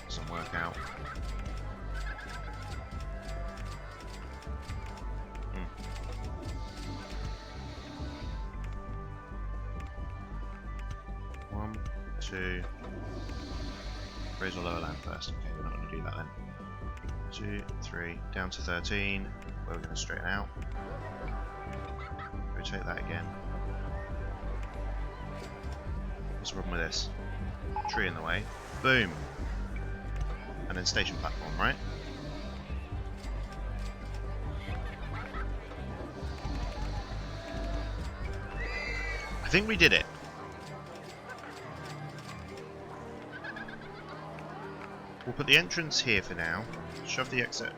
A: Doesn't work out. One, two. Raise or lower land first. Okay, we're not going to do that then. 2, 3, down to 13. Where we're going to straighten out. Rotate that again. What's the problem with this? Tree in the way. Boom! And then station platform, right? I think we did it. We'll put the entrance here for now. Shove the exit.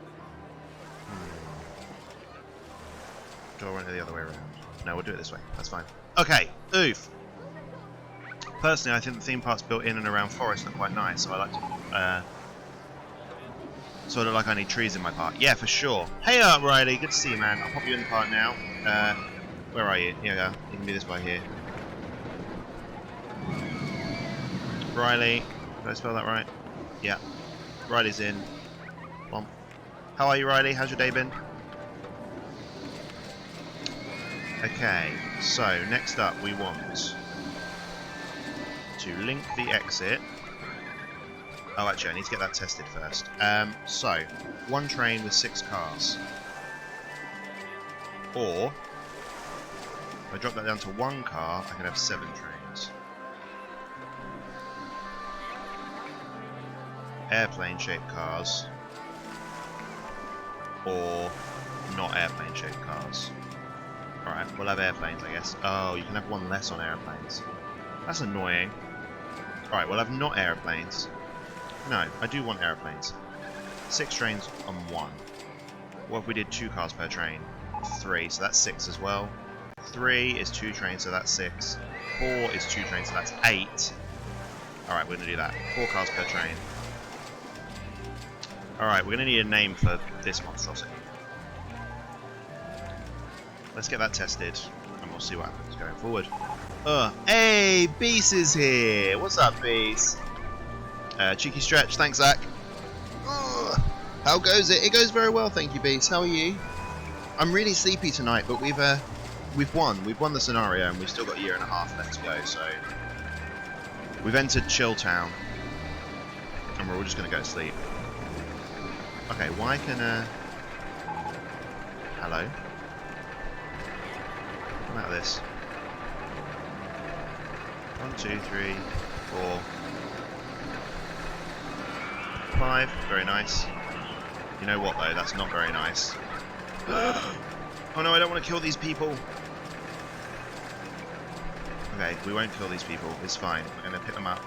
A: Do I want it the other way around? No, we'll do it this way. That's fine. Okay, oof. Personally, I think the theme parks built in and around forests are quite nice, so I like to sort of like I need trees in my park. Yeah, for sure. Hey up, Riley. Good to see you, man. I'll pop you in the park now. Where are you? Here we go. You can be this way here. Riley. Did I spell that right? Yeah. Riley's in. Come on. How are you, Riley? How's your day been? Okay, so next up we want to link the exit. Oh, actually, I need to get that tested first. So, one train with 6 cars. Or, if I drop that down to 1 car, I can have 7 trains. Airplane-shaped cars. Or, not airplane-shaped cars. Alright, we'll have airplanes, I guess. Oh, you can have 1 less on airplanes. That's annoying. Alright, we'll have not airplanes. No, I do want airplanes. 6 trains on 1. What if we did 2 cars per train? 3, so that's 6 as well. 3 is 2 trains, so that's 6. 4 is 2 trains, so that's 8. Alright, we're going to do that. 4 cars per train. Alright, we're going to need a name for this monstrosity. Let's get that tested, and we'll see what happens going forward. Hey, Beast is here! What's up, Beast? Cheeky stretch, thanks, Zach. How goes it? It goes very well, thank you, Beast. How are you? I'm really sleepy tonight, but we've won. We've won the scenario, and we've still got a year and a half left to go, so... We've entered Chill Town, and we're all just going to go to sleep. Okay, why can, Hello? Come out of this. 1, 2, 3, 4, 5. Very nice. You know what though? That's not very nice. Oh no, I don't want to kill these people. Okay, we won't kill these people. It's fine. We're going to pick them up.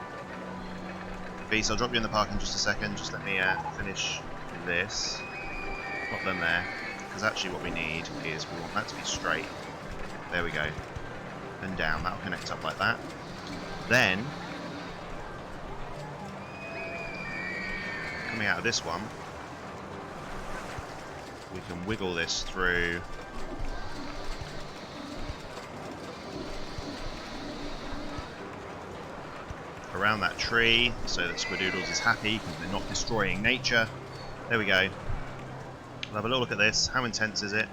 A: Beast, I'll drop you in the park in just a second. Just let me finish this. Pop them there. Because actually what we need is we want that to be straight. There we go. And down. That'll connect up like that. Then, coming out of this one, we can wiggle this through around that tree so that Squidoodles is happy because they're not destroying nature. There we go. We'll have a little look at this. How intense is it?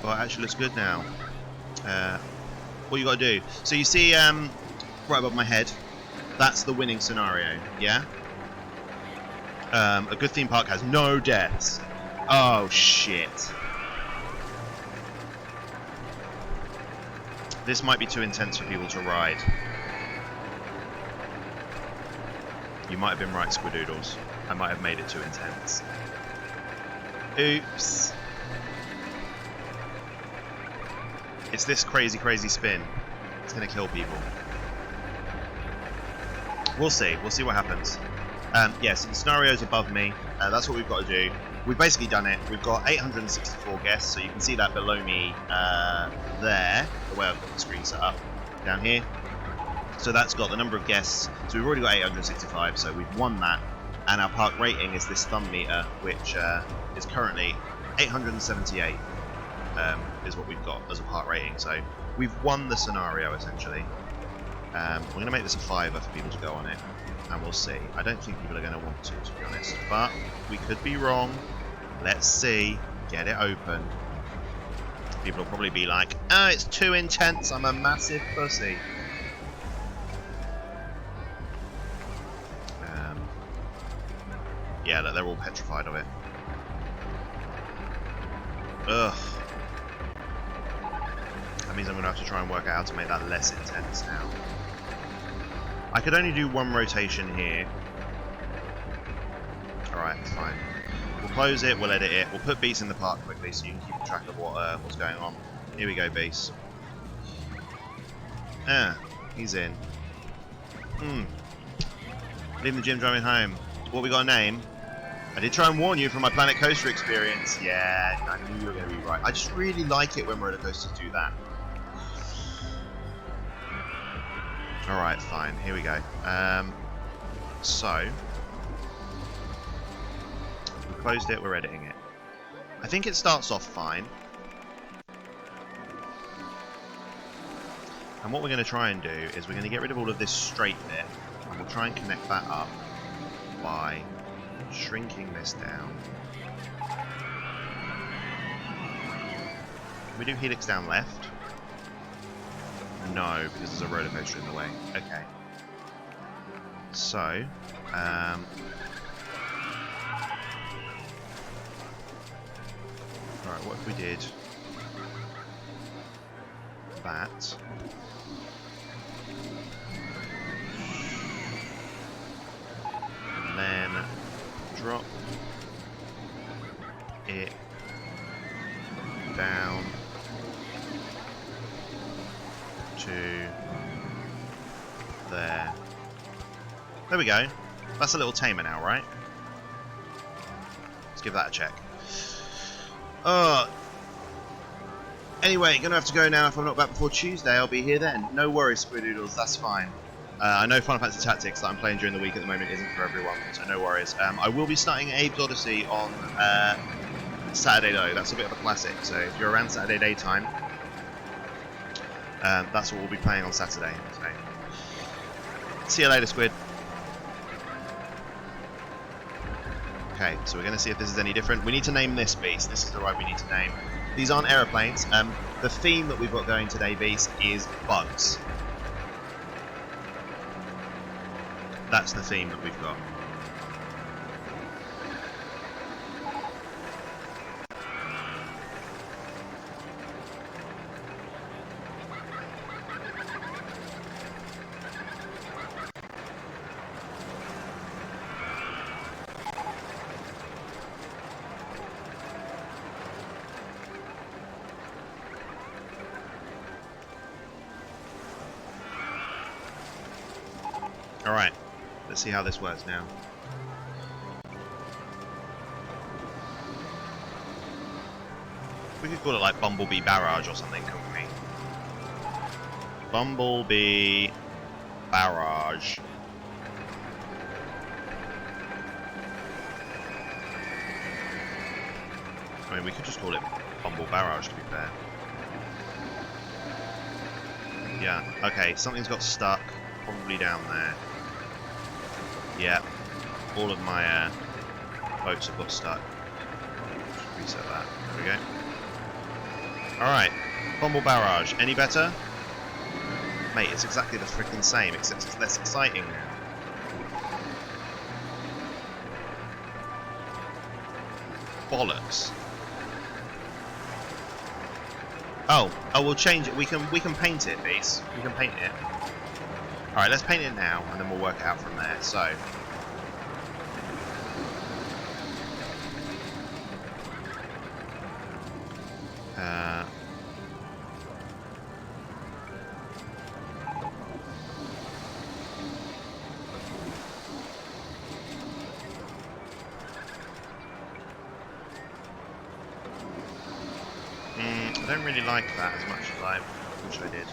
A: Well, it actually looks good now. What you got to do? So you see, right above my head, that's the winning scenario. Yeah. A good theme park has no deaths. Oh shit. This might be too intense for people to ride. You might have been right, Squidoodles. I might have made it too intense. Oops. It's this crazy, crazy spin. It's going to kill people. We'll see. We'll see what happens. Yeah, so the scenario's above me. That's what we've got to do. We've basically done it. We've got 864 guests, so you can see that below me there, the way I've got the screen set up, down here. So that's got the number of guests. So we've already got 865, so we've won that. And our park rating is this thumb meter, which is currently 878, is what we've got as a park rating. So we've won the scenario, essentially. We're going to make this a $5 for people to go on it, and we'll see. I don't think people are going to want to be honest, but we could be wrong. Let's see. Get it open. People will probably be like, oh, it's too intense, I'm a massive pussy. Yeah, look, they're all petrified of it. Ugh. That means I'm going to have to try and work out how to make that less intense now. I could only do one rotation here. Alright, it's fine. We'll close it, we'll edit it, we'll put Beast in the park quickly so you can keep track of what's going on. Here we go, Beast. Ah, he's in. Leaving the gym, driving home. What we got a name? I did try and warn you from my Planet Coaster experience. Yeah, I knew you were going to be right. I just really like it when roller coasters do that. Alright, fine. Here we go. So, we closed it, we're editing it. I think it starts off fine. And what we're going to try and do is we're going to get rid of all of this straight bit, and we'll try and connect that up by shrinking this down. Can we do helix down left? No, because there's a roller coaster in the way. Okay. So, alright, what if we did that? And then drop it down to there. There we go. That's a little tamer now, right? Let's give that a check. Anyway, gonna have to go now. If I'm not back before Tuesday, I'll be here then. No worries, Squidoodles, that's fine. I know Final Fantasy Tactics that I'm playing during the week at the moment isn't for everyone, so no worries. I will be starting Abe's Odyssey on Saturday though. That's a bit of a classic, so if you're around Saturday daytime, that's what we'll be playing on Saturday. So. See you later, Squid. Okay, so we're going to see if this is any different. We need to name this beast. This is the right we need to name. These aren't aeroplanes. The theme that we've got going today, beast, is bugs. That's the theme that we've got. Alright, let's see how this works now. We could call it like Bumblebee Barrage or something, couldn't we? Bumblebee Barrage. I mean, we could just call it Bumble Barrage, to be fair. Yeah, okay, something's got stuck, probably down there. Yeah, all of my boats have got stuck. Reset that. There we go. Alright, Bumble Barrage. Any better? Mate, it's exactly the freaking same, except it's less exciting now. Bollocks. Oh, we'll change it. We can paint it, Beast. We can paint it. Alright, let's paint it now, and then we'll work it out from there. So, I don't really like that as much as I wish I did.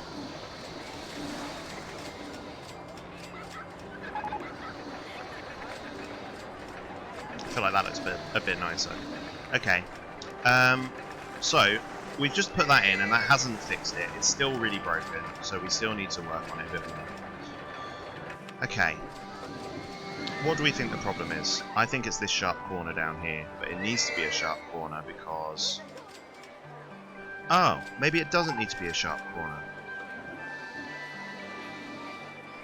A: I feel like that looks a bit nicer. Okay, so we've just put that in and that hasn't fixed it. It's still really broken, so we still need to work on it a bit more. Okay. What do we think the problem is? I think it's this sharp corner down here, but it needs to be a sharp corner because... Oh, maybe it doesn't need to be a sharp corner.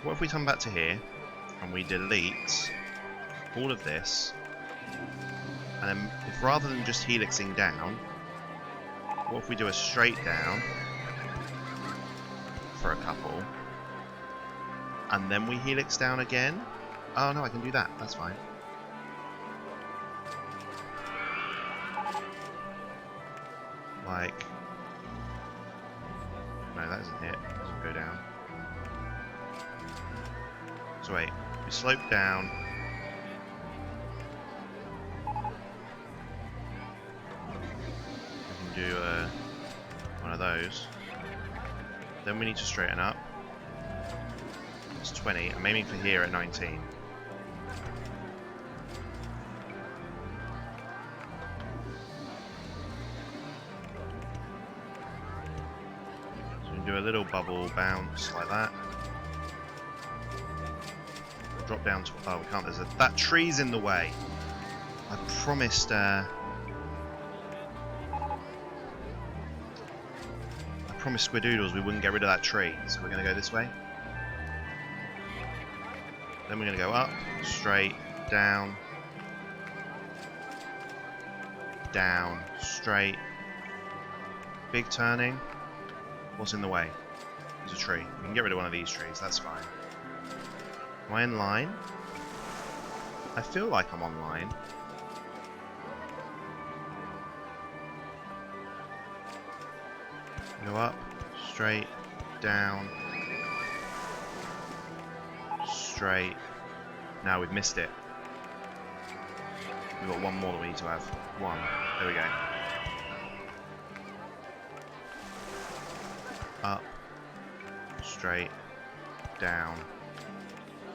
A: What if we come back to here, and we delete all of this, and then if rather than just helixing down, what if we do a straight down for a couple, and then we helix down again? Oh no, I can do that, that's fine. Like... No, that isn't it. It doesn't go down. So wait, we slope down. We can do one of those. Then we need to straighten up. It's 20. I'm aiming for here at 19. Do a little bubble bounce like that. Drop down to... Oh, we can't. There's a... That tree's in the way. I promised... I promised Squidoodles we wouldn't get rid of that tree. So we're going to go this way. Then we're going to go up, straight, down, down, straight. Big turning. What's in the way? There's a tree. We can get rid of one of these trees, that's fine. Am I in line? I feel like I'm on line. Go up, straight, down, straight. Now we've missed it. We've got one more that we need to have. One. There we go. Up, straight, down,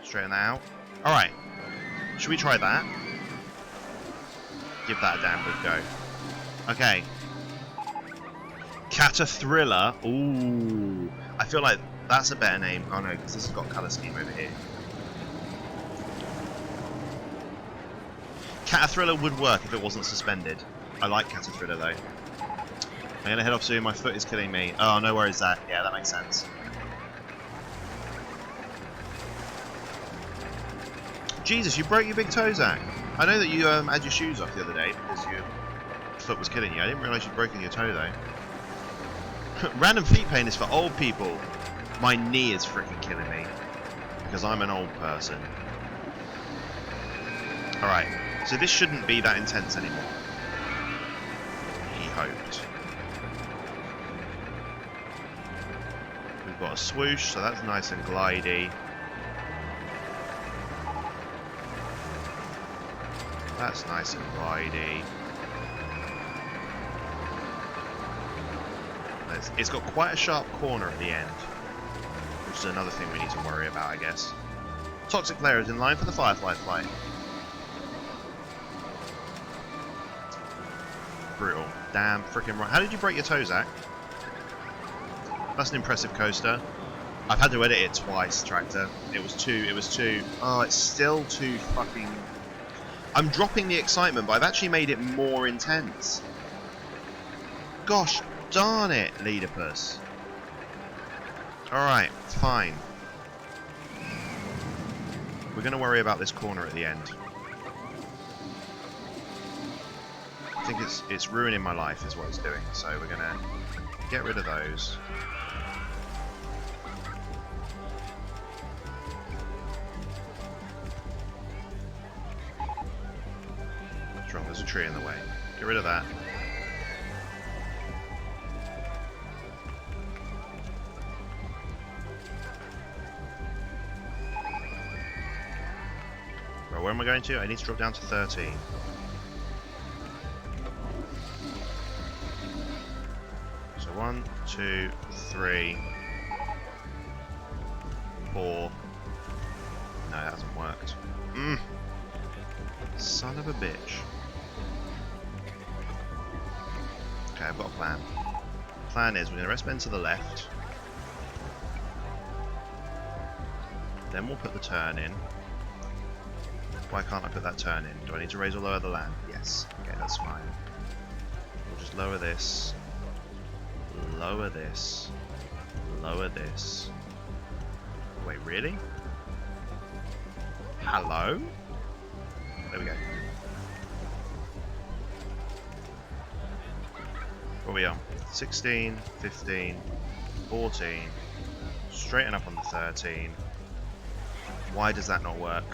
A: straighten that out. Alright, should we try that? Give that a damn good go. Okay. Catathriller. Ooh, I feel like that's a better name. Oh no, because this has got colour scheme over here. Catathriller would work if it wasn't suspended. I like Catathriller though. I'm gonna head off soon, my foot is killing me. Oh, no worries, Zach. Yeah, that makes sense. Jesus, you broke your big toe, Zach. I know that you had your shoes off the other day because your foot was killing you. I didn't realise you'd broken your toe, though. Random feet pain is for old people. My knee is freaking killing me because I'm an old person. Alright, so this shouldn't be that intense anymore. He hoped. Got a swoosh, so that's nice and glidey. That's nice and glidey. It's got quite a sharp corner at the end, which is another thing we need to worry about, I guess. Toxic player is in line for the Firefly flight. Brutal. Damn freaking right. How did you break your toe, Zach? That's an impressive coaster. I've had to edit it twice, Tractor. It was too... Oh, it's still too fucking... I'm dropping the excitement, but I've actually made it more intense. Gosh darn it, Leedipus. Alright, fine. We're going to worry about this corner at the end. I think it's ruining my life is what it's doing, so we're going to get rid of those. There's a tree in the way. Get rid of that. Right, where am I going to? I need to drop down to 13. So 1, 2, 3, 4. No, that hasn't worked. Son of a bitch. Okay, I've got a plan. The plan is we're going to rest bend to the left. Then we'll put the turn in. Why can't I put that turn in? Do I need to raise or lower the land? Yes. Okay, that's fine. We'll just lower this. Lower this. Lower this. Wait, really? Hello? There we go. What are we on? 16, 15, 14. Straighten up on the 13. Why does that not work?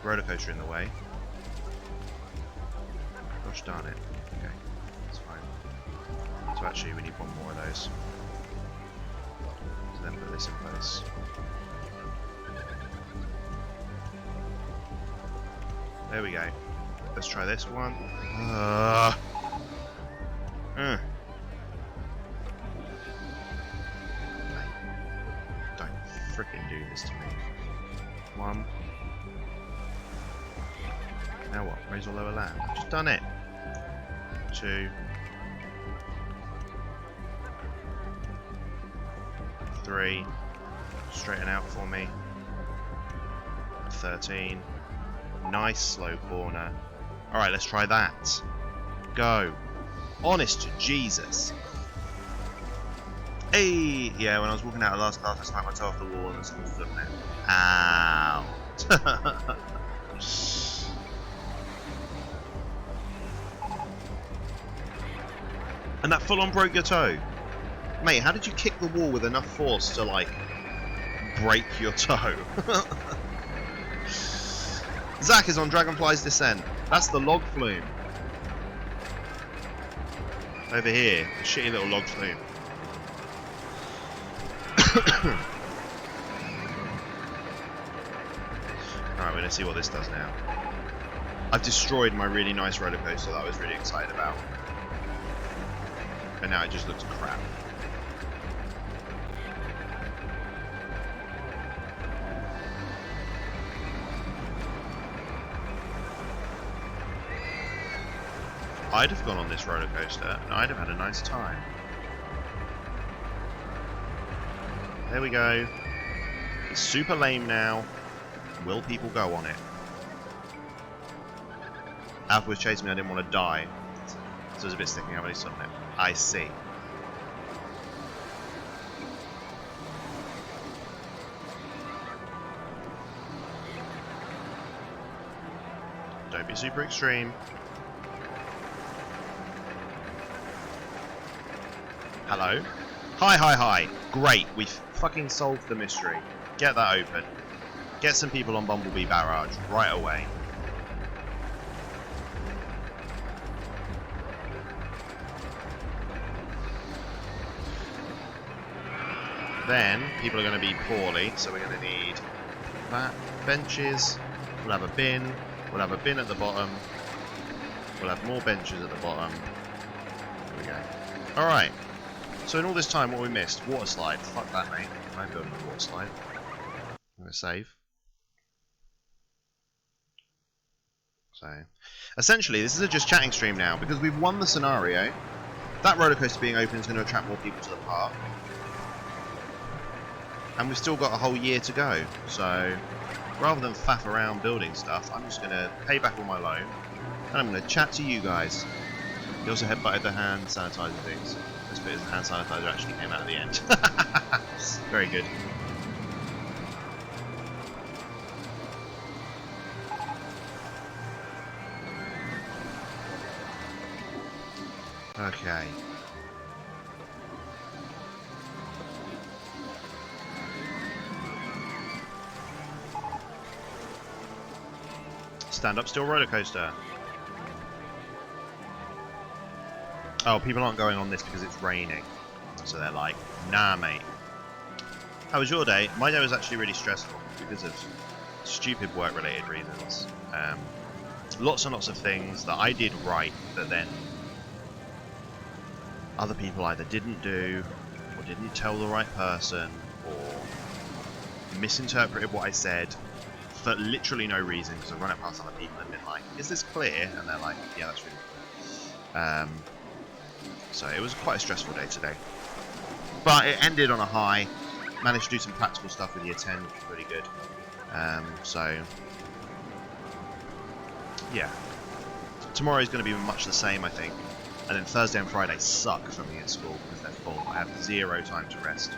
A: Rollercoaster in the way. Gosh darn it. Okay, that's fine. So actually we need one more of those. So then put this in place. There we go. Let's try this one. Don't frickin' do this to me. One. Now what? Raise or lower land? I've just done it. 2. 3. Straighten out for me. 13. Nice slow corner. Alright, let's try that. Go. Honest to Jesus. Hey! Yeah, when I was walking out of last class, I smacked myself off the wall and someone stood there. Ow. And that full on broke your toe. Mate, how did you kick the wall with enough force to, like, break your toe? Zach is on Dragonfly's Descent. That's the log flume. Over here, the shitty little log flume. Alright, we're gonna see what this does now. I've destroyed my really nice roller coaster that I was really excited about. And now it just looks crap. I'd have gone on this roller coaster and I'd have had a nice time. There we go. It's super lame now. Will people go on it? Alpha was chasing me, I didn't want to die. So it was a bit sticking out when he saw it. I see. Don't be super extreme. Hello? Hi, hi, hi. Great, we've fucking solved the mystery. Get that open. Get some people on Bumblebee Barrage right away. Then, people are going to be poorly, so we're going to need that. Benches. We'll have a bin. We'll have a bin at the bottom. We'll have more benches at the bottom. There we go. Alright. So in all this time, what we missed? Water slide. Fuck that, mate. I'm building a water slide. I'm going to save. So, essentially, this is a just chatting stream now, because we've won the scenario. That roller coaster being open is going to attract more people to the park. And we've still got a whole year to go. So, rather than faff around building stuff, I'm just going to pay back all my loan. And I'm going to chat to you guys. He also headbutted the hand sanitizer things. This bit is the hand sanitizer actually came out at the end. Very good. Okay. Stand up still roller coaster. Oh, people aren't going on this because it's raining. So they're like, nah, mate. How was your day? My day was actually really stressful because of stupid work-related reasons. Lots and lots of things that I did right that then other people either didn't do, or didn't tell the right person, or misinterpreted what I said for literally no reason, because I've run it past other people and been like, is this clear? And they're like, yeah, that's really clear. So it was quite a stressful day today. But it ended on a high. managed to do some practical stuff with year 10, which was really good. So, yeah. Tomorrow is going to be much the same, I think. And then Thursday and Friday suck for me at school because they're full. I have 0 time to rest.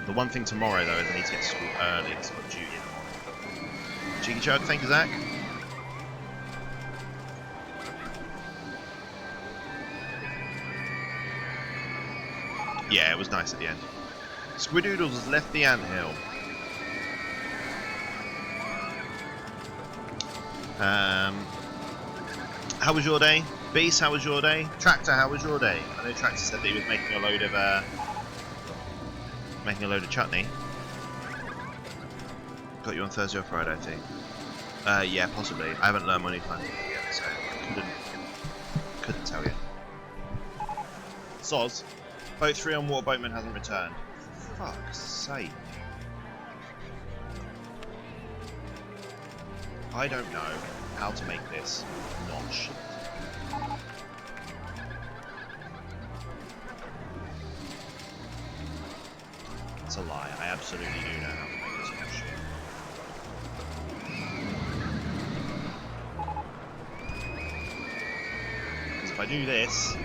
A: The one thing tomorrow, though, is I need to get to school early because I've got duty in the morning. Cheeky Chug, thank you, Zach. Yeah, it was nice at the end. Squidoodles has left the anthill. How was your day? Beast, how was your day? Tractor, how was your day? I know Tractor said that he was making a load of chutney. Got you on Thursday or Friday, I think. Yeah, possibly. I haven't learned my new time yet, so couldn't tell you. Soz, boat 3 on water boatman hasn't returned. Fuck's sake. I don't know how to make this not shit. That's a lie. I absolutely do know how to make this not shit. Because if I do this,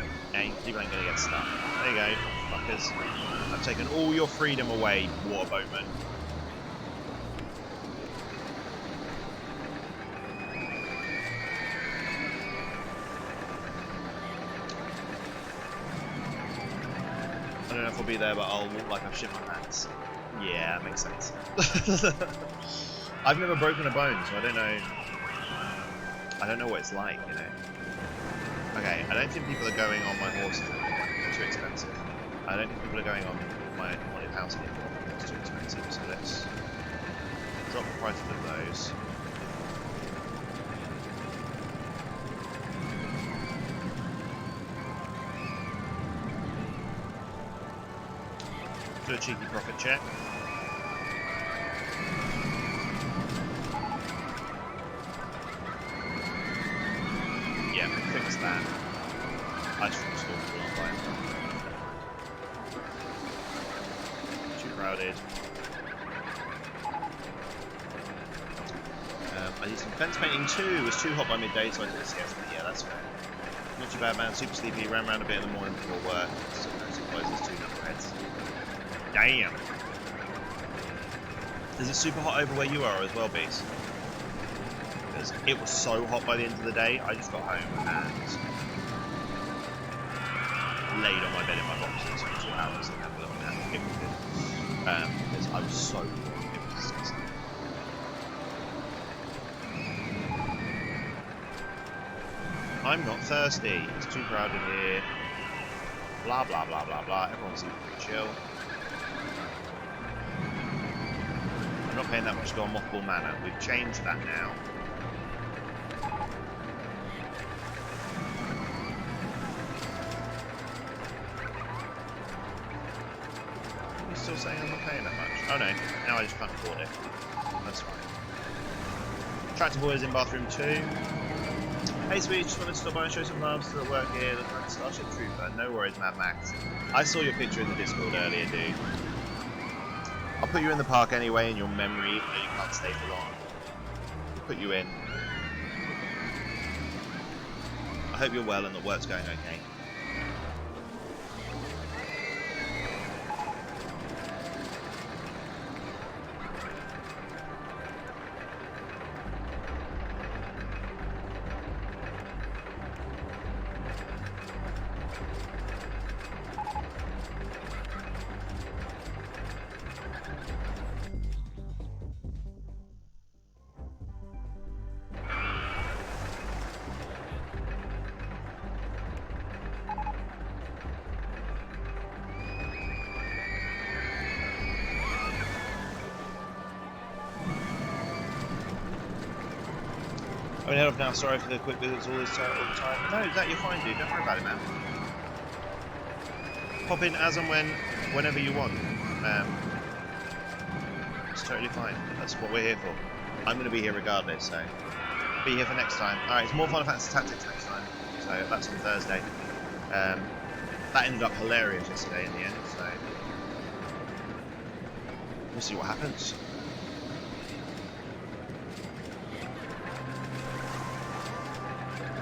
A: people ain't gonna get stuck. There you go, fuckers. I've taken all your freedom away, water boatman. I don't know if I'll be there, but I'll look like I've shit my pants. Yeah, that makes sense. I've never broken a bone, so I don't know what it's like, you know. Okay, I don't think people are going on my horse anymore. They're too expensive. I don't think people are going on my haunted house anymore. It's too expensive, so let's drop the price of those. Do a cheeky profit check. Yeah, fix that. I just want to store the online. Too crowded. I did some fence painting too. It was too hot by midday, so I did it yesterday. Yeah, that's fair. Not too bad, man. Super sleepy. Ran around a bit in the morning before work. So no surprises, 2 knuckleheads. Damn. Is it super hot over where you are as well, Beast? Because it was so hot by the end of the day, I just got home and laid on my bed in my boxes for 2 hours and had a little nap. It was good. Because I was so warm, it was disgusting. I'm not thirsty, it's too crowded here. Blah blah blah blah blah, everyone seems pretty chill. I'm not paying that much to go on Mothball Manor. We've changed that now. Are you still saying I'm not paying that much? Oh no, now I just can't afford it. That's fine. Tractor Boy is in bathroom 2. Hey sweet, just wanted to stop by and show some love. Still at work here, looking like a Starship Trooper. No worries, Mad Max. I saw your picture in the Discord earlier, dude. I'll put you in the park anyway in your memory, even though you can't stay for long. I'll put you in. I hope you're well and that work's going okay. I'm head off now, sorry for the quick visits all this time. No, Zach, you're fine, dude. Don't worry about it, man. Pop in as and whenever you want. It's totally fine. That's what we're here for. I'm going to be here regardless, so be here for next time. Alright, it's more Final Fantasy Tactics next time, so that's on Thursday. That ended up hilarious yesterday in the end, so We'll see what happens.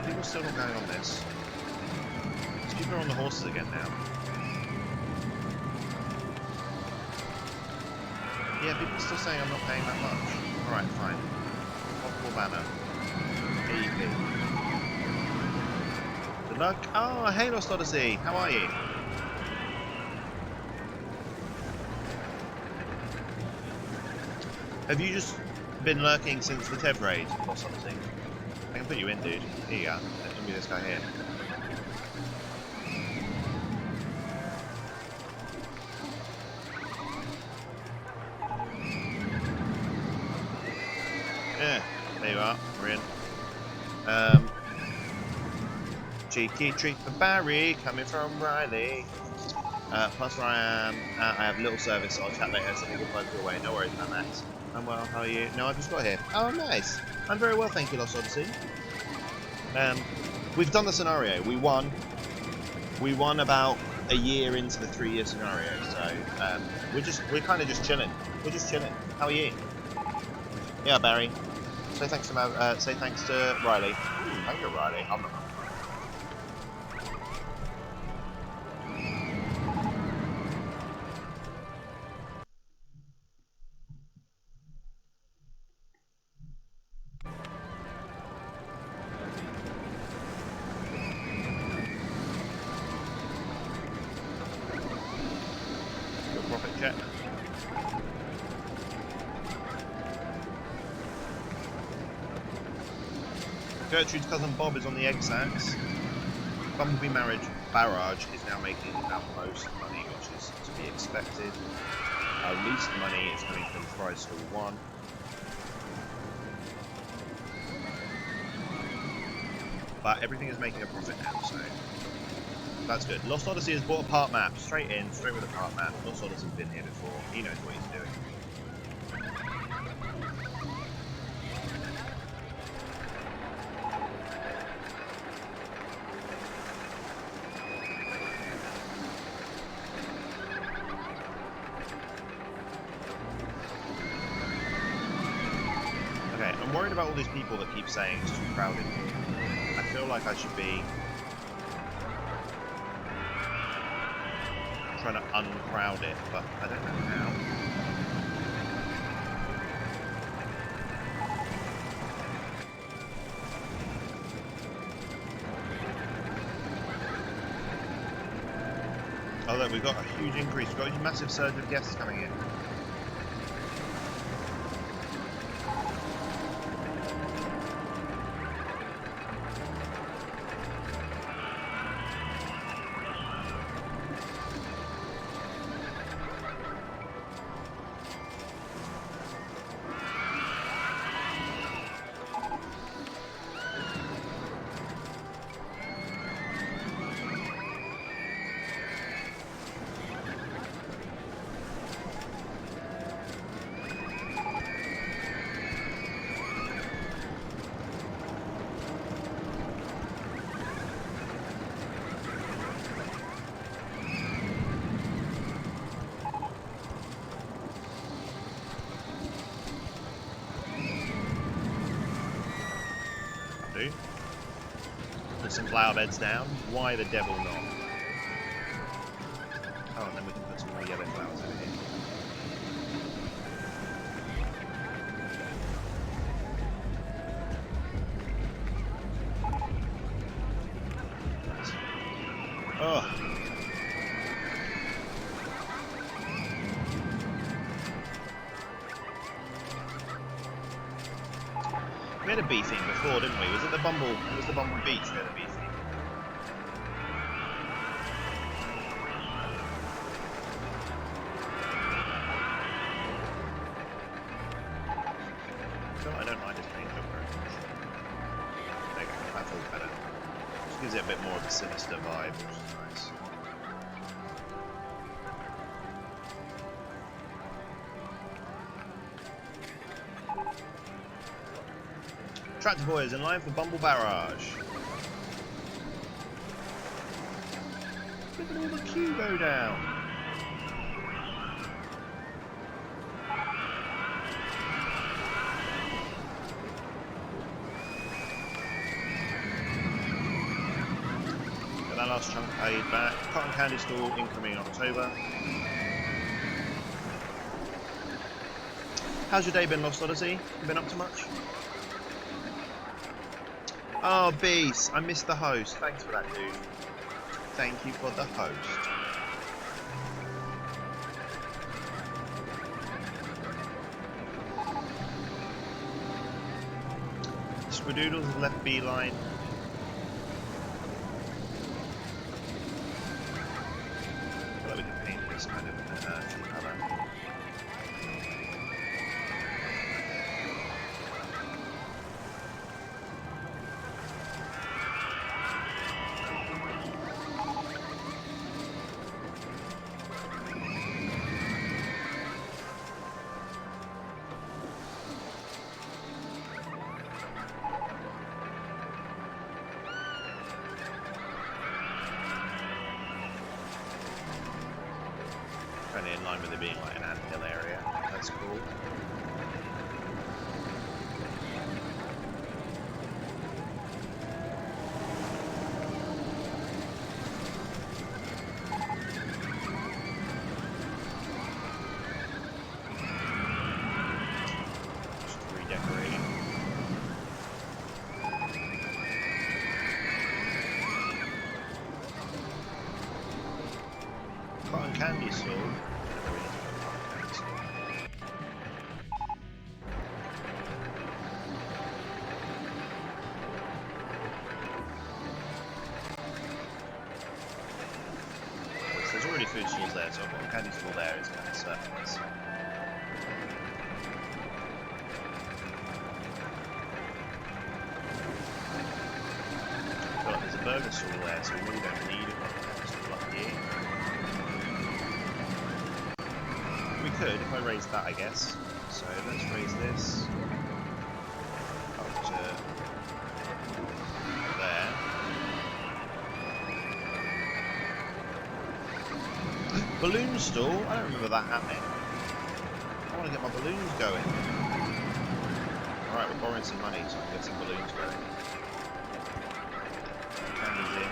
A: People still not going on this. These people are on the horses again now. Yeah, people are still saying I'm not paying that much. Alright, fine. Mothball banner. AEP. Good luck. Oh, hey Lost Odyssey. How are you? Have you just been lurking since the Tev raid, Lost Odyssey? I can put you in, dude. Here you go. Let me this guy here. Yeah, there you are. We're in. Cheeky treat for Barry, coming from Riley. Plus where I am, I have little service, so I'll chat later. Send me good vibes your way. No worries, man, Max. I'm well, how are you? No, I've just got here. Oh, nice. I'm very well, thank you, Lost Odyssey. We've done the scenario. We won. We won about a year into the 3-year scenario, so we're kind of just chilling. We're just chilling. How are you? Yeah, Barry. Say thanks to Riley. Thank you, Riley. I'm not. Profit check. Gertrude's cousin Bob is on the egg sacks. Bumblebee Marriage Barrage is now making our most money, which is to be expected. Our least money is coming from Prize School 1. But everything is making a profit now, so that's good. Lost Odyssey has bought a part map. Straight in, straight with a part map. Lost Odyssey's been here before. He knows what he's doing. Okay, I'm worried about all these people that keep saying it's too crowded here. I feel like I should be trying to uncrowd it, but I don't know how. Oh look, we've got a huge increase. We've got a massive surge of guests coming in. Put some flower beds down. Why the devil not? Oh, and then we can put some more yellow flowers over here. Nice. Oh. We had a bee theme before, didn't we? Was it the Bumble? It was the Bumble Beach we had a bee theme. So I don't mind this paint job very much. There you go, that feels better. Just gives it a bit more of a sinister vibe, which is nice. Tractor Boys in line for Bumble Barrage. Look at all the queue go down. last chunk paid back. Cotton candy store incoming in October. How's your day been, Lost Odyssey? You been up to much? Oh, Beast, I missed the host. Thanks for that, dude. Thank you for the host. Squidoodles has left beeline. I feel like we can paint this kind of earthy colour. In line with it being like an anthill area. That's cool. Just redecorating. Cotton candy store. There's already food stalls there, so I've got a candy store there, it's kind of surplus. I feel like there's a burger stall there, so we really don't need a candy store up here. We could, if I raised that, I guess. So let's raise this up to there. Balloon stall? I don't remember that happening. I want to get my balloons going. Alright, we're borrowing some money so I can get some balloons going. Candy's in.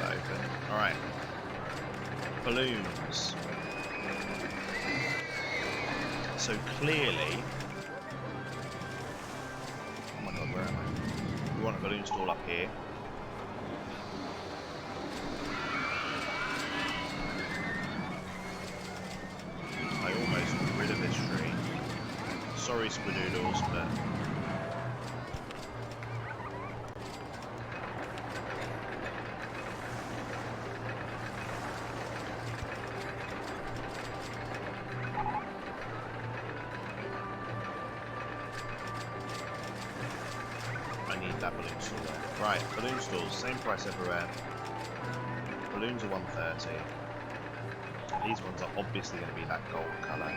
A: Open. Alright. Balloons. So clearly... Oh my god, where am I? We want a balloon stall up here. I almost got rid of this tree. Sorry, Squidoodles, but... that balloon stall there. Right, balloon stalls, same price everywhere. Balloons are 130. These ones are obviously going to be that gold colour.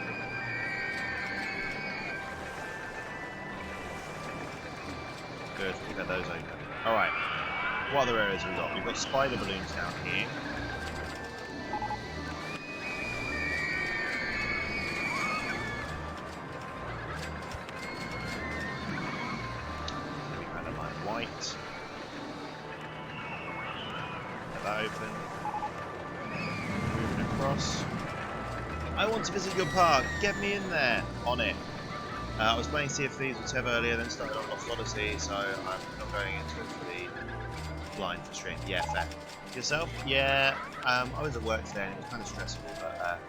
A: Good, we got those open. Alright, what other areas have we got? We've got spider balloons down here. White. Have that open. Moving across. I want to visit your park. Get me in there. On it. I was playing Sea of Thieves with Tev earlier, then started on Lost Odyssey, so I'm not going into it for the blind for stream. Yeah, fair. Yourself? Yeah. I was at work today and it was kind of stressful, but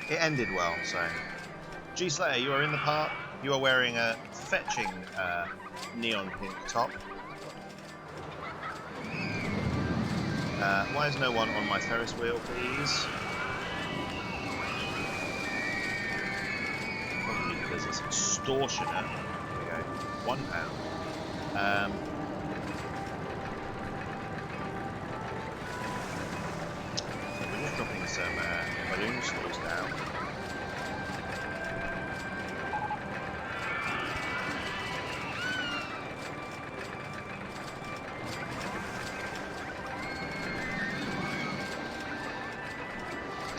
A: it ended well. So, G Slayer, you are in the park. You are wearing a fetching neon pink top. Why is no one on my Ferris wheel, please? Probably because it's extortionate. There we go. £1. So we're just dropping some balloon stalls down.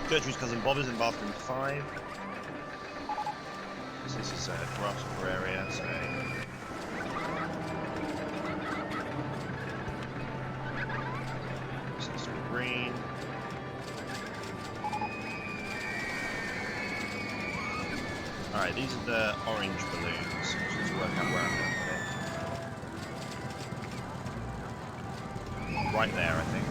A: Gertrude's cousin Bob is in bathroom 5. This is a grasshopper area, so this is green. Alright, these are the orange balloons. Just need to work out where I'm going to put it. Right there, I think.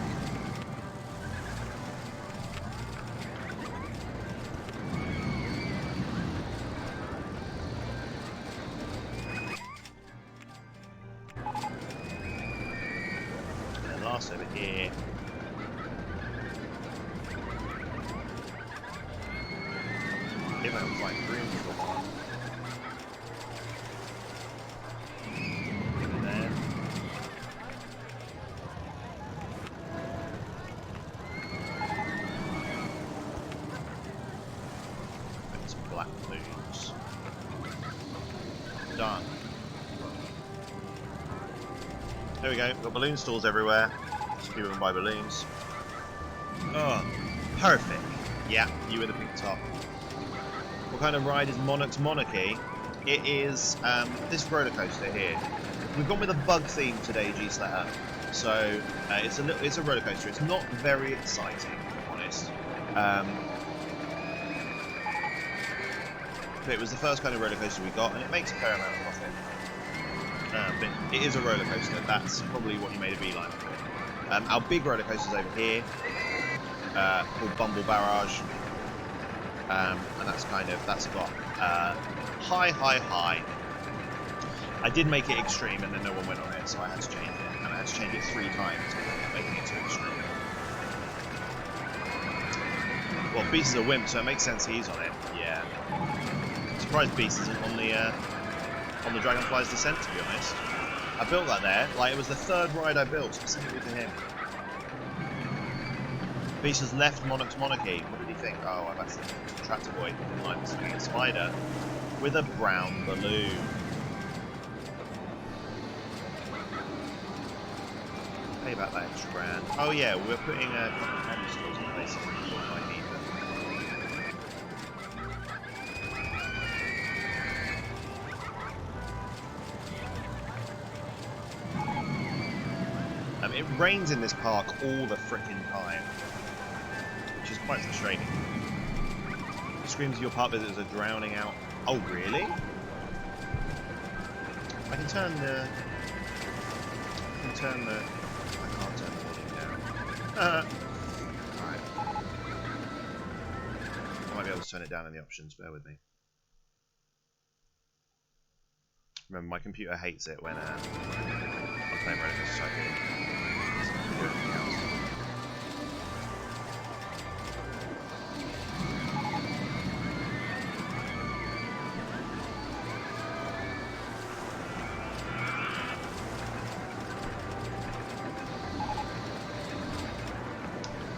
A: Last over here. If I can find room for one. Maybe there. Maybe some black balloons. Done. There we go, we've got balloon stalls everywhere. Just keep them by balloons. Oh, perfect. Yeah, you with the pink top. What kind of ride is Monarch's Monarchy? It is this roller coaster here. We've gone with a bug theme today, G-Slayer. So it's a roller coaster. It's not very exciting, if I'm honest. But it was the first kind of roller coaster we got, and it makes a fair amount of profit. But it is a roller coaster. That's probably what you made a beeline for. Our big roller coaster's over here, called Bumble Barrage, and that's got high. I did make it extreme, and then no one went on it, so I had to change it, and I had to change it 3 times before making it too extreme. Well, Beast is a wimp, so it makes sense he's on it. Yeah. I'm surprised Beast isn't on the Dragonfly's Descent, to be honest. I built that there, like it was the 3rd ride I built specifically for him. Beast has left Monarch's Monarchy. What did he think? Oh, I've actually Tractor Boy in line with a spider with a brown balloon. Pay back that extra grand. Oh yeah, we're putting a couple of candy stores in place if we might need them. It rains in this park all the frickin' time, which is quite frustrating. Screams of your park visitors are drowning out. Oh, really? I can turn the... I can't turn the volume down. Alright. I might be able to turn it down in the options, bear with me. Remember, my computer hates it when I'm playing Rollercoaster Tycoon. Everything else.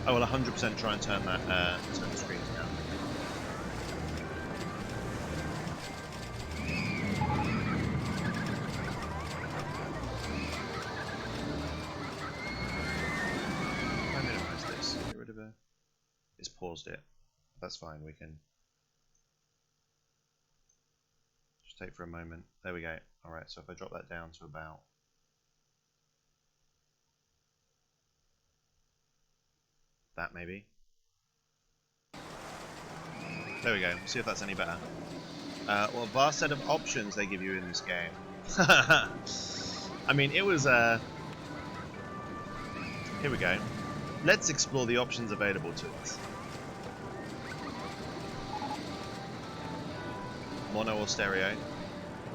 A: I will 100% try and turn that turn the screens down. It's paused it. That's fine, we can just take for a moment. There we go. Alright, so if I drop that down to about that maybe. There we go. See if that's any better. Well, vast set of options they give you in this game. I mean, it was here we go. Let's explore the options available to us. Mono or stereo?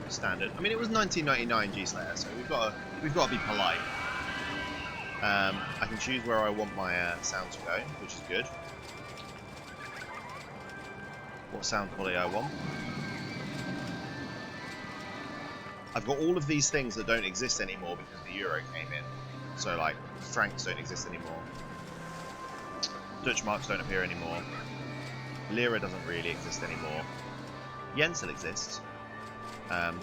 A: Standard. I mean, it was 1999 G-Slayer, so we've got to be polite. I can choose where I want my sound to go, which is good. What sound quality I want. I've got all of these things that don't exist anymore because the Euro came in. So, like, francs don't exist anymore. Dutch marks don't appear anymore. Lira doesn't really exist anymore. Yen still exists. I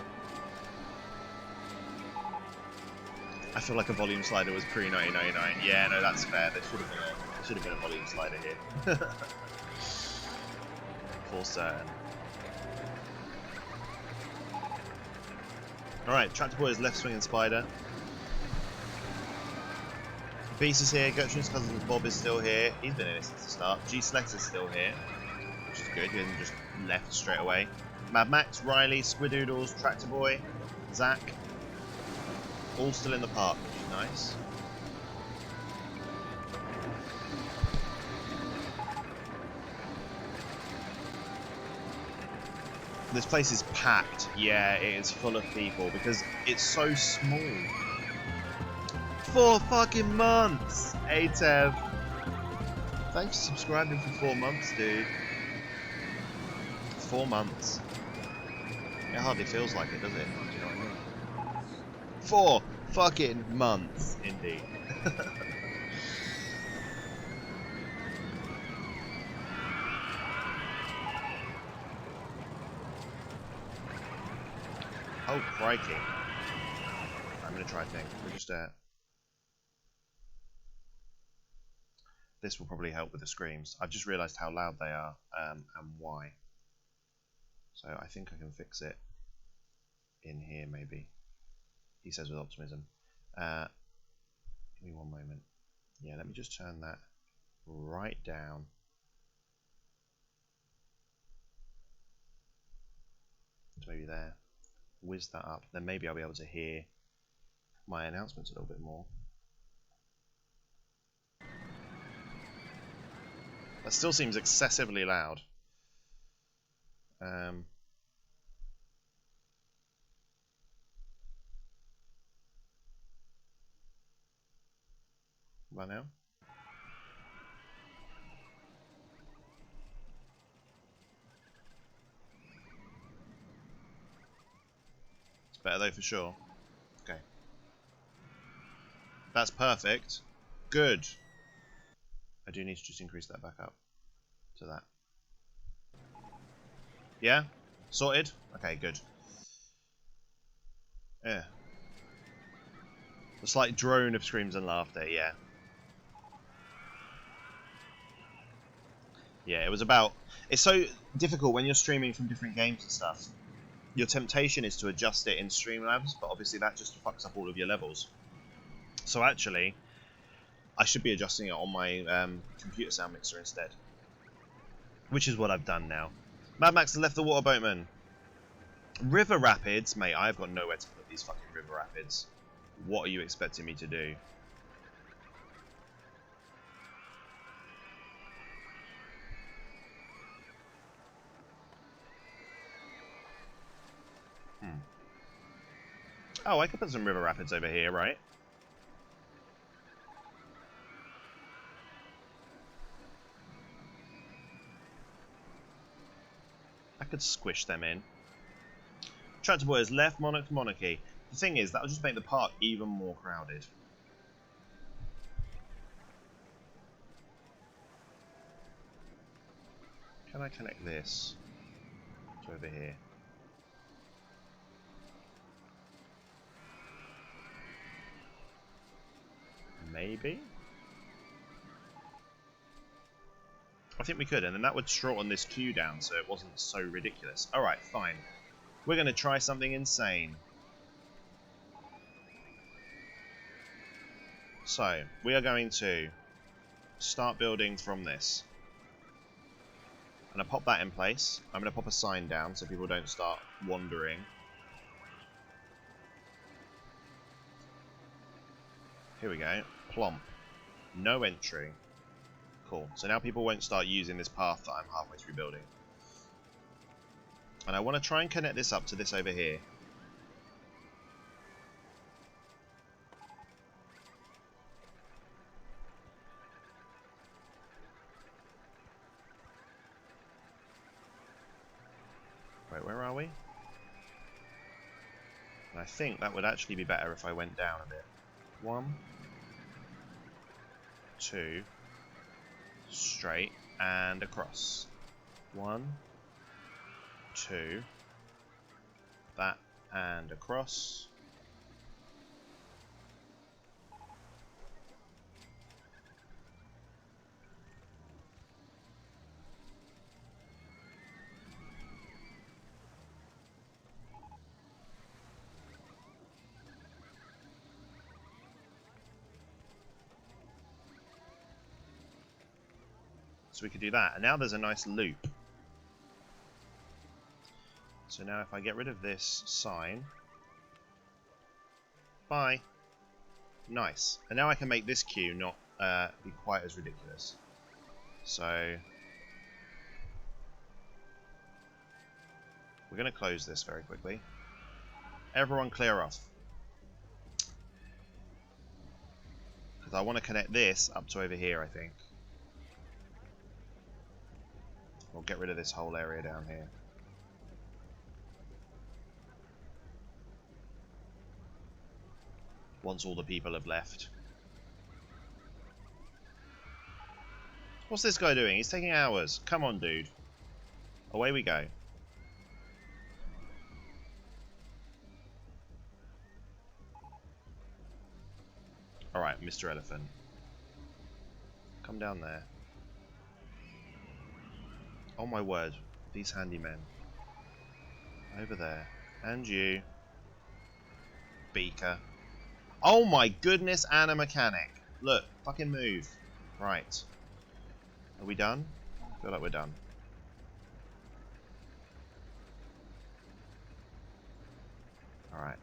A: feel like a volume slider was pre-1999. Yeah, no, that's fair. There should have been a volume slider here. For certain. Alright, Tractor Boy is left swinging spider. Beast is here, Gertrude's cousin Bob is still here. He's been in it since the start. G-Slex is still here, which is good. He hasn't just left straight away. Mad Max, Riley, Squidoodles, Tractor Boy, Zach, all still in the park, which is nice. This place is packed. Yeah, it is full of people because it's so small. 4 fucking months! Atev. Thanks for subscribing for 4 months, dude. 4 months. It hardly feels like it, does it? Do you know what I mean? 4 fucking months, indeed. Oh, crikey. I'm going to try a thing. We'll just, this will probably help with the screams. I've just realised how loud they are, and why. So I think I can fix it in here, maybe. He says with optimism. Give me one moment. Yeah, let me just turn that right down. To maybe there. Whiz that up. Then maybe I'll be able to hear my announcements a little bit more. That still seems excessively loud. Right now? It's better though for sure. Okay. That's perfect. Good. I do need to just increase that back up to that. Yeah? Sorted? Okay, good. Yeah. The slight drone of screams and laughter, yeah. Yeah, it was about... It's so difficult when you're streaming from different games and stuff. Your temptation is to adjust it in Streamlabs, but obviously that just fucks up all of your levels. So actually, I should be adjusting it on my computer sound mixer instead. Which is what I've done now. Mad Max has left the water boatman. River Rapids? Mate, I've got nowhere to put these fucking River Rapids. What are you expecting me to do? Oh, I could put some River Rapids over here, right? I could squish them in. Tractor Boy has left Monarch to Monarchy. The thing is, that'll just make the park even more crowded. Can I connect this to over here? Maybe? I think we could, and then that would shorten this queue down so it wasn't so ridiculous. Alright, fine. We're going to try something insane. So, we are going to start building from this. I'm going to pop that in place. I'm going to pop a sign down so people don't start wandering. Here we go. Plomp. No entry. Cool. So now people won't start using this path that I'm halfway through building. And I want to try and connect this up to this over here. Wait, where are we? And I think that would actually be better if I went down a bit. 1, 2, straight, and across. 1, 2, that, and across. So we could do that. And now there's a nice loop. So now if I get rid of this sign... Bye. Nice. And now I can make this queue not be quite as ridiculous. So... we're going to close this very quickly. Everyone clear off. Because I want to connect this up to over here, I think. We'll get rid of this whole area down here. Once all the people have left. What's this guy doing? He's taking hours. Come on, dude. Away we go. Alright, Mr. Elephant. Come down there. Oh my word. These handymen. Over there. And you. Beaker. Oh my goodness, and a mechanic. Look, fucking move. Right. Are we done? I feel like we're done. Alright.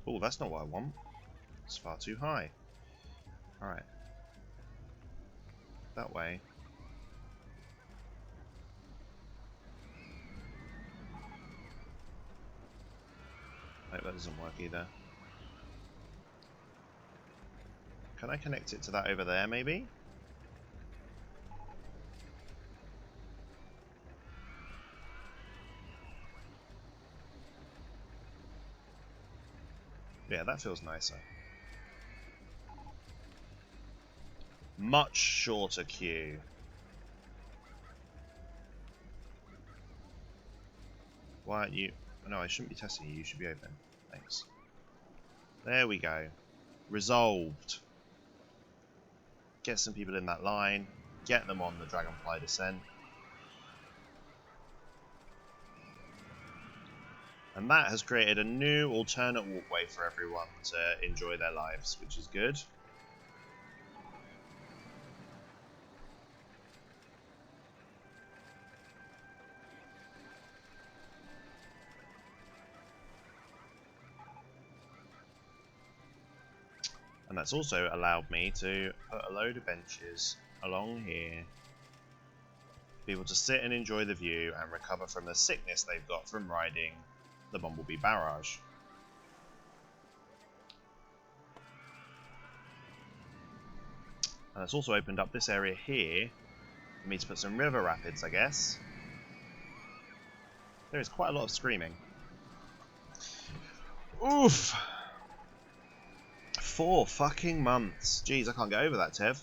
A: Oh, that's not what I want. It's far too high. Alright. That way. Nope, that doesn't work either. Can I connect it to that over there, maybe? Yeah, that feels nicer. Much shorter queue. Why aren't you... No, I shouldn't be testing you. You should be open. Thanks. There we go. Resolved. Get some people in that line. Get them on the Dragonfly descent. And that has created a new alternate walkway for everyone to enjoy their lives, which is good. And that's also allowed me to put a load of benches along here. People to sit and enjoy the view and recover from the sickness they've got from riding the Bumblebee Barrage. And it's also opened up this area here for me to put some river rapids, I guess. There is quite a lot of screaming. Oof! 4 fucking months. Jeez, I can't get over that, Tev.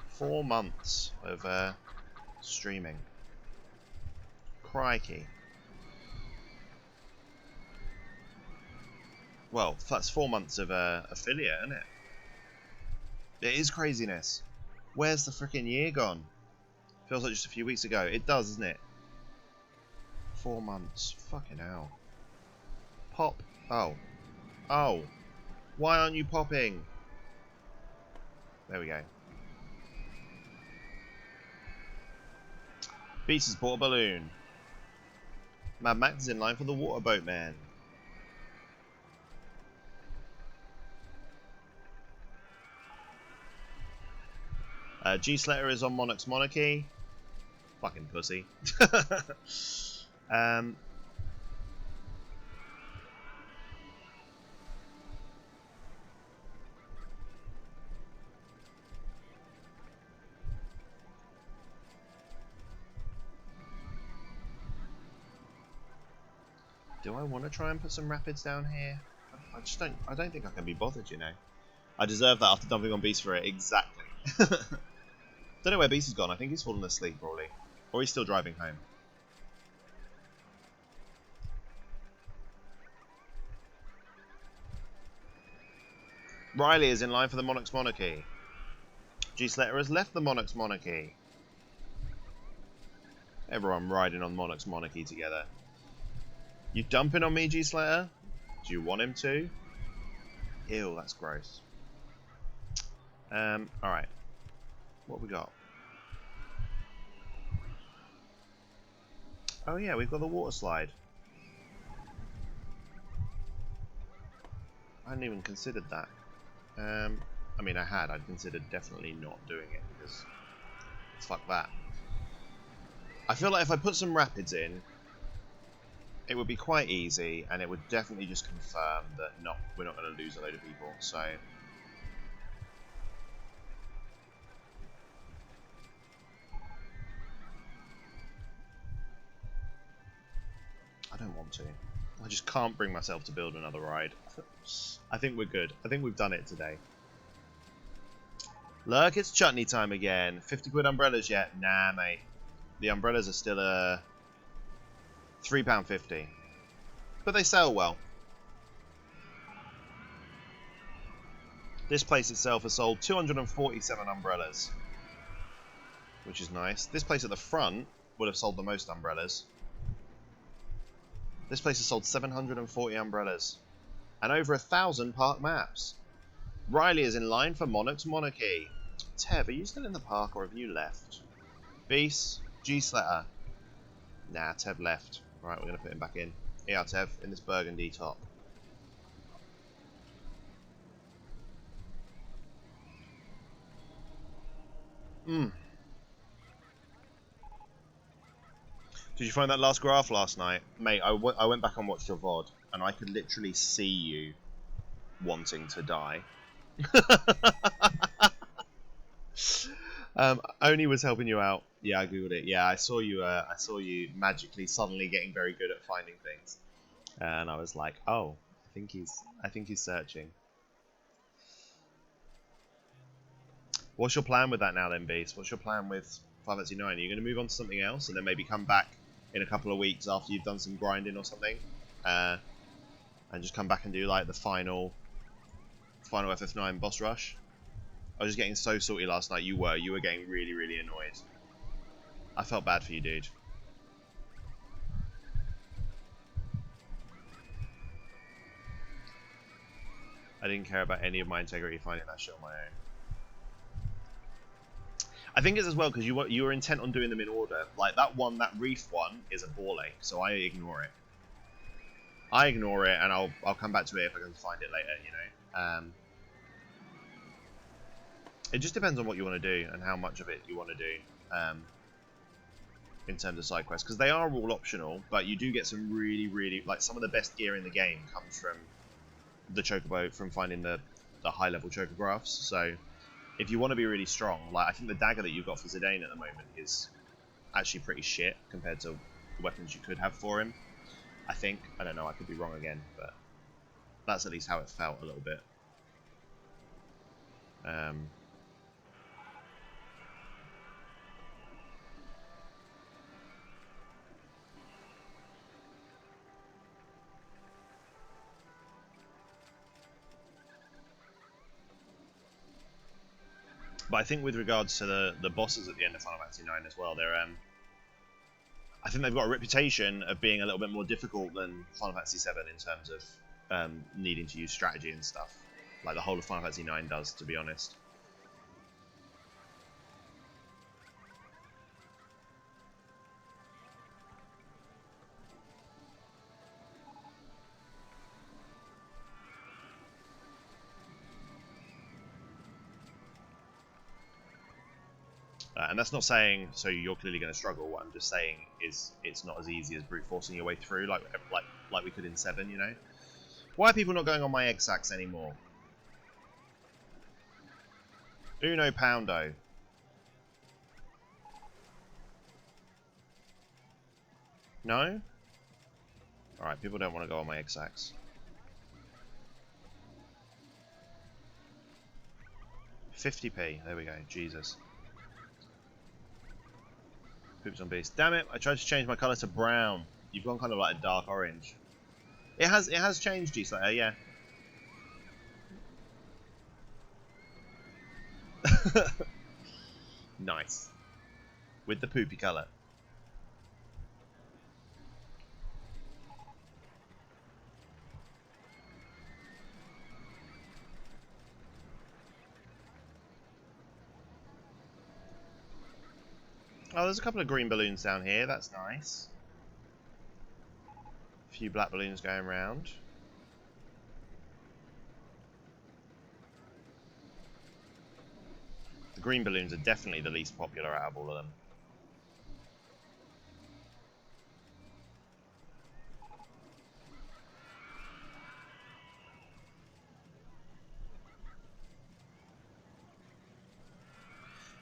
A: 4 months of streaming. Crikey. Well, that's 4 months of affiliate, isn't it? It is craziness. Where's the freaking year gone? Feels like just a few weeks ago. It does, doesn't it? 4 months. Fucking hell. Pop. Oh. Oh. Why aren't you popping? There we go. Beats has bought a balloon. Mad Max is in line for the water boat man. G-Slater is on Monarch's Monarchy. Fucking pussy. Do I want to try and put some rapids down here? I just don't. I don't think I can be bothered, you know. I deserve that after dumping on Beast for it. Exactly. Don't know where Beast has gone. I think he's fallen asleep, probably, or he's still driving home. Riley is in line for the Monarch's Monarchy. G-Slater has left the Monarch's Monarchy. Everyone riding on Monarch's Monarchy together. You dumping on me, G-Slater? Do you want him to? Ew, that's gross. Alright. What we got? Oh yeah, we've got the water slide. I hadn't even considered that. I mean, I'd considered definitely not doing it because fuck that. I feel like if I put some rapids in, it would be quite easy, and it would definitely just confirm that we're not going to lose a load of people. So I don't want to. I just can't bring myself to build another ride. I think we're good. I think we've done it today. Look, it's chutney time again. 50 quid umbrellas yet? Nah, mate. The umbrellas are still £3.50. But they sell well. This place itself has sold 247 umbrellas, which is nice. This place at the front would have sold the most umbrellas. This place has sold 740 umbrellas and over 1,000 park maps. Riley is in line for Monarch's Monarchy. Tev, are you still in the park or have you left? Beast, G-Slater. Nah, Tev left. Right, we're going to put him back in. Here, Tev, in this burgundy top. Did you find that last graph last night? Mate, I went back and watched your VOD, and I could literally see you wanting to die. Oni was helping you out. Yeah, I googled it. Yeah, I saw you magically suddenly getting very good at finding things, and I was like, oh, I think he's searching. What's your plan with that now, then, Beast? What's your plan with 5x9? Are you going to move on to something else, and then maybe come back in a couple of weeks after you've done some grinding or something, and just come back and do like the final FF9 boss rush? I was just getting so salty last night. You were getting really, really annoyed. I felt bad for you, dude. I didn't care about any of my integrity finding that shit on my own. I think it's as well because you were intent on doing them in order. Like that reef one is a ball ache, so I ignore it. And I'll come back to it if I can find it later, you know. It just depends on what you want to do and how much of it you want to do in terms of side quests, because they are all optional, but you do get some really, really, like, some of the best gear in the game comes from the chocobo, from finding the high level chocographs. So if you want to be really strong, like, I think the dagger that you've got for Zidane at the moment is actually pretty shit compared to the weapons you could have for him. I think. I don't know, I could be wrong again, but that's at least how it felt a little bit. But I think with regards to the bosses at the end of Final Fantasy IX as well, they're I think they've got a reputation of being a little bit more difficult than Final Fantasy VII in terms of needing to use strategy and stuff, like the whole of Final Fantasy IX does, to be honest. And that's not saying so you're clearly going to struggle. What I'm just saying is it's not as easy as brute forcing your way through, like we could in 7. You know, why are people not going on my egg sacks anymore? Uno poundo. No. All right, people don't want to go on my egg sacks. 50p. There we go. Jesus. Poops on Beast. Damn it! I tried to change my colour to brown. You've gone kind of like a dark orange. It has changed, G-Slayer, yeah. Nice. With the poopy colour. Oh, there's a couple of green balloons down here. That's nice. A few black balloons going around. The green balloons are definitely the least popular out of all of them.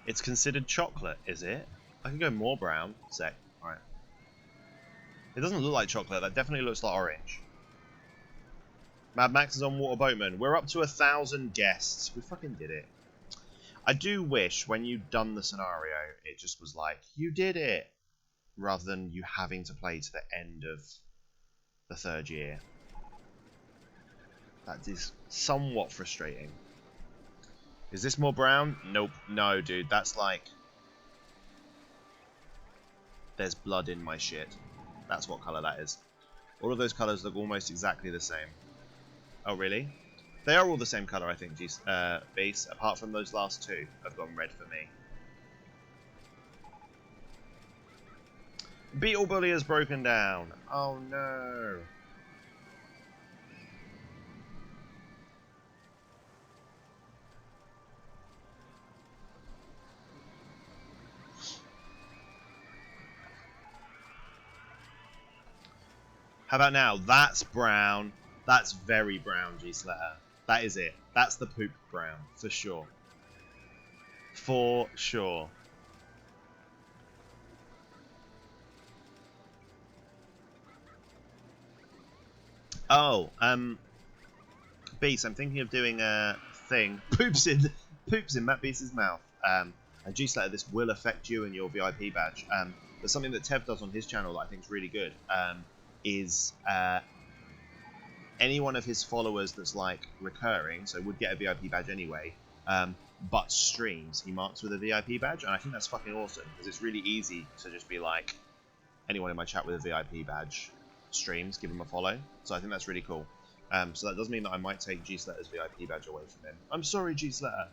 A: It's considered chocolate, is it? I can go more brown. Sec. Alright. It doesn't look like chocolate. That definitely looks like orange. Mad Max is on Water Boatman. We're up to 1,000 guests. We fucking did it. I do wish when you'd done the scenario, it just was like, you did it. Rather than you having to play to the end of the 3rd year. That is somewhat frustrating. Is this more brown? Nope. No, dude. That's like... There's blood in my shit. That's what colour that is. All of those colours look almost exactly the same. Oh, really? They are all the same colour, I think, Beast. Apart from those last two have gone red for me. Beetle Bully has broken down. Oh, no. How about now? That's brown. That's very brown, G-Slater. That is it. That's the poop brown, for sure. For sure. Oh, Beast, I'm thinking of doing a thing. Poops in Matt Beast's mouth. And G-Slater, this will affect you and your VIP badge. But something that Tev does on his channel that I think is really good. Is any one of his followers that's like recurring, so would get a VIP badge anyway, but streams, he marks with a VIP badge, and I think that's fucking awesome because it's really easy to just be like, anyone in my chat with a VIP badge streams, give him a follow. So I think that's really cool. So that does mean that I might take G-Slater's VIP badge away from him. I'm sorry, G-Slater.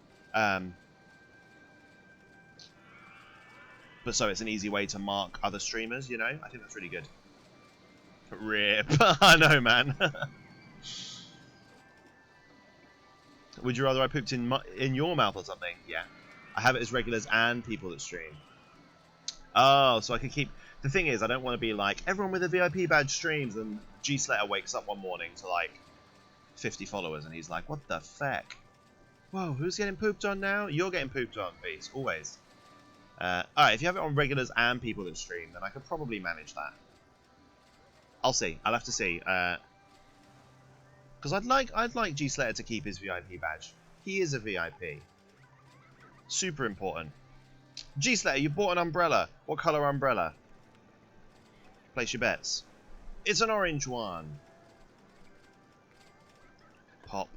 A: But so it's an easy way to mark other streamers, you know? I think that's really good. Rip. I know, man. Would you rather I pooped in your mouth or something? Yeah. I have it as regulars and people that stream. Oh, so I can keep... The thing is, I don't want to be like, everyone with a VIP badge streams, and G-Slater wakes up one morning to like 50 followers, and he's like, what the feck? Whoa, who's getting pooped on now? You're getting pooped on, Beast. Always. Alright, if you have it on regulars and people that stream, then I could probably manage that. I'll see. I'll have to see. Because I'd like G-Slater to keep his VIP badge. He is a VIP. Super important. G-Slater, you bought an umbrella. What colour umbrella? Place your bets. It's an orange one. Pop.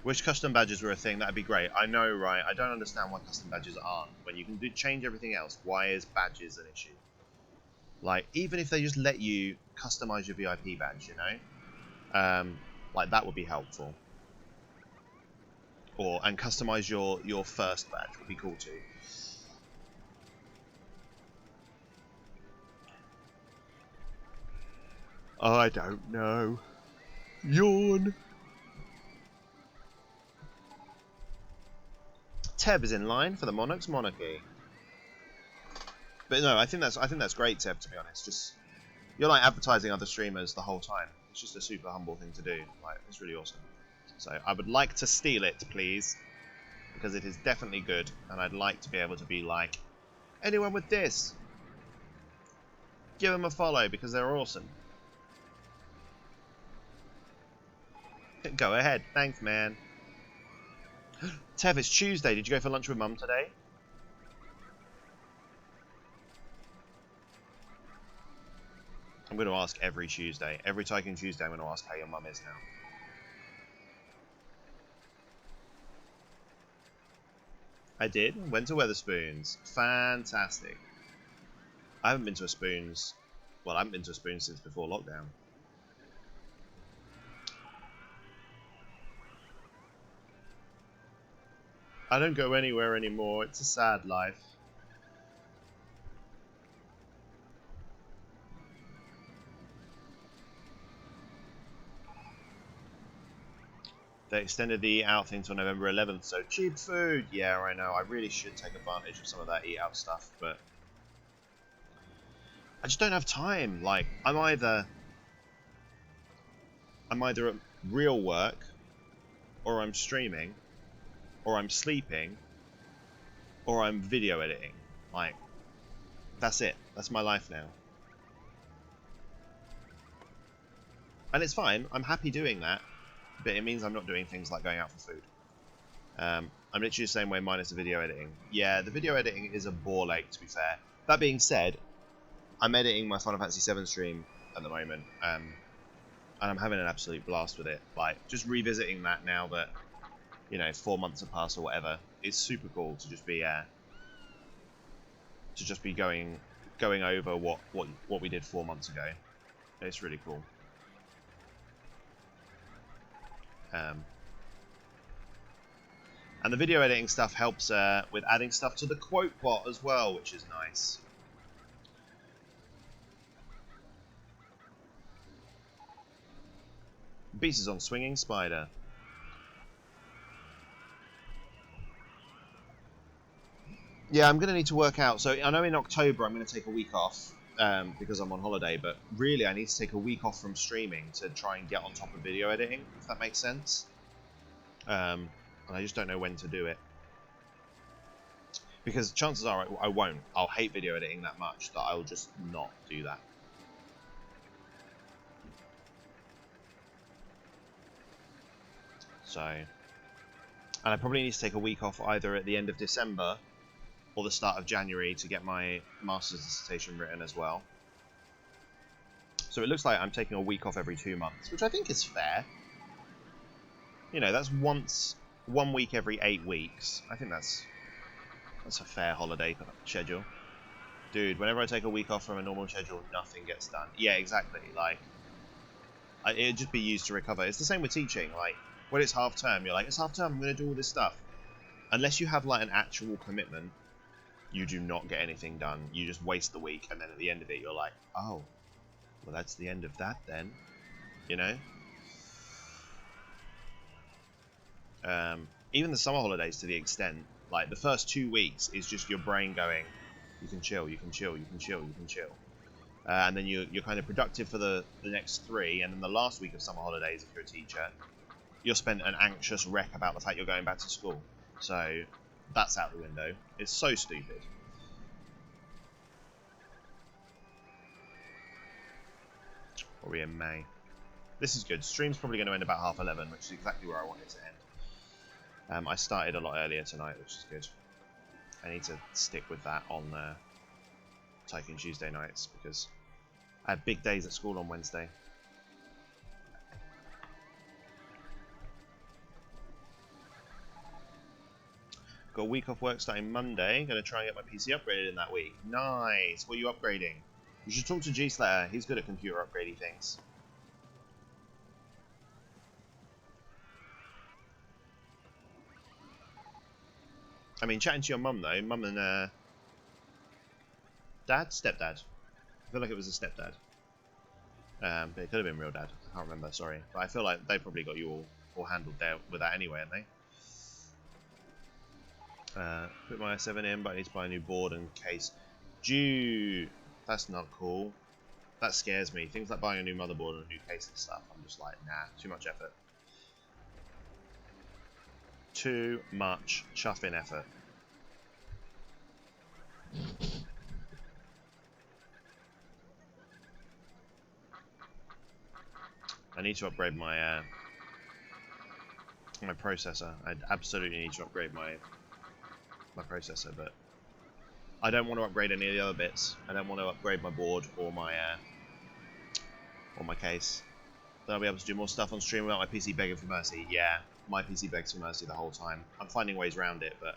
A: Wish custom badges were a thing. That'd be great. I know, right? I don't understand why custom badges aren't. When you can change everything else, why is badges an issue? Like, even if they just let you customize your VIP badge, you know? Like, that would be helpful. And customize your first badge would be cool too. I don't know. Yawn. Teb is in line for the Monarch's Monarchy. But no, I think that's great, Teb, to be honest. Just you're like advertising other streamers the whole time. It's just a super humble thing to do. Like, it's really awesome. So I would like to steal it, please, because it is definitely good, and I'd like to be able to be like, anyone with this, give them a follow because they're awesome. Go ahead, thanks, man. Tev, it's Tuesday. Did you go for lunch with Mum today? I'm going to ask every Tuesday. Every Tycoon Tuesday, I'm going to ask how your mum is now. I did. Went to Wetherspoons. Fantastic. I haven't been to a Spoons. Well, I haven't been to a Spoons since before lockdown. I don't go anywhere anymore. It's a sad life. They extended the eat out thing until November 11th, so cheap food. Yeah, I know. I really should take advantage of some of that eat out stuff, but I just don't have time. Like, I'm either at real work, or I'm streaming, or I'm sleeping, or I'm video editing. Like, that's it. That's my life now. And it's fine. I'm happy doing that. But it means I'm not doing things like going out for food. I'm literally the same way minus the video editing. Yeah, the video editing is a ball ache, to be fair. That being said, I'm editing my Final Fantasy VII stream at the moment. And I'm having an absolute blast with it. Like, just revisiting that now that, you know, 4 months have passed or whatever. It's super cool to just be going over what we did 4 months ago. It's really cool. And the video editing stuff helps with adding stuff to the quote bot as well, which is nice. Beast is on Swinging Spider. Yeah, I'm going to need to work out. So I know in October I'm going to take a week off because I'm on holiday, but really I need to take a week off from streaming to try and get on top of video editing, if that makes sense. And I just don't know when to do it. Because chances are I won't. I'll hate video editing that much that I'll just not do that. So, and I probably need to take a week off either at the end of December or the start of January to get my master's dissertation written as well. So it looks like I'm taking a week off every 2 months, which I think is fair. You know, that's 1 week every 8 weeks. I think that's a fair holiday schedule. Dude, whenever I take a week off from a normal schedule, nothing gets done. Yeah, exactly. Like, it'd just be used to recover. It's the same with teaching. Like, when it's half term, you're like, it's half term, I'm going to do all this stuff. Unless you have, like, an actual commitment, you do not get anything done. You just waste the week, and then at the end of it, you're like, oh, well, that's the end of that then. You know? Even the summer holidays, to the extent, like, the first 2 weeks is just your brain going, you can chill, you can chill, you can chill, you can chill. And then you're kind of productive for the next 3, and then the last week of summer holidays, if you're a teacher, you're spent an anxious wreck about the fact you're going back to school. So, that's out the window. It's so stupid. Are we in May? This is good. Stream's probably going to end about 11:30, which is exactly where I want it to end. I started a lot earlier tonight, which is good. I need to stick with that on Tycoon Tuesday nights, because I have big days at school on Wednesday. Got a week off work starting Monday. Going to try and get my PC upgraded in that week. Nice. What are you upgrading? You should talk to G-Slayer. He's good at computer upgrading things. I mean, chatting to your mum though. Mum and dad? Stepdad. I feel like it was a stepdad. But it could have been real dad. I can't remember, sorry. But I feel like they probably got you all handled there with that anyway, haven't they? Put my S7 in, but I need to buy a new board and case. Dude, that's not cool. That scares me. Things like buying a new motherboard and a new case and stuff. I'm just like, nah, too much effort. Too much chuffing effort. I need to upgrade my my processor. I absolutely need to upgrade my processor, but I don't want to upgrade any of the other bits. I don't want to upgrade my board or my case. Then I'll be able to do more stuff on stream without my PC begging for mercy. Yeah, my PC begs for mercy the whole time. I'm finding ways around it, but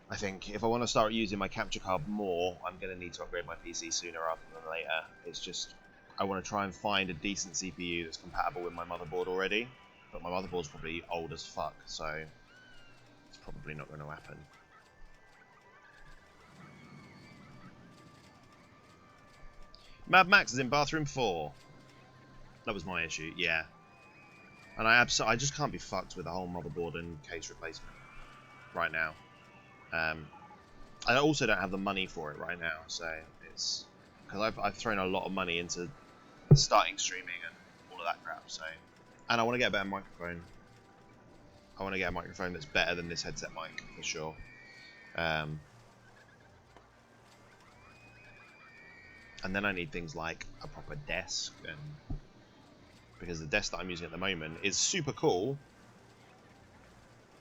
A: I think if I want to start using my capture card more, I'm going to need to upgrade my PC sooner rather than later. It's just, I want to try and find a decent CPU that's compatible with my motherboard already, but my motherboard's probably old as fuck, so it's probably not going to happen. Mad Max is in bathroom 4. That was my issue, yeah. And I just can't be fucked with the whole motherboard and case replacement right now. I also don't have the money for it right now, so it's because I've thrown a lot of money into starting streaming and all of that crap. So, and I want to get a better microphone. I want to get a microphone that's better than this headset mic for sure. And then I need things like a proper desk, and because the desk that I'm using at the moment is super cool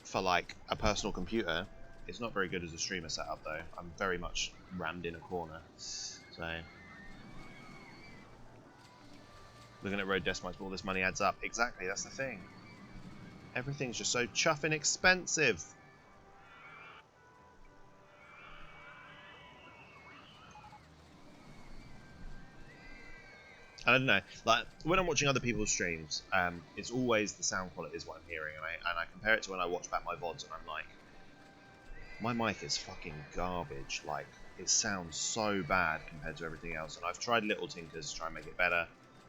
A: for like a personal computer. It's not very good as a streamer setup though. I'm very much rammed in a corner. So looking at road desk mics, all this money adds up. Exactly, that's the thing. Everything's just so chuffing expensive. I don't know, like when I'm watching other people's streams, it's always the sound quality is what I'm hearing, and I compare it to when I watch back my VODs, and I'm like, my mic is fucking garbage. Like, it sounds so bad compared to everything else, and I've tried little tinkers to try and make it better.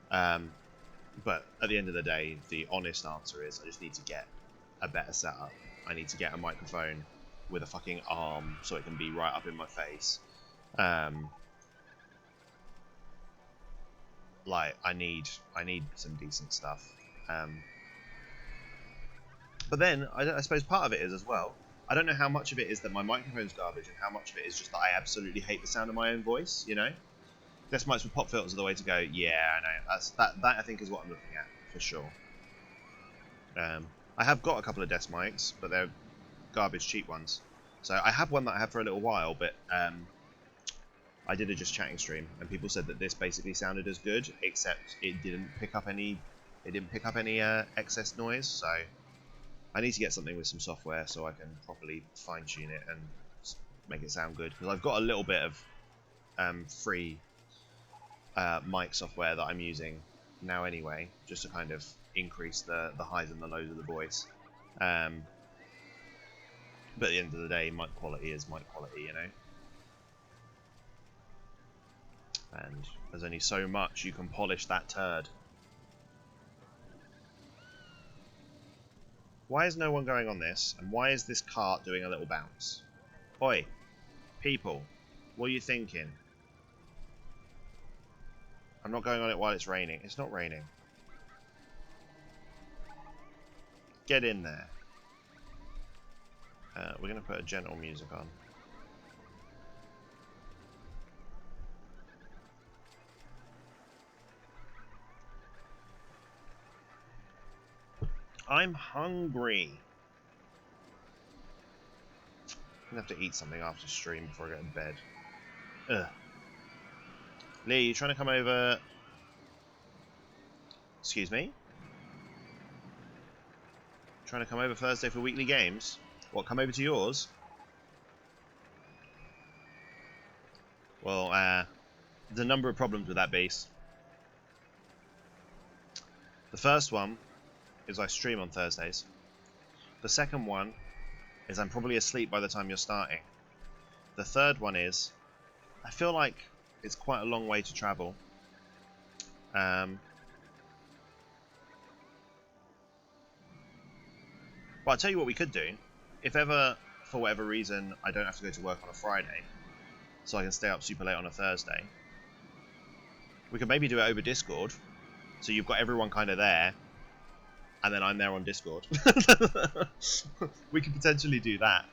A: But at the end of the day, the honest answer is I just need to get a better setup. I need to get a microphone with a fucking arm so it can be right up in my face. Like, I need some decent stuff. But then, I suppose part of it is as well, I don't know how much of it is that my microphone's garbage and how much of it is just that I absolutely hate the sound of my own voice, you know? Desk mics with pop filters are the way to go. Yeah, I know. That I think is what I'm looking at, for sure. I have got a couple of desk mics, but they're garbage cheap ones. So I have one that I had for a little while, but I did a just chatting stream, and people said that this basically sounded as good, except it didn't pick up any excess noise, so I need to get something with some software so I can properly fine-tune it and make it sound good. Because I've got a little bit of free mic software that I'm using now anyway, just to kind of increase the highs and the lows of the voice. But at the end of the day, mic quality is mic quality, you know? And there's only so much you can polish that turd. Why is no one going on this? And why is this cart doing a little bounce? Oi, people, what are you thinking? I'm not going on it while it's raining. It's not raining. Get in there. We're going to put a gentle music on. I'm hungry. I'm going to have to eat something after stream before I go to bed. Ugh. Lee, you trying to come over? Excuse me? Trying to come over Thursday for weekly games? What, come over to yours? Well, there's a number of problems with that base. The first one is I stream on Thursdays. The second one is I'm probably asleep by the time you're starting. The third one is I feel like it's quite a long way to travel. But I'll tell you what we could do. If ever, for whatever reason, I don't have to go to work on a Friday, so I can stay up super late on a Thursday, we could maybe do it over Discord, so you've got everyone kind of there, and then I'm there on Discord. We could potentially do that.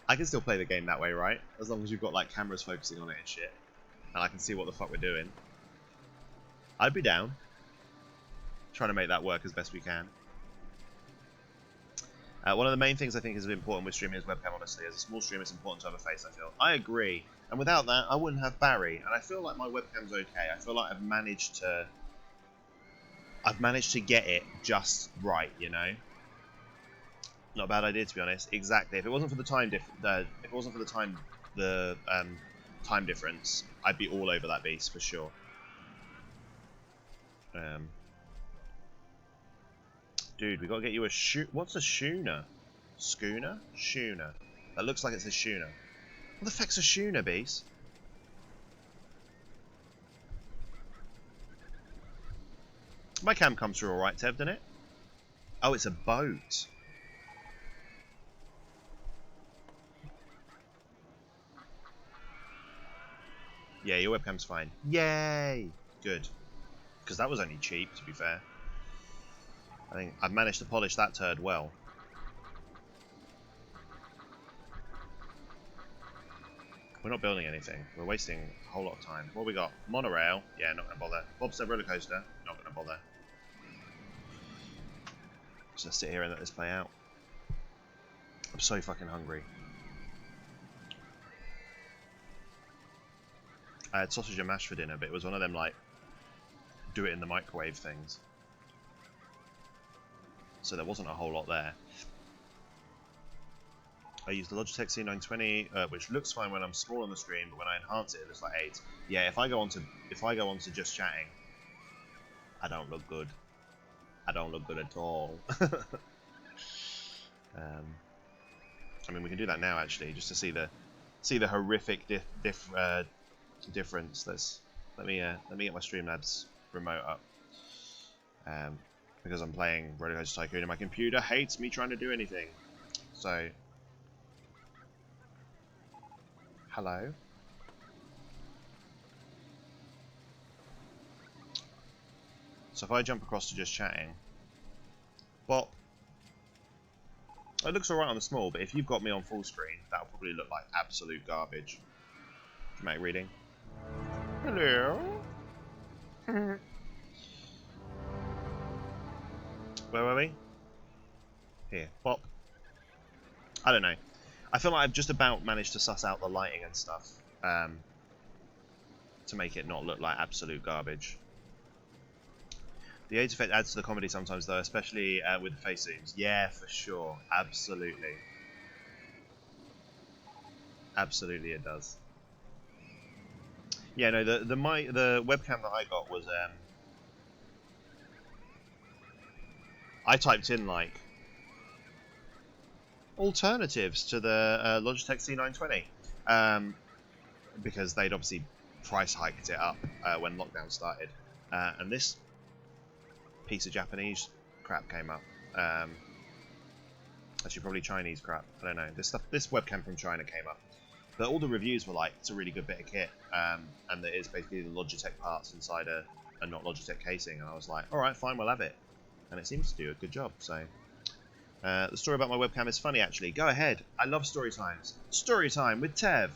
A: I can still play the game that way, right? As long as you've got like cameras focusing on it and shit, and I can see what the fuck we're doing. I'd be down. Trying to make that work as best we can. One of the main things I think is important with streaming is webcam, honestly. As a small streamer, it's important to have a face, I feel. I agree. And without that, I wouldn't have Barry. And I feel like my webcam's okay. I feel like I've managed to get it just right, you know? Not a bad idea, to be honest. Exactly. If it wasn't for the time time difference, I'd be all over that beast for sure. Dude, we gotta get you a What's a schooner? Schooner? Schooner. That looks like it's a schooner. What the fuck's a schooner, beast? My cam comes through alright, Tev, doesn't it? Oh, it's a boat. Yeah, your webcam's fine. Yay! Good. Because that was only cheap, to be fair. I think I've managed to polish that turd well. We're not building anything. We're wasting a whole lot of time. What we got? Monorail? Yeah, not gonna bother. Bobsled Rollercoaster? Not gonna bother. Just sit here and let this play out. I'm so fucking hungry. I had sausage and mash for dinner, but it was one of them, like, do it in the microwave things. So there wasn't a whole lot there. I use the Logitech C920, which looks fine when I'm small on the screen, but when I enhance it, it looks like 8. Yeah, if I go on to just chatting, I don't look good. I don't look good at all. I mean, we can do that now actually, just to see the horrific difference. Let me get my Streamlabs remote up, because I'm playing Rollercoaster Tycoon and my computer hates me trying to do anything. So, hello. So if I jump across to just chatting, well, it looks alright on the small, but if you've got me on full screen, that'll probably look like absolute garbage. Dramatic reading. Hello. Where were we? Here. Bop. I don't know. I feel like I've just about managed to suss out the lighting and stuff, to make it not look like absolute garbage. The age effect adds to the comedy sometimes, though, especially with the face zooms. Yeah, for sure. Absolutely. Absolutely it does. Yeah, no, the webcam that I got was, I typed in, like, alternatives to the Logitech C920, because they'd obviously price hiked it up when lockdown started, and this piece of Japanese crap came up. Actually, probably Chinese crap. I don't know. This webcam from China came up, but all the reviews were like, it's a really good bit of kit, and that is basically the Logitech parts inside a not Logitech casing. And I was like, all right, fine, we'll have it. And it seems to do a good job. So the story about my webcam is funny, actually. Go ahead. I love story times. Story time with Tev.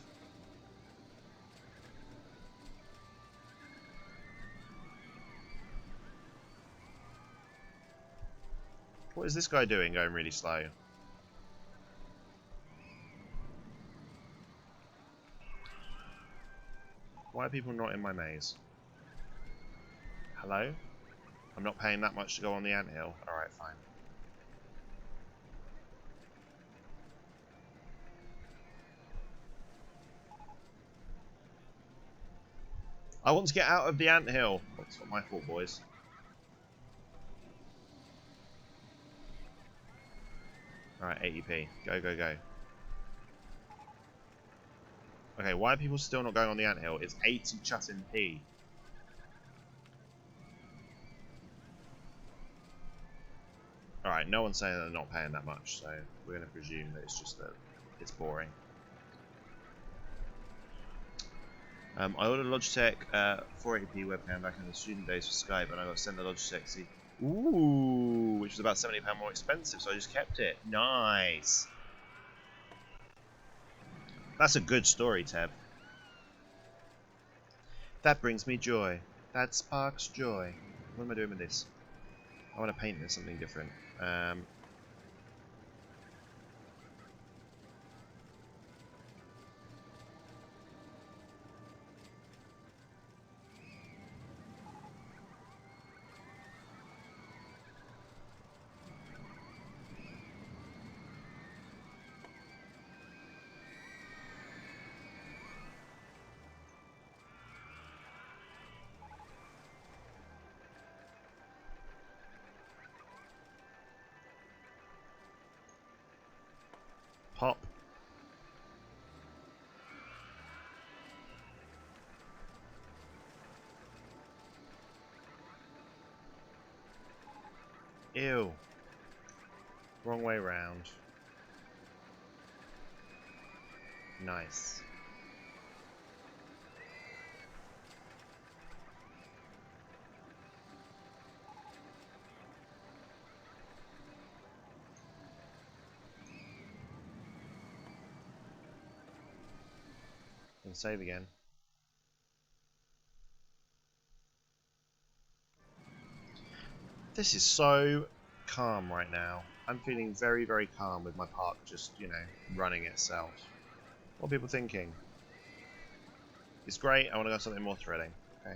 A: What is this guy doing going really slow? Why are people not in my maze? Hello? I'm not paying that much to go on the anthill. Alright, fine. I want to get out of the anthill. That's not my fault, boys. Alright, 80p. Go, go, go. Okay, why are people still not going on the anthill? It's 80 chatting P. Alright, no one's saying that they're not paying that much, so we're going to presume that it's just that it's boring. I ordered a Logitech 480p webcam back in the student days for Skype, and I got sent the Logitech C. Ooh, which was about £70 more expensive, so I just kept it. Nice. That's a good story, Teb. That brings me joy. That sparks joy. What am I doing with this? I want to paint this something different. Ew. Wrong way round. Nice. And save again. This is so calm right now. I'm feeling very, very calm with my park just, you know, running itself. What are people thinking? It's great, I want to go something more thrilling. Okay.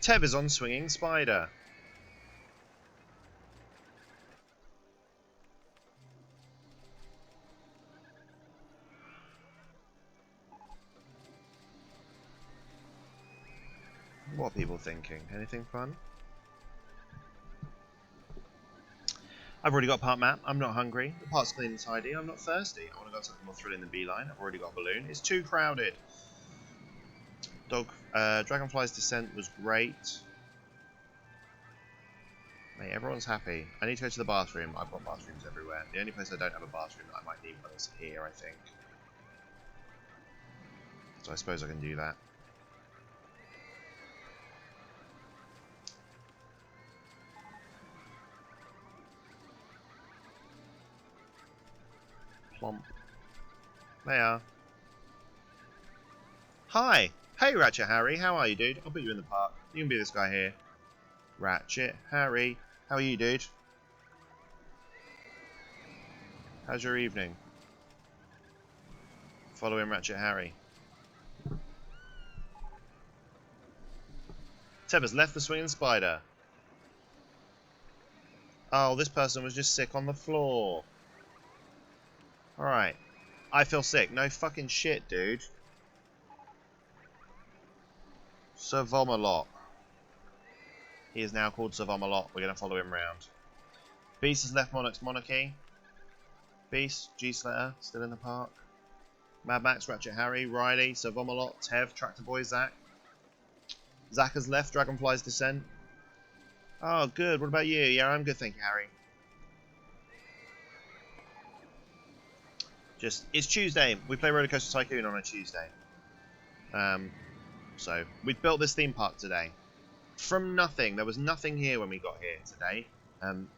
A: Tev is on Swinging Spider. What are people thinking? Anything fun? I've already got a park map. I'm not hungry. The park's clean and tidy. I'm not thirsty. I want to go something more thrilling than Beeline. I've already got a balloon. It's too crowded. Dragonfly's Descent was great. Mate, everyone's happy. I need to go to the bathroom. I've got bathrooms everywhere. The only place I don't have a bathroom that I might need one is here, I think. So I suppose I can do that. Plomp. There. Hi! Hey, Ratchet Harry. How are you, dude? I'll put you in the park. You can be this guy here. Ratchet Harry. How are you, dude? How's your evening? Following Ratchet Harry. Teb has left the Swinging Spider. Oh, this person was just sick on the floor. Alright. I feel sick. No fucking shit, dude. Sir Vomalot. He is now called Sir Vomalot. We're going to follow him round. Beast has left Monarch's Monarchy. Beast, G-Slater, still in the park. Mad Max, Ratchet Harry, Riley, Sir Vomalot, Tev, Tractor Boy, Zach. Zach has left Dragonfly's Descent. Oh, good. What about you? Yeah, I'm good, thank you, Harry. It's Tuesday. We play Rollercoaster Tycoon on a Tuesday. So, we've built this theme park today. From nothing. There was nothing here when we got here today.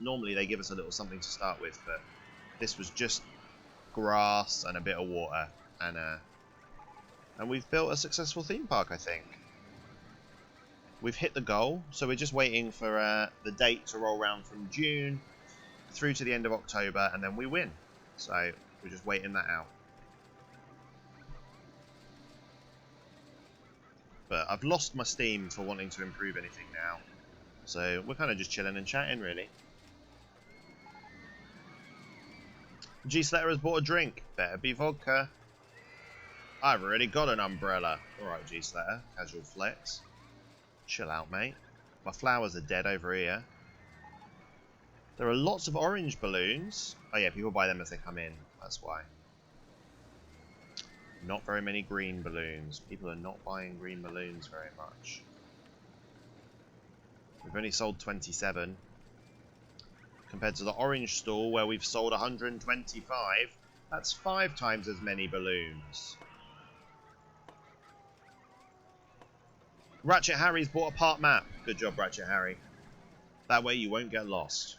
A: Normally they give us a little something to start with, but this was just grass and a bit of water. And we've built a successful theme park, I think. We've hit the goal, so we're just waiting for the date to roll around from June through to the end of October, and then we win. So we're just waiting that out. But I've lost my steam for wanting to improve anything now. So we're kind of just chilling and chatting, really. G-Slater has bought a drink. Better be vodka. I've already got an umbrella. Alright, G-Slater. Casual flex. Chill out, mate. My flowers are dead over here. There are lots of orange balloons. Oh yeah, people buy them as they come in. That's why. Not very many green balloons. People are not buying green balloons very much. We've only sold 27. Compared to the orange stall where we've sold 125. That's 5 times as many balloons. Ratchet Harry's bought a park map. Good job, Ratchet Harry. That way you won't get lost.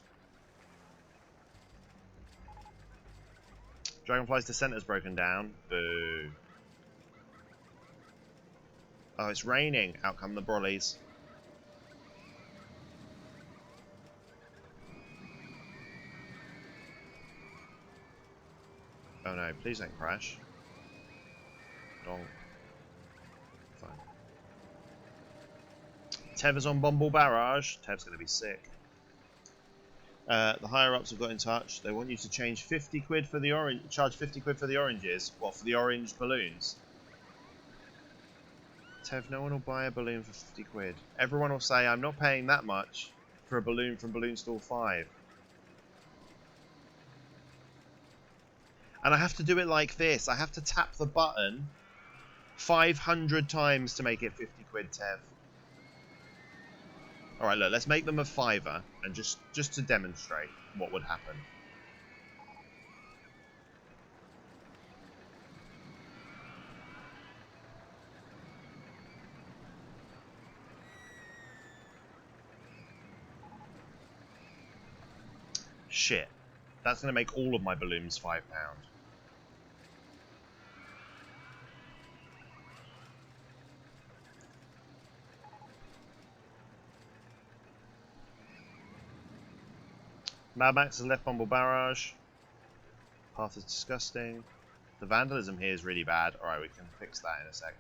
A: Dragonfly's Descent has broken down. Boo. Oh, it's raining. Out come the brollies. Oh no, please don't crash. Don't. Fine. Tev is on Bumble Barrage. Tev's going to be sick. The higher ups have got in touch. They want you to change 50 quid for the orange. Charge 50 quid for the oranges. What, for the orange balloons? Tev, no one will buy a balloon for 50 quid. Everyone will say, I'm not paying that much for a balloon from Balloon Stall 5. And I have to do it like this. I have to tap the button 500 times to make it 50 quid, Tev. Alright, look, let's make them a fiver, and just to demonstrate what would happen. Shit. That's going to make all of my balloons £5. Mad Max has left Bumble Barrage. Path is disgusting. The vandalism here is really bad. Alright, we can fix that in a sec.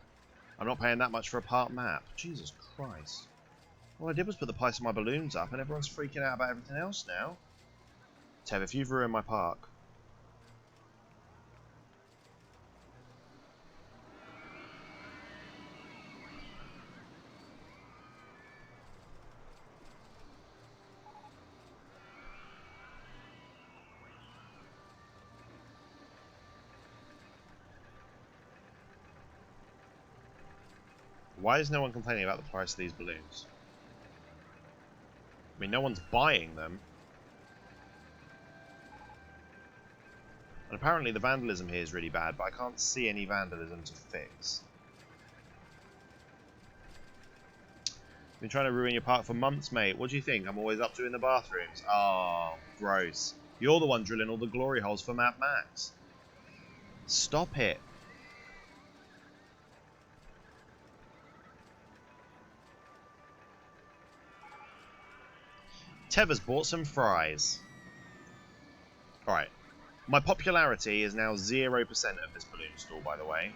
A: I'm not paying that much for a park map. Jesus Christ. All I did was put the price of my balloons up and everyone's freaking out about everything else now. Tev, if you've ruined my park. Why is no one complaining about the price of these balloons? I mean, no one's buying them. And apparently the vandalism here is really bad, but I can't see any vandalism to fix. Been trying to ruin your park for months, mate. What do you think? I'm always up to in the bathrooms. Oh, gross. You're the one drilling all the glory holes for Mad Max. Stop it. Tev has bought some fries. Alright. My popularity is now 0% of this balloon store, by the way.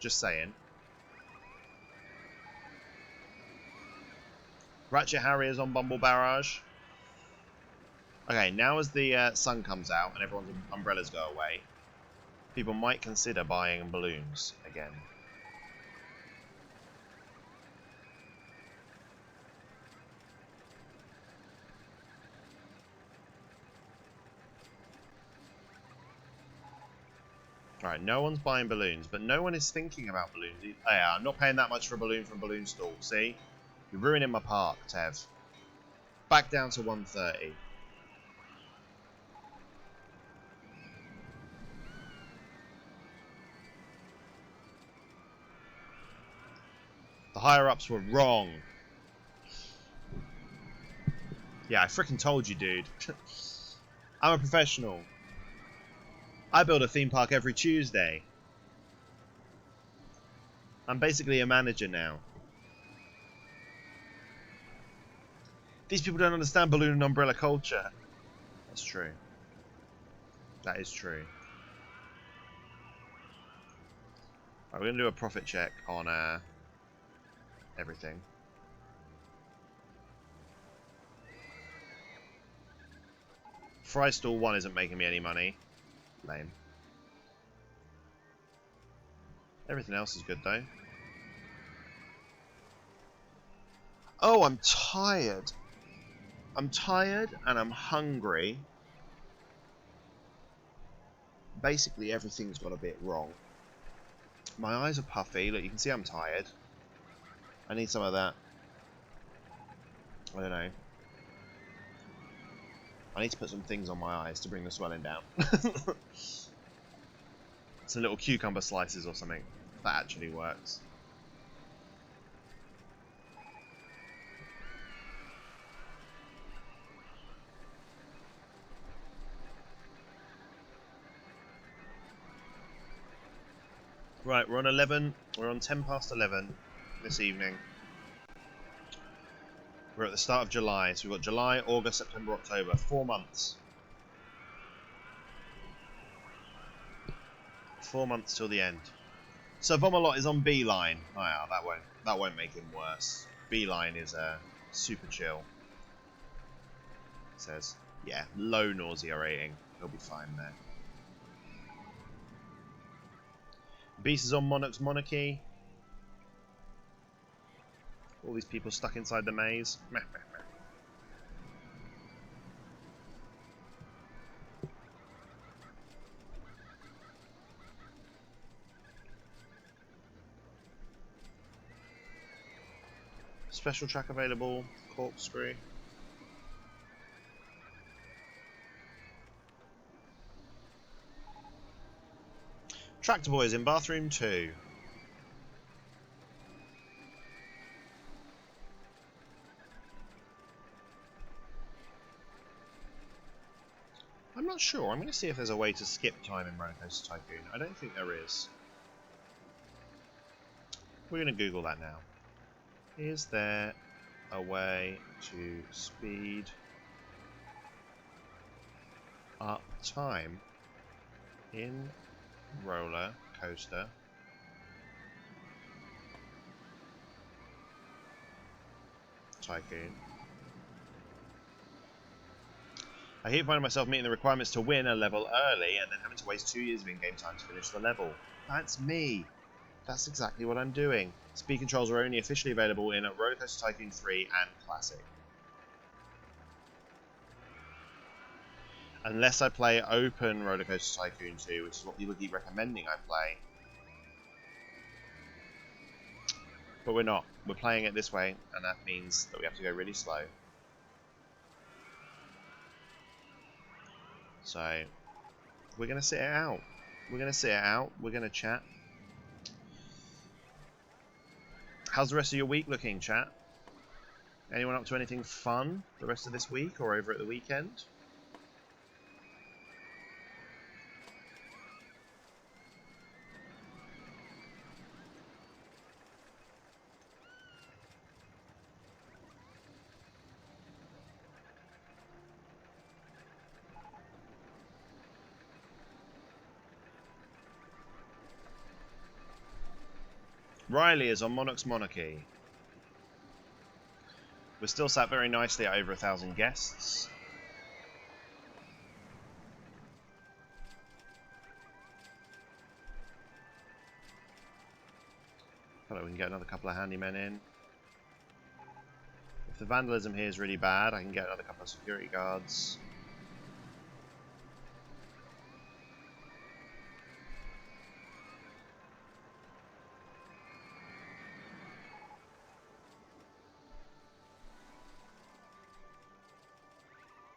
A: Just saying. Ratchet Harry is on Bumble Barrage. Okay, now as the sun comes out and everyone's umbrellas go away, people might consider buying balloons again. Alright, no one's buying balloons, but no one is thinking about balloons. Oh, yeah, I'm not paying that much for a balloon from Balloon Stall, see? You're ruining my park, Tev. Back down to 130. The higher-ups were wrong. Yeah, I frickin' told you, dude. I'm a professional. I build a theme park every Tuesday. I'm basically a manager now. These people don't understand balloon and umbrella culture. That's true. That is true. Right, we're going to do a profit check on everything. Fry Stall 1 isn't making me any money. Lame. Everything else is good though. Oh, I'm tired. I'm tired and I'm hungry. Basically everything's got a bit wrong. My eyes are puffy. Look, you can see I'm tired. I need some of that. I don't know. I need to put some things on my eyes to bring the swelling down. Some little cucumber slices or something. That actually works. Right, we're on 11. We're on 10 past 11 this evening. We're at the start of July, so we've got July, August, September, October. 4 months. 4 months till the end. So Vomalot is on Beeline. Oh yeah, that won't make him worse. Beeline is super chill. It says, yeah, low nausea rating. He'll be fine there. Beast is on Monarch's Monarchy. All these people stuck inside the maze. Meh, meh, meh. Special track available. Corkscrew. Tractor Boys in bathroom 2. I'm not sure. I'm going to see if there's a way to skip time in Rollercoaster Tycoon. I don't think there is. We're going to Google that now. Is there a way to speed up time in Rollercoaster Tycoon? I keep finding myself meeting the requirements to win a level early and then having to waste 2 years of in-game time to finish the level. That's me. That's exactly what I'm doing. Speed controls are only officially available in Rollercoaster Tycoon 3 and Classic. Unless I play Open Rollercoaster Tycoon 2, which is what people keep recommending I play. But we're not. We're playing it this way, and that means that we have to go really slow. So, we're going to sit it out. We're going to sit it out. We're going to chat. How's the rest of your week looking, chat? Anyone up to anything fun the rest of this week or over at the weekend? Riley is on Monarch's Monarchy. We're still sat very nicely at over 1,000 guests. Feel like we can get another couple of handymen in. If the vandalism here is really bad, I can get another couple of security guards.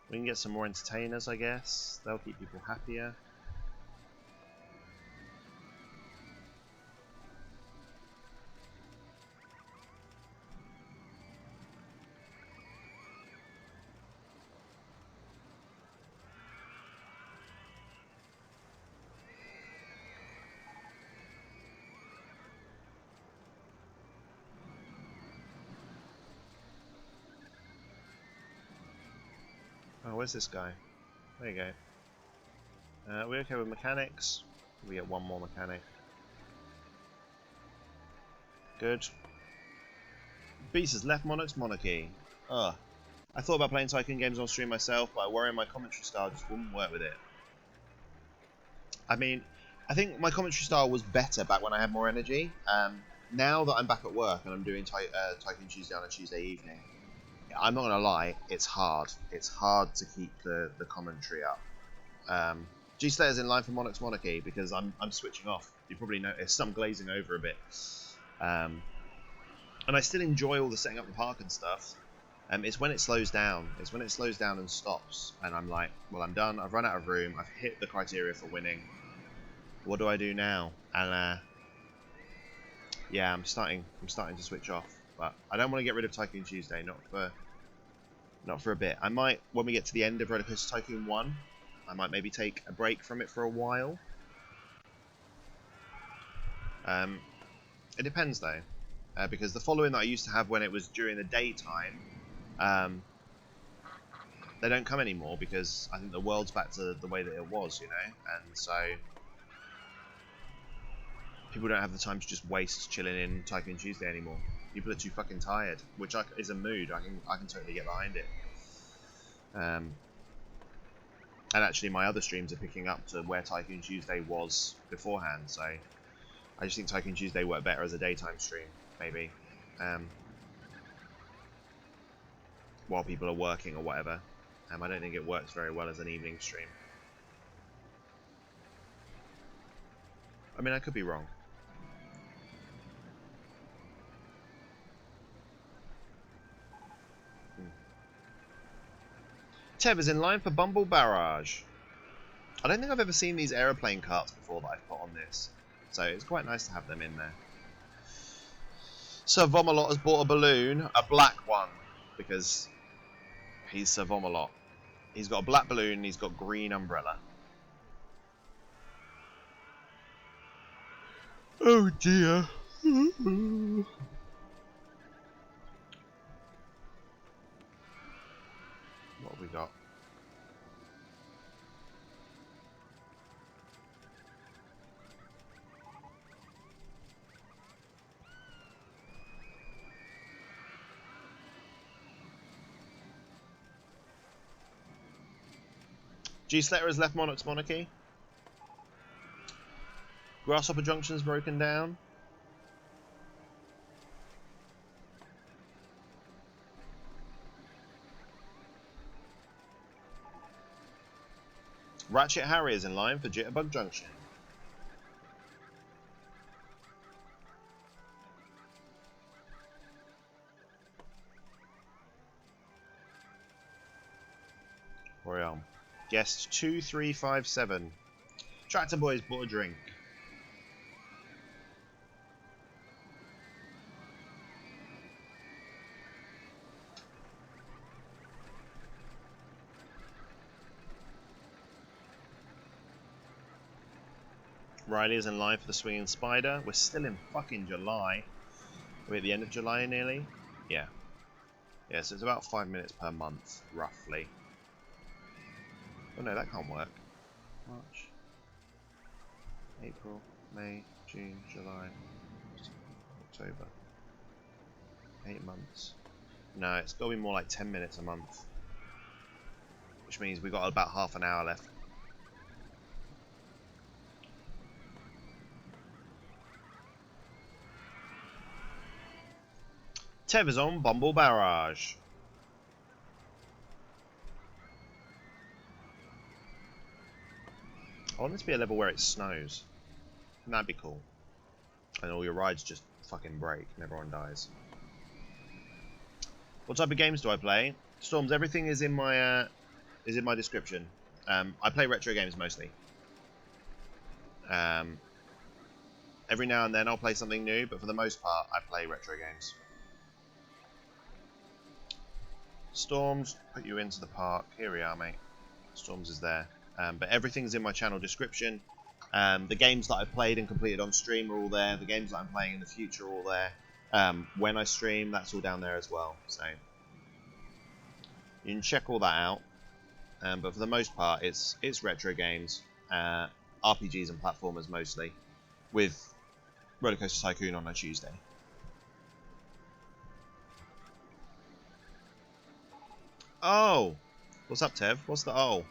A: We can get some more entertainers, I guess. They'll keep people happier. Oh, where's this guy? There you go. We're okay with mechanics. We get one more mechanic. Good. Beast has left Monarch's Monarchy. Ugh. I thought about playing Tycoon games on stream myself, but I worry my commentary style just wouldn't work with it. I mean, I think my commentary style was better back when I had more energy. Now that I'm back at work and I'm doing Tycoon Tuesday on a Tuesday evening, I'm not gonna lie, it's hard. It's hard to keep the commentary up. G-Slayer's in line for Monarch's Monarchy because I'm switching off. You probably noticed I'm glazing over a bit. And I still enjoy all the setting up the park and stuff. It's when it slows down. It's when it slows down and stops, and I'm like, well, I'm done. I've run out of room. I've hit the criteria for winning. What do I do now? And yeah, I'm starting to switch off. But I don't want to get rid of Tycoon Tuesday, not for a bit. I might, when we get to the end of Rollercoaster Tycoon 1, I might maybe take a break from it for a while. It depends though, because the following that I used to have when it was during the daytime, they don't come anymore because I think the world's back to the way that it was, you know, and so people don't have the time to just waste chilling in Tycoon Tuesday anymore. People are too fucking tired, which is a mood. I can totally get behind it. And actually, my other streams are picking up to where Tycoon Tuesday was beforehand. So I just think Tycoon Tuesday worked better as a daytime stream, maybe, while people are working or whatever. I don't think it works very well as an evening stream. I mean, I could be wrong. Tev is in line for Bumble Barrage. I don't think I've ever seen these aeroplane carts before that I've put on this, so it's quite nice to have them in there. Sir Vomalot has bought a balloon, a black one, because he's Sir Vomalot. He's got a black balloon and he's got green umbrella. Oh dear. What have we got? G-Slater has left Monarch's Monarchy. Grasshopper Junction's broken down. Ratchet Harry is in line for Jitterbug Junction. Where are we on? Guest 2357. Tractor Boys bought a drink. Riley is in line for the Swinging Spider. We're still in fucking July. We're at the end of July nearly. Yeah. Yeah, so it's about 5 minutes per month, roughly. Oh no, that can't work. March, April, May, June, July, October. 8 months. No, it's got to be more like 10 minutes a month. Which means we've got about half an hour left. Tev is on Bumble Barrage. I want it to be a level where it snows. That'd be cool. And all your rides just fucking break and everyone dies. What type of games do I play? Storms, everything is in my description. I play retro games mostly. Every now and then I'll play something new, but for the most part I play retro games. Storms, put you into the park. Here we are, mate. Storms is there. But everything's in my channel description. The games that I've played and completed on stream are all there. The games that I'm playing in the future are all there. When I stream, that's all down there as well. So you can check all that out. But for the most part, it's retro games, RPGs and platformers mostly, with Rollercoaster Tycoon on a Tuesday. Oh! What's up, Tev? What's the oh?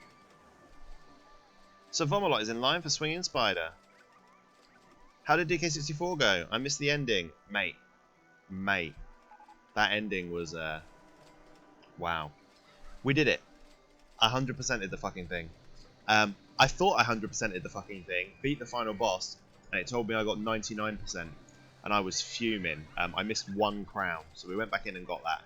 A: So Vomalot is in line for Swinging Spider. How did DK64 go? I missed the ending. Mate. That ending was, wow. We did it. 100%ed the fucking thing. I thought I 100%ed the fucking thing, beat the final boss, and it told me I got 99%. And I was fuming. I missed one crown, so we went back in and got that.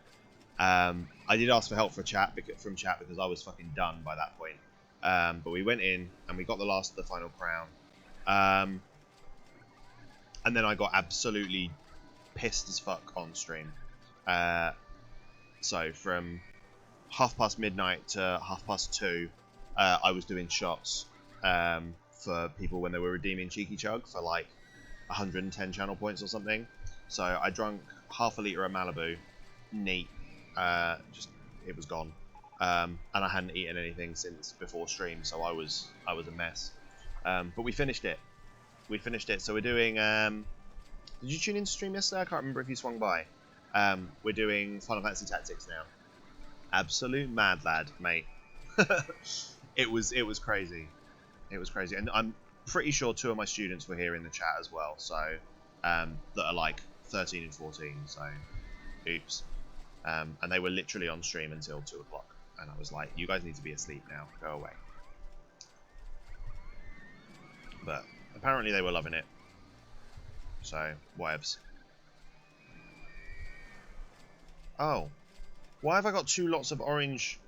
A: I did ask for help from chat because I was fucking done by that point. But we went in and we got the final crown. And then I got absolutely pissed as fuck on stream. So from midnight to 2:30, I was doing shots for people when they were redeeming Cheeky Chug for like 110 channel points or something. So I drunk half a litre of Malibu, neat. It was gone. And I hadn't eaten anything since before stream, so I was a mess. But we finished it. So we're doing. Did you tune into stream yesterday? I can't remember if you swung by. We're doing Final Fantasy Tactics now. Absolute mad lad, mate. It was crazy. It was crazy, and I'm pretty sure 2 of my students were here in the chat as well. So that are like 13 and 14. So, oops. And they were literally on stream until 2 o'clock. And I was like, you guys need to be asleep now. Go away. But apparently they were loving it. So, whatevs. Oh. Why have I got 2 lots of orange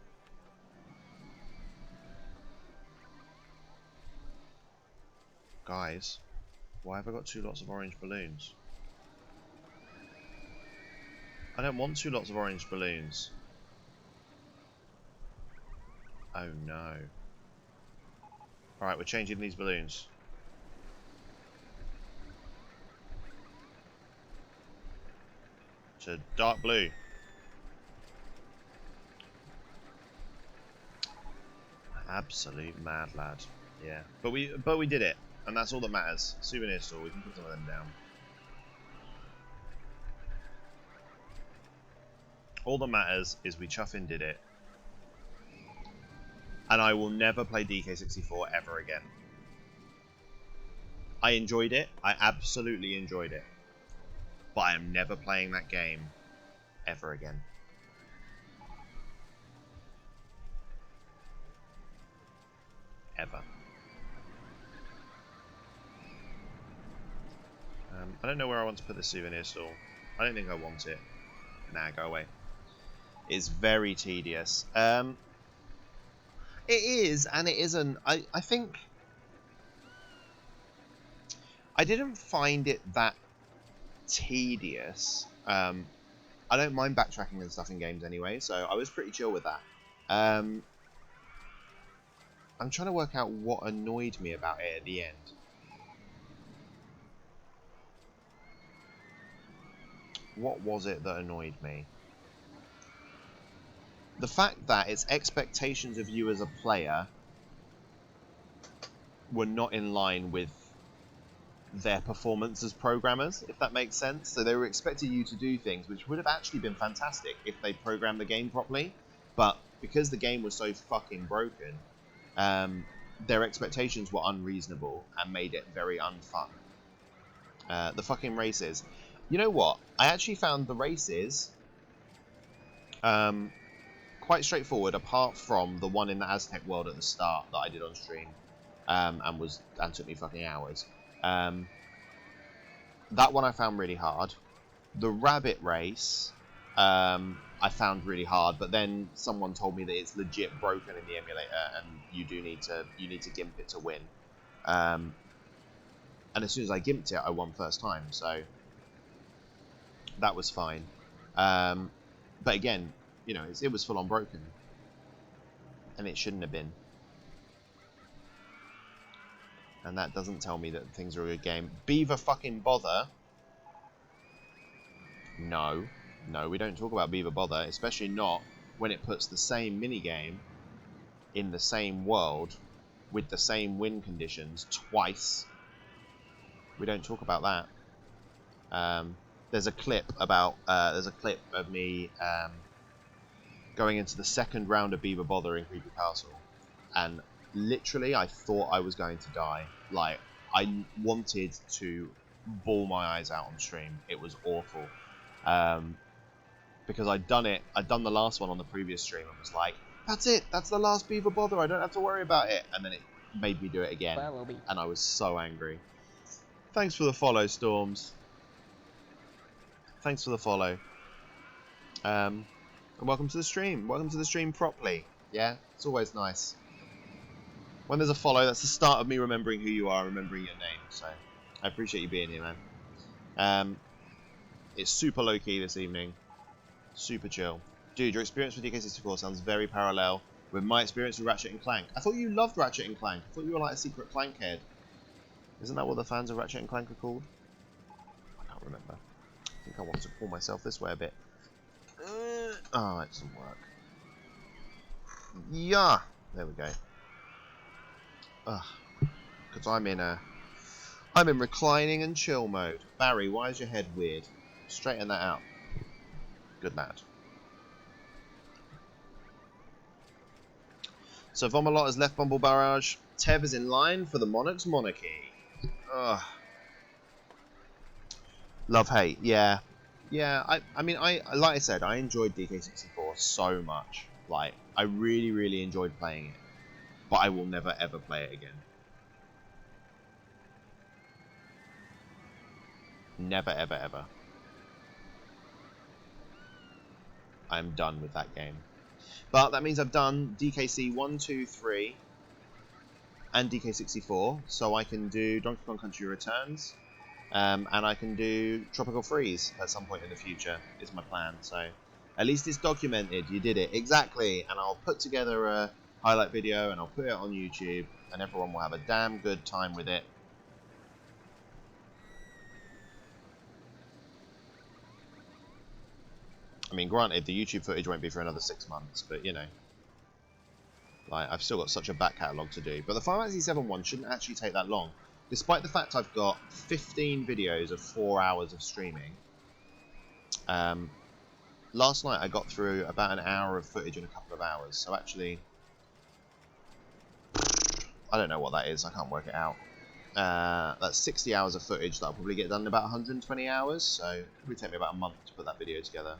A: Guys, why have I got 2 lots of orange balloons? I don't want 2 lots of orange balloons. Oh no. Alright, we're changing these balloons. To dark blue. Absolute mad lad. Yeah. But we did it. And that's all that matters. Souvenir store, we can put some of them down. All that matters is we chuffing did it. And I will never play DK64 ever again. I enjoyed it. I absolutely enjoyed it. But I am never playing that game ever again. Ever. I don't know where I want to put the souvenir store. I don't think I want it. Nah, go away. It's very tedious. It is, and it isn't. I think I didn't find it that tedious. I don't mind backtracking and stuff in games anyway, so I was pretty chill with that. I'm trying to work out what annoyed me about it at the end. What was it that annoyed me? The fact that its expectations of you as a player were not in line with their performance as programmers, if that makes sense. So they were expecting you to do things which would have actually been fantastic if they programmed the game properly, but because the game was so fucking broken, their expectations were unreasonable and made it very unfun. The fucking races. You know what? I actually found the races quite straightforward, apart from the one in the Aztec world at the start that I did on stream, and took me fucking hours. That one I found really hard. The rabbit race, I found really hard, but then someone told me that it's legit broken in the emulator, and you need to gimp it to win. And as soon as I gimped it, I won first time, so that was fine. But again, you know, it was full on broken, and it shouldn't have been. And that doesn't tell me that things are a good game. Beaver fucking bother. No, we don't talk about Beaver bother, especially not when it puts the same minigame in the same world with the same win conditions twice. We don't talk about that. There's a clip of me going into the second round of Beaver bother in Creepy Castle, and literally I thought I was going to die. Like, I wanted to bawl my eyes out on stream. It was awful. Because I'd done the last one on the previous stream and was like, that's it, that's the last Beaver bother, I don't have to worry about it. And then it made me do it again, and I was so angry. Thanks for the follow, Storms. Thanks for the follow. And welcome to the stream. Welcome to the stream properly. Yeah, it's always nice. When there's a follow, that's the start of me remembering who you are, remembering your name. So I appreciate you being here, man. It's super low-key this evening. Super chill. Dude, your experience with DK64 sounds very parallel with my experience with Ratchet & Clank. I thought you loved Ratchet & Clank. I thought you were like a secret Clank head. Isn't that what the fans of Ratchet & Clank are called? I can't remember. I think I want to pull myself this way a bit. Oh, it doesn't work. Yeah! There we go. Ugh. Because I'm in reclining and chill mode. Barry, why is your head weird? Straighten that out. Good lad. So Vomalot has left Bumble Barrage. Tev is in line for the Monarch's Monarchy. Ugh. Love-hate, yeah. Yeah, I mean, like I said, I enjoyed DK64 so much. Like, I really, really enjoyed playing it. But I will never, ever play it again. Never, ever, ever. I'm done with that game. But that means I've done DKC 1, 2, 3. and DK64, so I can do Donkey Kong Country Returns, and I can do Tropical Freeze at some point in the future, is my plan. So at least it's documented, you did it, exactly, and I'll put together a highlight video and I'll put it on YouTube, and everyone will have a damn good time with it. I mean, granted, the YouTube footage won't be for another 6 months, but you know, like, I've still got such a back catalogue to do. But the Final Fantasy VII one shouldn't actually take that long, despite the fact I've got 15 videos of 4 hours of streaming. Last night I got through about an hour of footage in a couple of hours, so actually, I don't know what that is, I can't work it out. That's 60 hours of footage that I'll probably get done in about 120 hours, so it'll probably take me about a month to put that video together.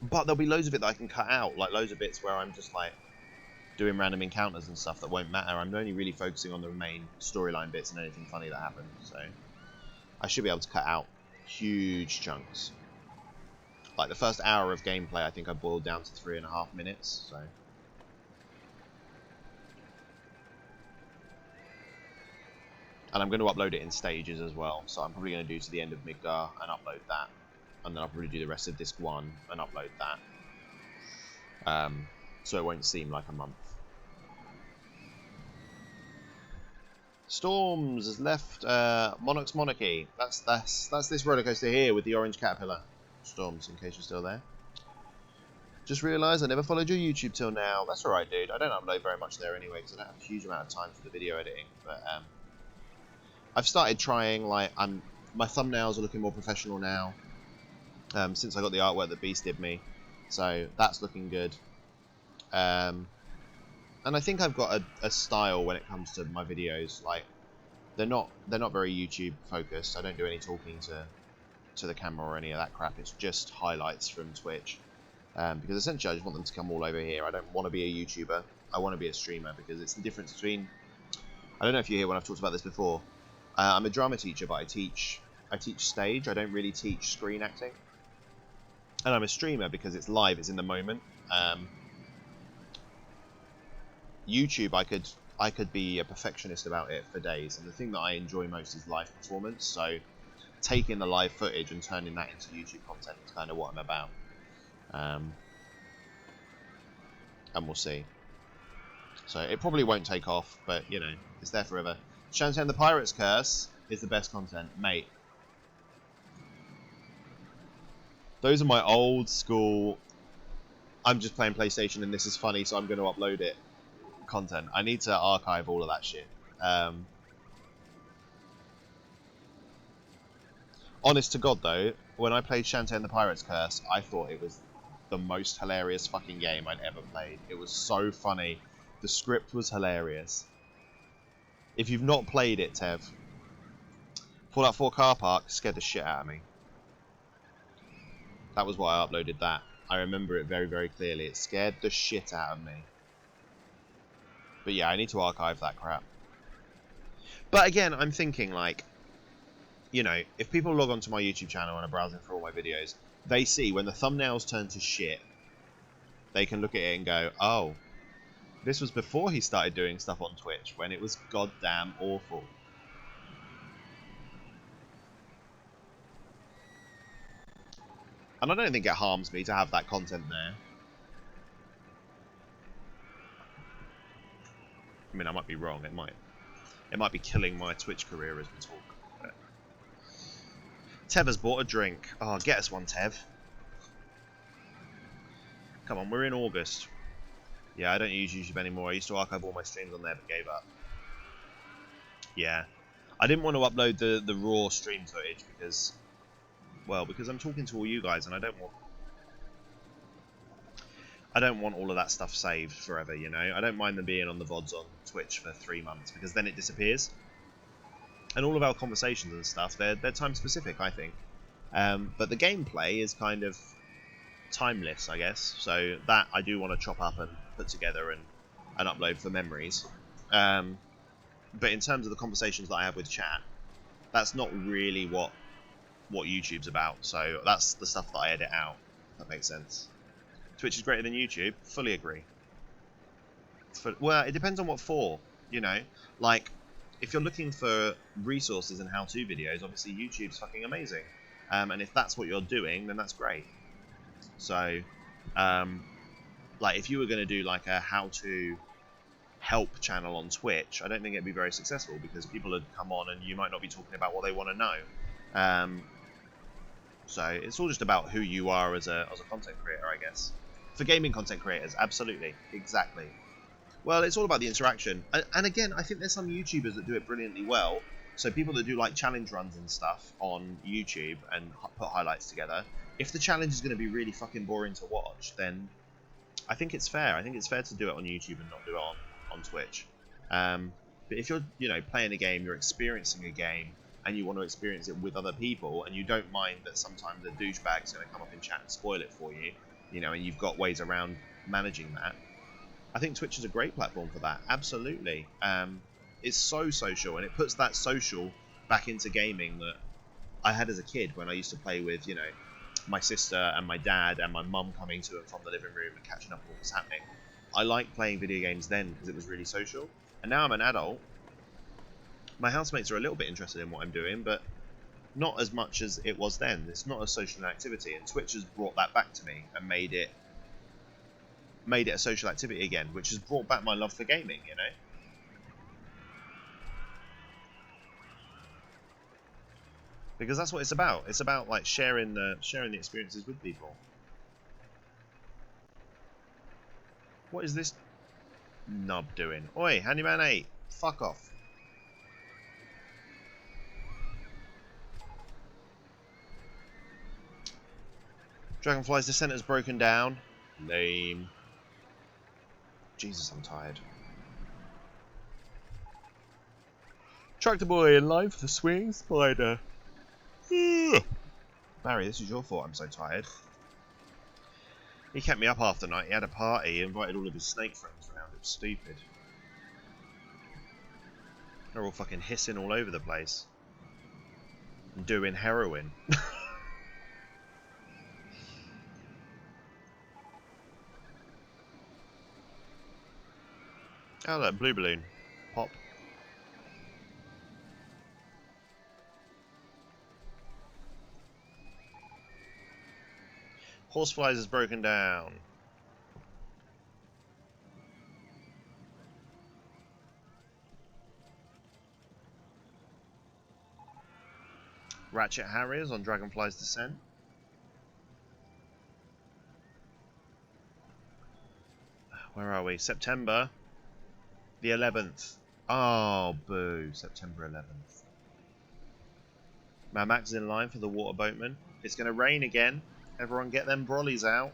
A: But there'll be loads of it that I can cut out, like loads of bits where I'm just like doing random encounters and stuff that won't matter. I'm only really focusing on the main storyline bits and anything funny that happened, so I should be able to cut out huge chunks. Like the first hour of gameplay, I think I boiled down to 3.5 minutes, so. And I'm going to upload it in stages as well, so I'm probably going to do to the end of Midgar and upload that. And then I'll probably do the rest of Disc 1 and upload that. So it won't seem like a month. Storms has left Monarch's Monarchy. That's this roller coaster here with the orange caterpillar. Storms, in case you're still there. Just realised I never followed your YouTube till now. That's alright, dude. I don't upload very much there anyway, because I don't have a huge amount of time for the video editing. But I've started trying, like, my thumbnails are looking more professional now. Since I got the artwork that Beast did me, so that's looking good. And I think I've got a style when it comes to my videos. Like, they're not very YouTube focused. I don't do any talking to the camera or any of that crap. It's just highlights from Twitch, because essentially I just want them to come all over here. I don't want to be a YouTuber. I want to be a streamer, because it's the difference between. I don't know if you hear when I've talked about this before. I'm a drama teacher, but I teach stage. I don't really teach screen acting. And I'm a streamer because it's live, it's in the moment. YouTube, I could be a perfectionist about it for days, and the thing that I enjoy most is live performance. So taking the live footage and turning that into YouTube content is kind of what I'm about. And we'll see. So it probably won't take off, but you know, it's there forever. Shantae and the Pirate's Curse is the best content, mate. Those are my old school, I'm just playing PlayStation and this is funny, so I'm going to upload it content. I need to archive all of that shit. Honest to God, though, when I played Shantae and the Pirate's Curse, I thought it was the most hilarious fucking game I'd ever played. It was so funny. The script was hilarious. If you've not played it, Tev, Fallout 4 Car Park scared the shit out of me. That was why I uploaded that. I remember it very, very clearly. It scared the shit out of me. But yeah, I need to archive that crap. But again, I'm thinking, like, you know, if people log onto my YouTube channel and are browsing for all my videos, they see when the thumbnails turn to shit, they can look at it and go, oh, this was before he started doing stuff on Twitch, when it was goddamn awful. And I don't think it harms me to have that content there. I mean, I might be wrong. It might be killing my Twitch career as we talk. But Tev has bought a drink. Oh, get us one, Tev. Come on, we're in August. Yeah, I don't use YouTube anymore. I used to archive all my streams on there, but gave up. Yeah. I didn't want to upload the raw stream footage because... well, because I'm talking to all you guys, and I don't want all of that stuff saved forever, you know? I don't mind them being on the VODs on Twitch for 3 months, because then it disappears. And all of our conversations and stuff, they're time specific, I think. But the gameplay is kind of timeless, I guess. So that I do want to chop up and put together and upload for memories. But in terms of the conversations that I have with chat, that's not really what YouTube's about. So that's the stuff that I edit out, if that makes sense. Twitch is greater than YouTube. Fully agree. Well, it depends on what for. You know, like if you're looking for resources and how-to videos, obviously YouTube's fucking amazing. And if that's what you're doing, then that's great. So, like if you were going to do like a how-to help channel on Twitch, I don't think it'd be very successful because people would come on and you might not be talking about what they want to know. So it's all just about who you are as a content creator, I guess. For gaming content creators, absolutely, exactly. Well, it's all about the interaction. And again, I think there's some YouTubers that do it brilliantly well. So people that do like challenge runs and stuff on YouTube and put highlights together, if the challenge is going to be really fucking boring to watch, then I think it's fair. I think it's fair to do it on YouTube and not do it on Twitch. But if you're, you know, playing a game, you're experiencing a game, and you want to experience it with other people, and you don't mind that sometimes a douchebag's going to come up in chat and spoil it for you, you know, and you've got ways around managing that, I think Twitch is a great platform for that. Absolutely. It's so social, and it puts that social back into gaming that I had as a kid when I used to play with, you know, my sister and my dad and my mum coming to and from the living room and catching up on what was happening. I liked playing video games then because it was really social. And now I'm an adult. My housemates are a little bit interested in what I'm doing, but not as much as it was then. It's not a social activity, and Twitch has brought that back to me and made it a social activity again, which has brought back my love for gaming, you know? Because that's what it's about. It's about like sharing the experiences with people. What is this nub doing? Oi, Handyman 8, fuck off. Dragonfly's descent has broken down. Lame. Jesus, I'm tired. Tractor boy in line for the swinging spider. Barry, this is your fault I'm so tired. He kept me up half the night. He had a party. He invited all of his snake friends around. It was stupid. They're all fucking hissing all over the place. And doing heroin. Oh, look, blue balloon. Pop. Horseflies is broken down. Ratchet Harriers on Dragonfly's descent. Where are we? September the 11th. Oh, boo. September 11th. Mad Max is in line for the water boatman. It's going to rain again. Everyone get them brollies out.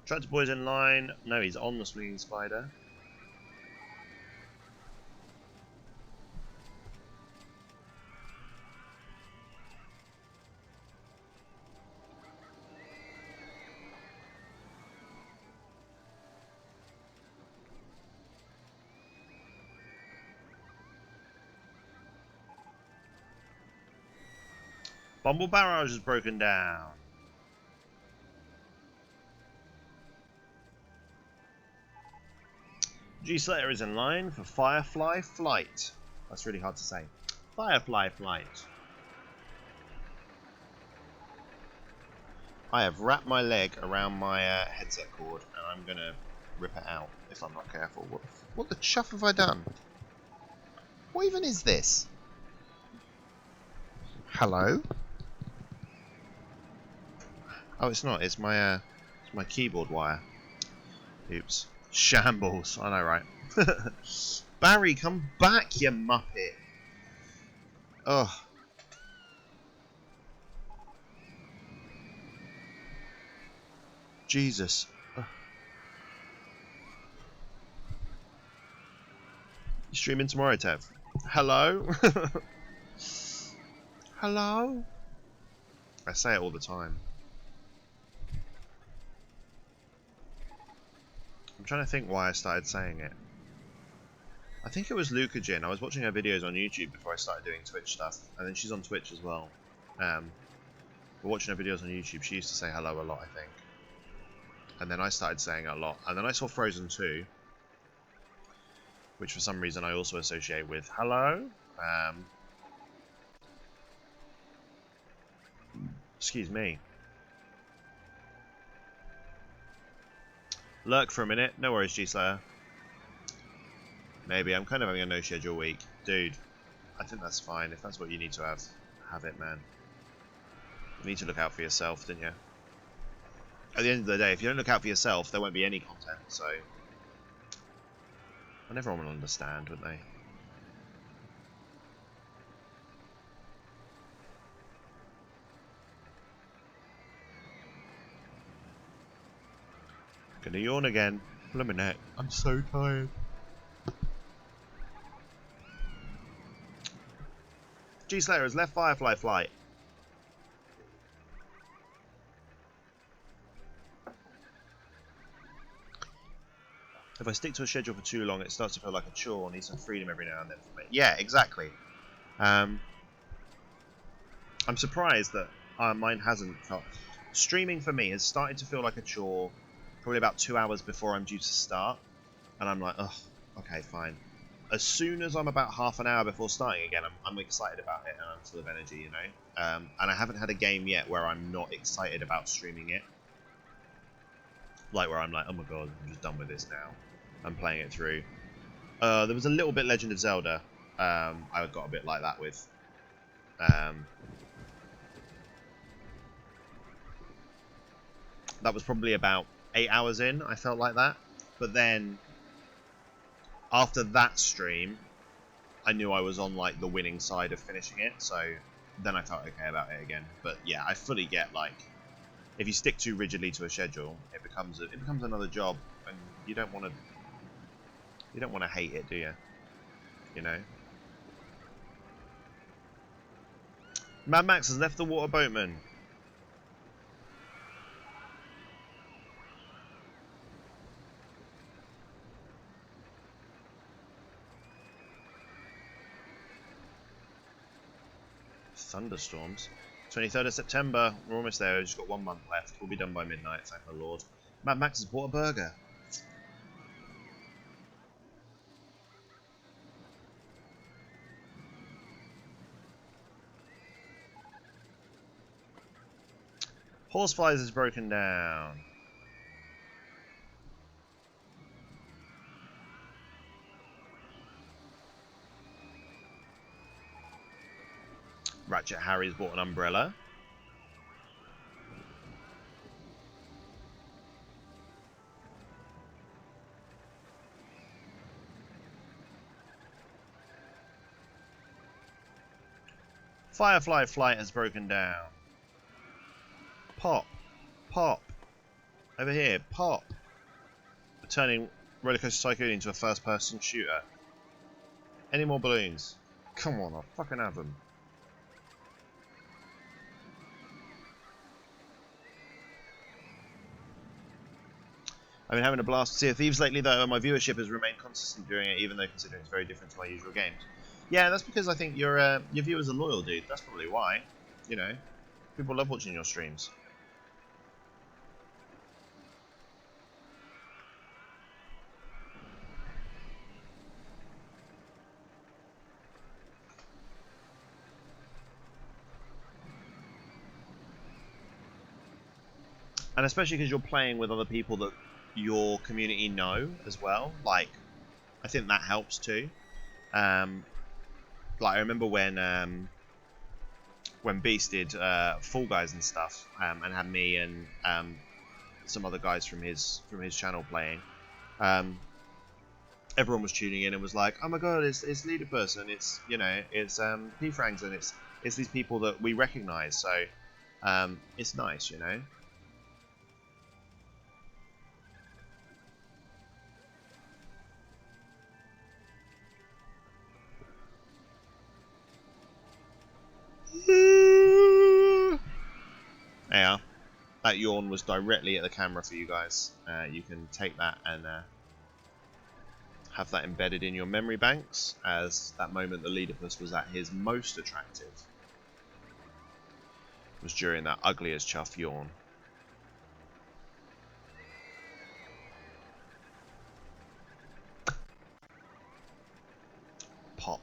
A: Tractor Boy's in line. No, he's on the swinging spider. Bumble Barrage is broken down. G-Slayer is in line for Firefly Flight. That's really hard to say. Firefly Flight. I have wrapped my leg around my headset cord and I'm going to rip it out if I'm not careful. What the chuff have I done? What even is this? Hello? Oh, it's not. It's my keyboard wire. Oops. Shambles. I know, right? Barry, come back, you muppet. Ugh. Jesus. Ugh. You streaming tomorrow, Tev? Hello? Hello? I say it all the time. I'm trying to think why I started saying it. I think it was Lucagin. I was watching her videos on YouTube before I started doing Twitch stuff, and then she's on Twitch as well. We're watching her videos on YouTube. She used to say hello a lot, I think. And then I started saying it a lot. And then I saw Frozen 2, which for some reason I also associate with hello. Excuse me. Lurk for a minute. No worries, G-Slayer. Maybe. I'm kind of having a no-schedule week. Dude, I think that's fine. If that's what you need to have it, man. You need to look out for yourself, didn't you? At the end of the day, if you don't look out for yourself, there won't be any content, so... And everyone will understand, won't they? Gonna yawn again. Blimey neck. I'm so tired. G-Slayer has left Firefly Flight. If I stick to a schedule for too long, it starts to feel like a chore. I need some freedom every now and then from it. Yeah, exactly. I'm surprised that mine hasn't felt... Streaming for me has started to feel like a chore probably about 2 hours before I'm due to start. And I'm like, oh, okay, fine. As soon as I'm about half an hour before starting again, I'm excited about it and I'm full of energy, you know. And I haven't had a game yet where I'm not excited about streaming it. Like where I'm like, oh my god, I'm just done with this now. I'm playing it through. There was a little bit Legend of Zelda. I got a bit like that with. That was probably about 8 hours in. I felt like that, but then after that stream, I knew I was on like the winning side of finishing it. So then I felt okay about it again. But yeah, I fully get like if you stick too rigidly to a schedule, it becomes another job, and you don't want to hate it, do you? You know. Mad Max has left the water boatman. Thunderstorms. 23rd of September. We're almost there. We've just got 1 month left. We'll be done by midnight, thank the Lord. Mad Max has bought a burger. Horseflies is broken down. Ratchet Harry's bought an umbrella. Firefly Flight has broken down. Pop. Pop. Over here. Pop. Turning Rollercoaster Tycoon into a first-person shooter. Any more balloons? Come on, I'll fucking have them. I've been having a blast with Sea of Thieves lately, though. My viewership has remained consistent during it, even though considering it's very different to my usual games. Yeah, that's because I think your viewers are loyal, dude. That's probably why. You know, people love watching your streams. And especially because you're playing with other people that your community know as well. Like, I think that helps too. Like, I remember when Beast did Fall Guys and stuff, and had me and some other guys from his channel playing. Everyone was tuning in and was like, "Oh my god, it's Leedipus, and it's P-Franks, and it's these people that we recognise." So it's nice, you know. Yeah, that yawn was directly at the camera for you guys. You can take that and have that embedded in your memory banks, as that moment the Leedipus was at his most attractive was during that ugly as chuff yawn. Pop.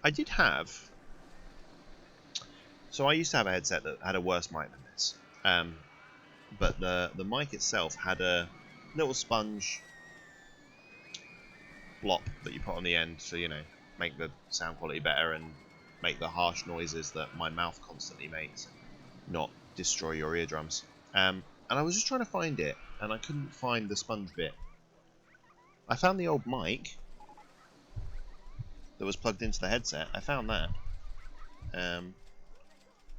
A: I did have... So I used to have a headset that had a worse mic than this. But the mic itself had a little sponge blop that you put on the end to, you know, make the sound quality better and make the harsh noises that my mouth constantly makes not destroy your eardrums. And I was just trying to find it, and I couldn't find the sponge bit. I found the old mic that was plugged into the headset. I found that.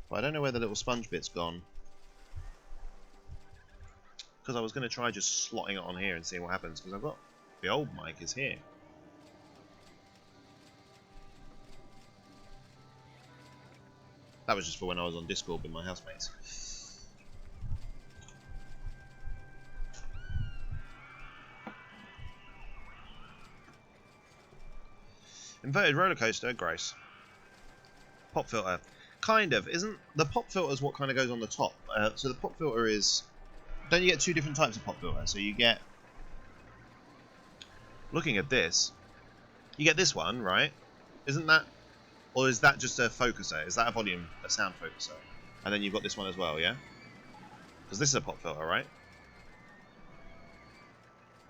A: But I don't know where the little sponge bit's gone. Because I was going to try just slotting it on here and seeing what happens. Because I've got... The old mic is here. That was just for when I was on Discord with my housemates. Inverted rollercoaster, gross. Pop filter. Kind of. Isn't... The pop filter is what kind of goes on the top. So the pop filter is... Don't you get two different types of pop filter? So you get... Looking at this, you get this one, right? Isn't that... Or is that just a focuser? Is that a sound focuser? And then you've got this one as well, yeah? Because this is a pop filter, right?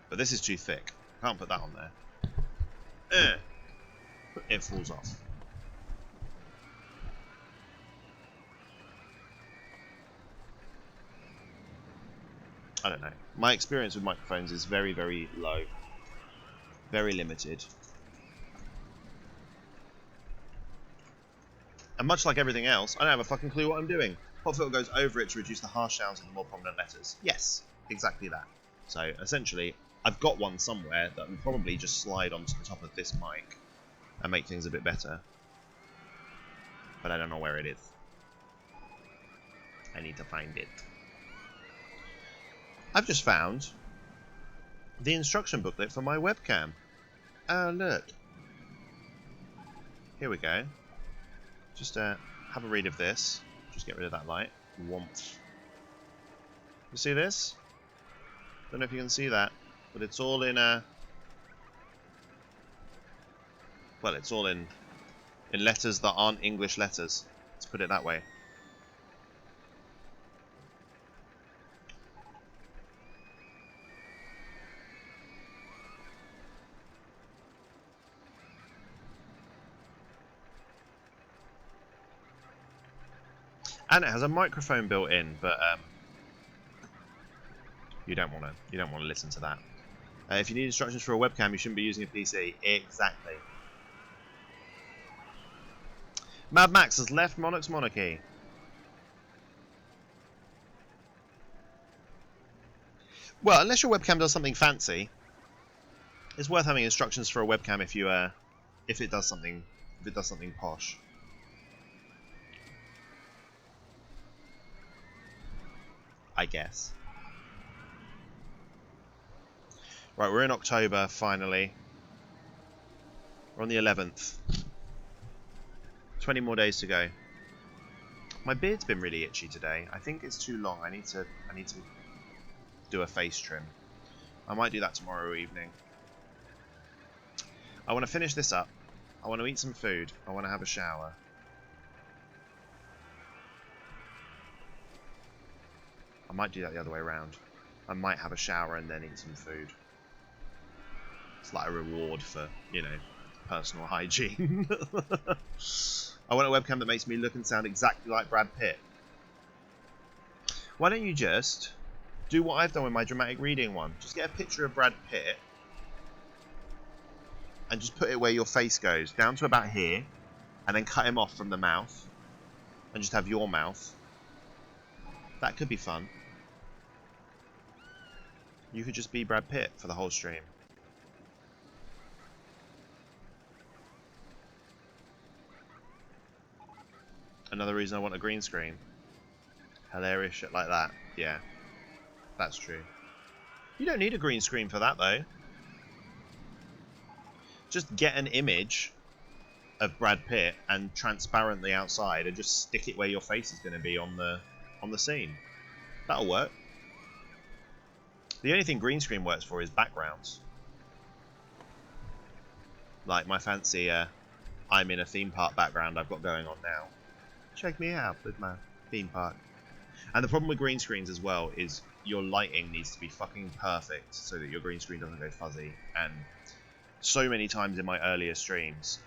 A: But this is too thick. Can't put that on there. It falls off. I don't know. My experience with microphones is very, very low. Very limited. And much like everything else, I don't have a fucking clue what I'm doing. Pop filter goes over it to reduce the harsh sounds of the more prominent letters. Yes, exactly that. So, essentially, I've got one somewhere that will probably just slide onto the top of this mic and make things a bit better. But I don't know where it is. I need to find it. I've just found the instruction booklet for my webcam. Oh, look. Here we go. Just have a read of this. Just get rid of that light. Warmth. You see this? Don't know if you can see that, but it's all in a... Well, it's all in letters that aren't English letters. Let's put it that way. And it has a microphone built in, but you don't want to listen to that. If you need instructions for a webcam, you shouldn't be using a PC. Exactly. Mad Max has left Monarch's Monarchy. Well, unless your webcam does something fancy, it's worth having instructions for a webcam if it does something posh. I guess. Right, we're in October, finally. We're on the 11th. 20 more days to go. My beard's been really itchy today. I think it's too long. I need to do a face trim. I might do that tomorrow evening. I want to finish this up. I want to eat some food. I want to have a shower. I might do that the other way around. I might have a shower and then eat some food. It's like a reward for, you know, personal hygiene. I want a webcam that makes me look and sound exactly like Brad Pitt. Why don't you just do what I've done with my dramatic reading one? Just get a picture of Brad Pitt and just put it where your face goes, down to about here, and then cut him off from the mouth and just have your mouth. That could be fun. You could just be Brad Pitt for the whole stream. Another reason I want a green screen. Hilarious shit like that. Yeah, that's true. You don't need a green screen for that though. Just get an image of Brad Pitt and transparently outside, and just stick it where your face is going to be on the scene. That'll work. The only thing green screen works for is backgrounds. Like my fancy I'm in a theme park background I've got going on now. Check me out with my theme park. And the problem with green screens as well is your lighting needs to be fucking perfect so that your green screen doesn't go fuzzy. And so many times in my earlier streams,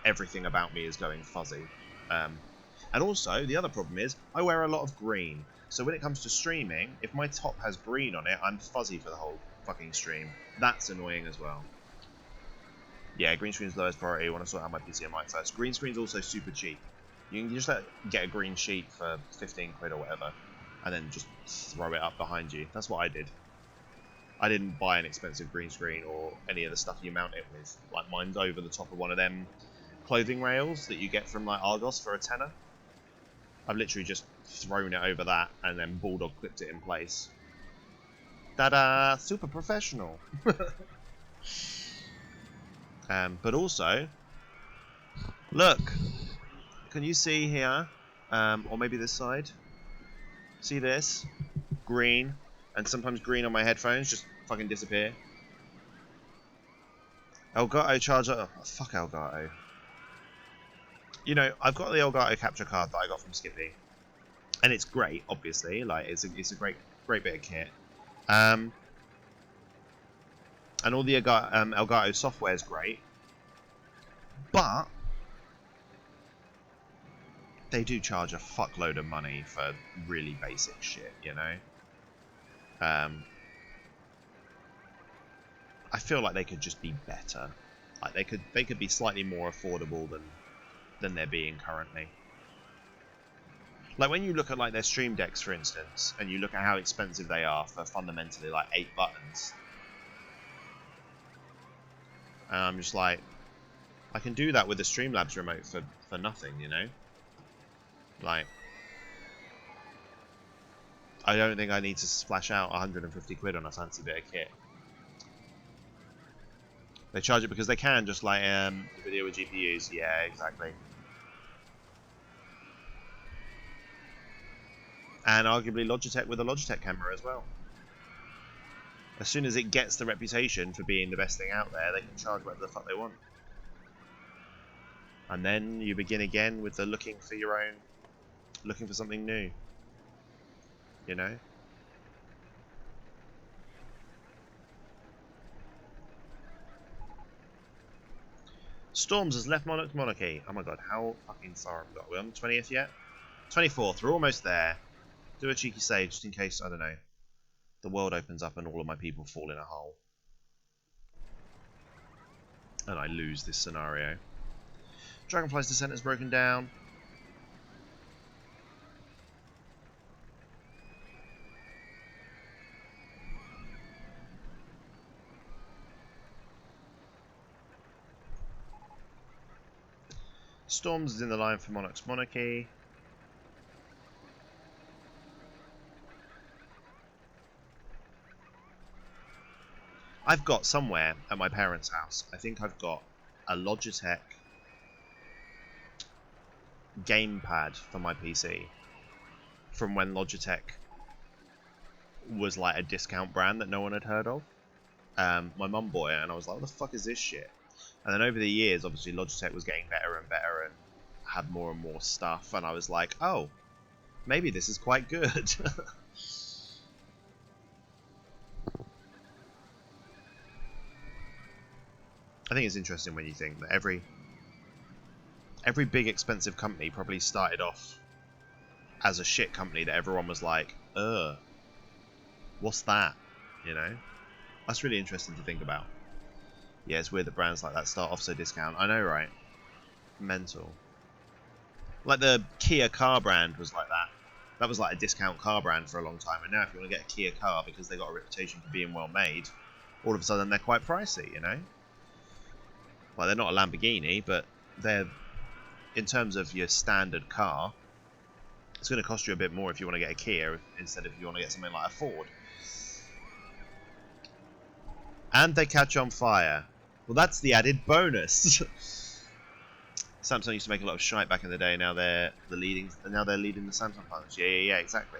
A: everything about me is going fuzzy. And also, the other problem is, I wear a lot of green. So when it comes to streaming, if my top has green on it, I'm fuzzy for the whole fucking stream. That's annoying as well. Yeah, green screen's lowest priority. I want to sort out my PC and mic first. Green screen's also super cheap. You can just get a green sheet for 15 quid or whatever, and then just throw it up behind you. That's what I did. I didn't buy an expensive green screen or any of the stuff you mount it with. Like, mine's over the top of one of them clothing rails that you get from like Argos for a tenner. I've literally just thrown it over that and then bulldog clipped it in place. Ta-da! Super professional. But also, look, can you see here, or maybe this side? See this? Green, and sometimes green on my headphones just fucking disappear. Elgato charger. Oh, fuck Elgato. You know, I've got the Elgato capture card that I got from Skippy, and it's great. Obviously, like it's a great bit of kit. And all the Elgato software is great, but they do charge a fuckload of money for really basic shit, you know. I feel like they could just be better. Like they could be slightly more affordable than they're being currently. Like when you look at like their stream decks, for instance, and you look at how expensive they are for fundamentally like 8 buttons, and I'm just like, I can do that with the Streamlabs remote for nothing, you know. Like, I don't think I need to splash out 150 quid on a fancy bit of kit. They charge it because they can, just like video with GPUs. Yeah, exactly. And arguably Logitech with a Logitech camera as well. As soon as it gets the reputation for being the best thing out there, they can charge whatever the fuck they want. And then you begin again with the looking for something new. You know? Storms has left Monarchy. Oh my god, how fucking far have we got? Are we on the 20th yet? 24th, we're almost there. Do a cheeky save just in case, I don't know, the world opens up and all of my people fall in a hole. And I lose this scenario. Dragonfly's descent is broken down. Storms is in the line for Monarch's Monarchy. I've got somewhere at my parents' house, I think I've got a Logitech gamepad for my PC from when Logitech was like a discount brand that no one had heard of. My mum bought it and I was like, what the fuck is this shit? And then over the years, obviously Logitech was getting better and better and had more and more stuff, and I was like, oh, maybe this is quite good. I think it's interesting when you think that every big expensive company probably started off as a shit company that everyone was like, what's that? You know? That's really interesting to think about. Yeah, it's weird that brands like that start off so discount. I know, right? Mental. Like the Kia car brand was like that. That was like a discount car brand for a long time, and now if you want to get a Kia car because they got a reputation for being well made, all of a sudden they're quite pricey, you know? Well, they're not a Lamborghini, but they're, in terms of your standard car, it's going to cost you a bit more if you want to get a Kia instead of if you want to get something like a Ford. And they catch on fire. Well, that's the added bonus. Samsung used to make a lot of shite back in the day. Now they're leading the Samsung phones. Yeah, exactly.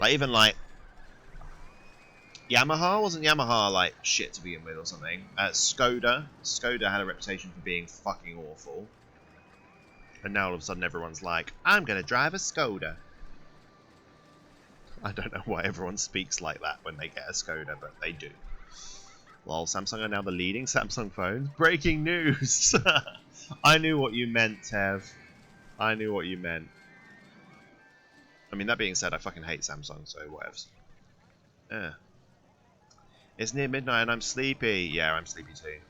A: Like even like Yamaha, wasn't Yamaha like shit to begin with or something? Skoda had a reputation for being fucking awful, and now all of a sudden everyone's like, I'm gonna drive a Skoda. I don't know why everyone speaks like that when they get a Skoda, but they do. Lol, Samsung are now the leading Samsung phones. Breaking news! I knew what you meant, Tev. I knew what you meant. I mean, that being said, I fucking hate Samsung, so whatevs. It's near midnight and I'm sleepy. Yeah, I'm sleepy too.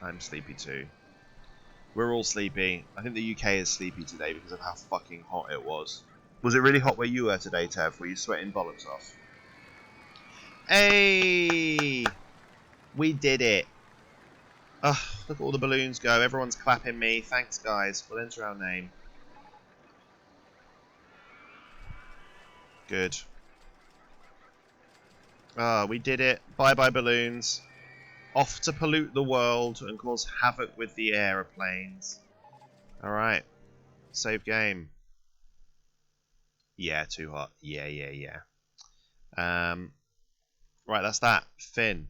A: I'm sleepy too. We're all sleepy. I think the UK is sleepy today because of how fucking hot it was. Was it really hot where you were today, Tev? Were you sweating bollocks off? Hey! We did it. Ugh, look at all the balloons go. Everyone's clapping me. Thanks, guys. We'll enter our name. Good. Ah, we did it. Bye-bye, balloons. Off to pollute the world and cause havoc with the aeroplanes. Alright. Save game. Yeah, too hot. Yeah. Right, that's that. Finn.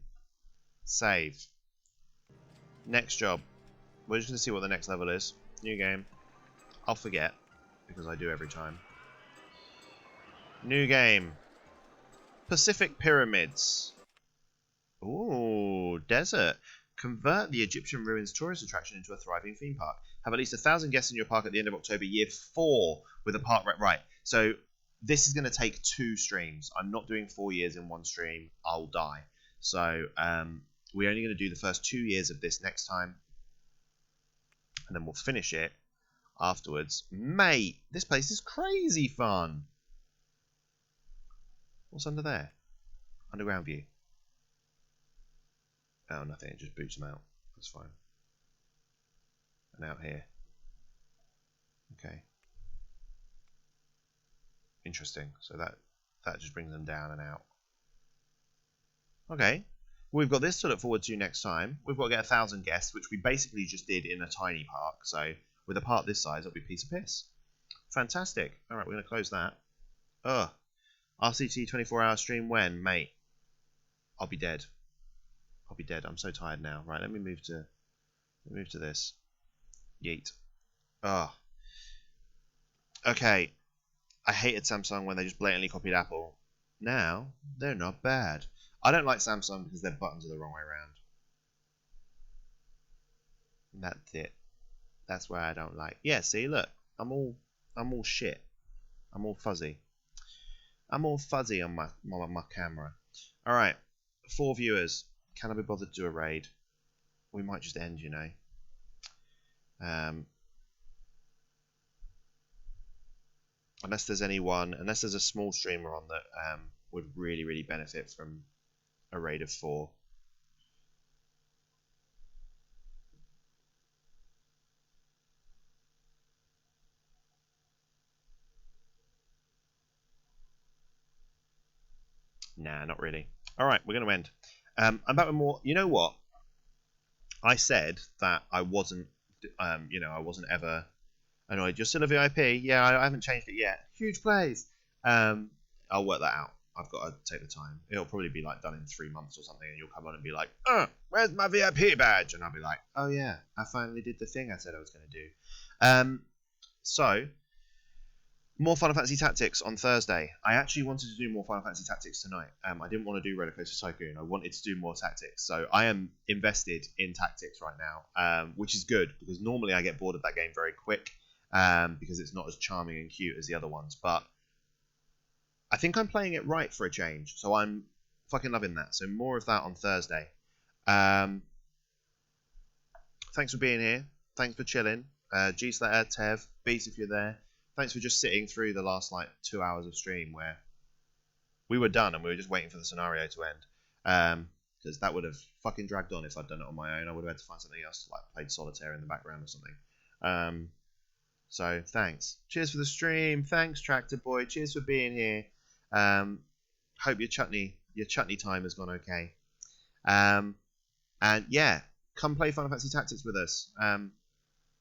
A: Save. Next job. We're just going to see what the next level is. New game. I'll forget, because I do every time. New game. Pacific Pyramids. Ooh, desert. Convert the Egyptian ruins tourist attraction into a thriving theme park. Have at least 1,000 guests in your park at the end of October, year 4, with a park right. So this is going to take 2 streams. I'm not doing 4 years in one stream. I'll die. So we're only going to do the first 2 years of this next time, and then we'll finish it afterwards. Mate, this place is crazy fun. What's under there? Underground view. Oh, nothing. It just boots them out. That's fine. And out here. Okay. Interesting. So that just brings them down and out. Okay. We've got this to look forward to next time. We've got to get 1,000 guests, which we basically just did in a tiny park. So with a park this size, it'll be a piece of piss. Fantastic. All right, we're going to close that. Ugh. RCT 24-hour stream when, mate? I'll be dead. I'll be dead. I'm so tired now. Right, let me move to this. Yeet. Ugh. Okay. I hated Samsung when they just blatantly copied Apple. Now, they're not bad. I don't like Samsung because their buttons are the wrong way around. That's it. That's where I don't like. Yeah, see, look. I'm all shit. I'm all fuzzy. I'm all fuzzy on my camera. Alright. 4 viewers. Can I be bothered to do a raid? We might just end, you know. Unless there's a small streamer on that would really benefit from a raid of 4. Nah, not really. Alright, we're going to end. I'm back with more. You know what? I said that I wasn't, I wasn't ever annoyed. You're still a VIP? Yeah, I haven't changed it yet. Huge plays. I'll work that out. I've got to take the time. It'll probably be like done in 3 months or something, and you'll come on and be like, where's my VIP badge? And I'll be like, oh yeah, I finally did the thing I said I was going to do. So, more Final Fantasy Tactics on Thursday. I actually wanted to do more Final Fantasy Tactics tonight. I didn't want to do Rollercoaster Tycoon. I wanted to do more Tactics. So I am invested in Tactics right now, which is good because normally I get bored of that game very quick because it's not as charming and cute as the other ones. But I think I'm playing it right for a change. So I'm fucking loving that. So more of that on Thursday. Thanks for being here. Thanks for chilling. G-Slater, Tev, Beast if you're there. Thanks for just sitting through the last 2 hours of stream where we were done and we were just waiting for the scenario to end. Because that would have fucking dragged on if I'd done it on my own. I would have had to find something else to played solitaire in the background or something. So thanks. Cheers for the stream. Thanks, Tractor Boy. Cheers for being here. Hope your chutney time has gone okay. And yeah, come play Final Fantasy Tactics with us.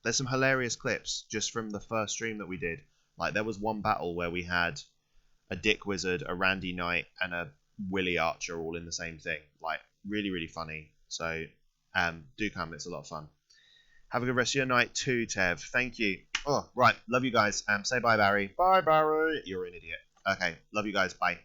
A: There's some hilarious clips just from the first stream that we did. Like, there was one battle where we had a Dick Wizard, a Randy Knight, and a Willie Archer all in the same thing. Like, really, really funny. So, do come. It's a lot of fun. Have a good rest of your night too, Tev. Thank you. Oh, right. Love you guys. Say bye, Barry. Bye, Barry. You're an idiot. Okay. Love you guys. Bye.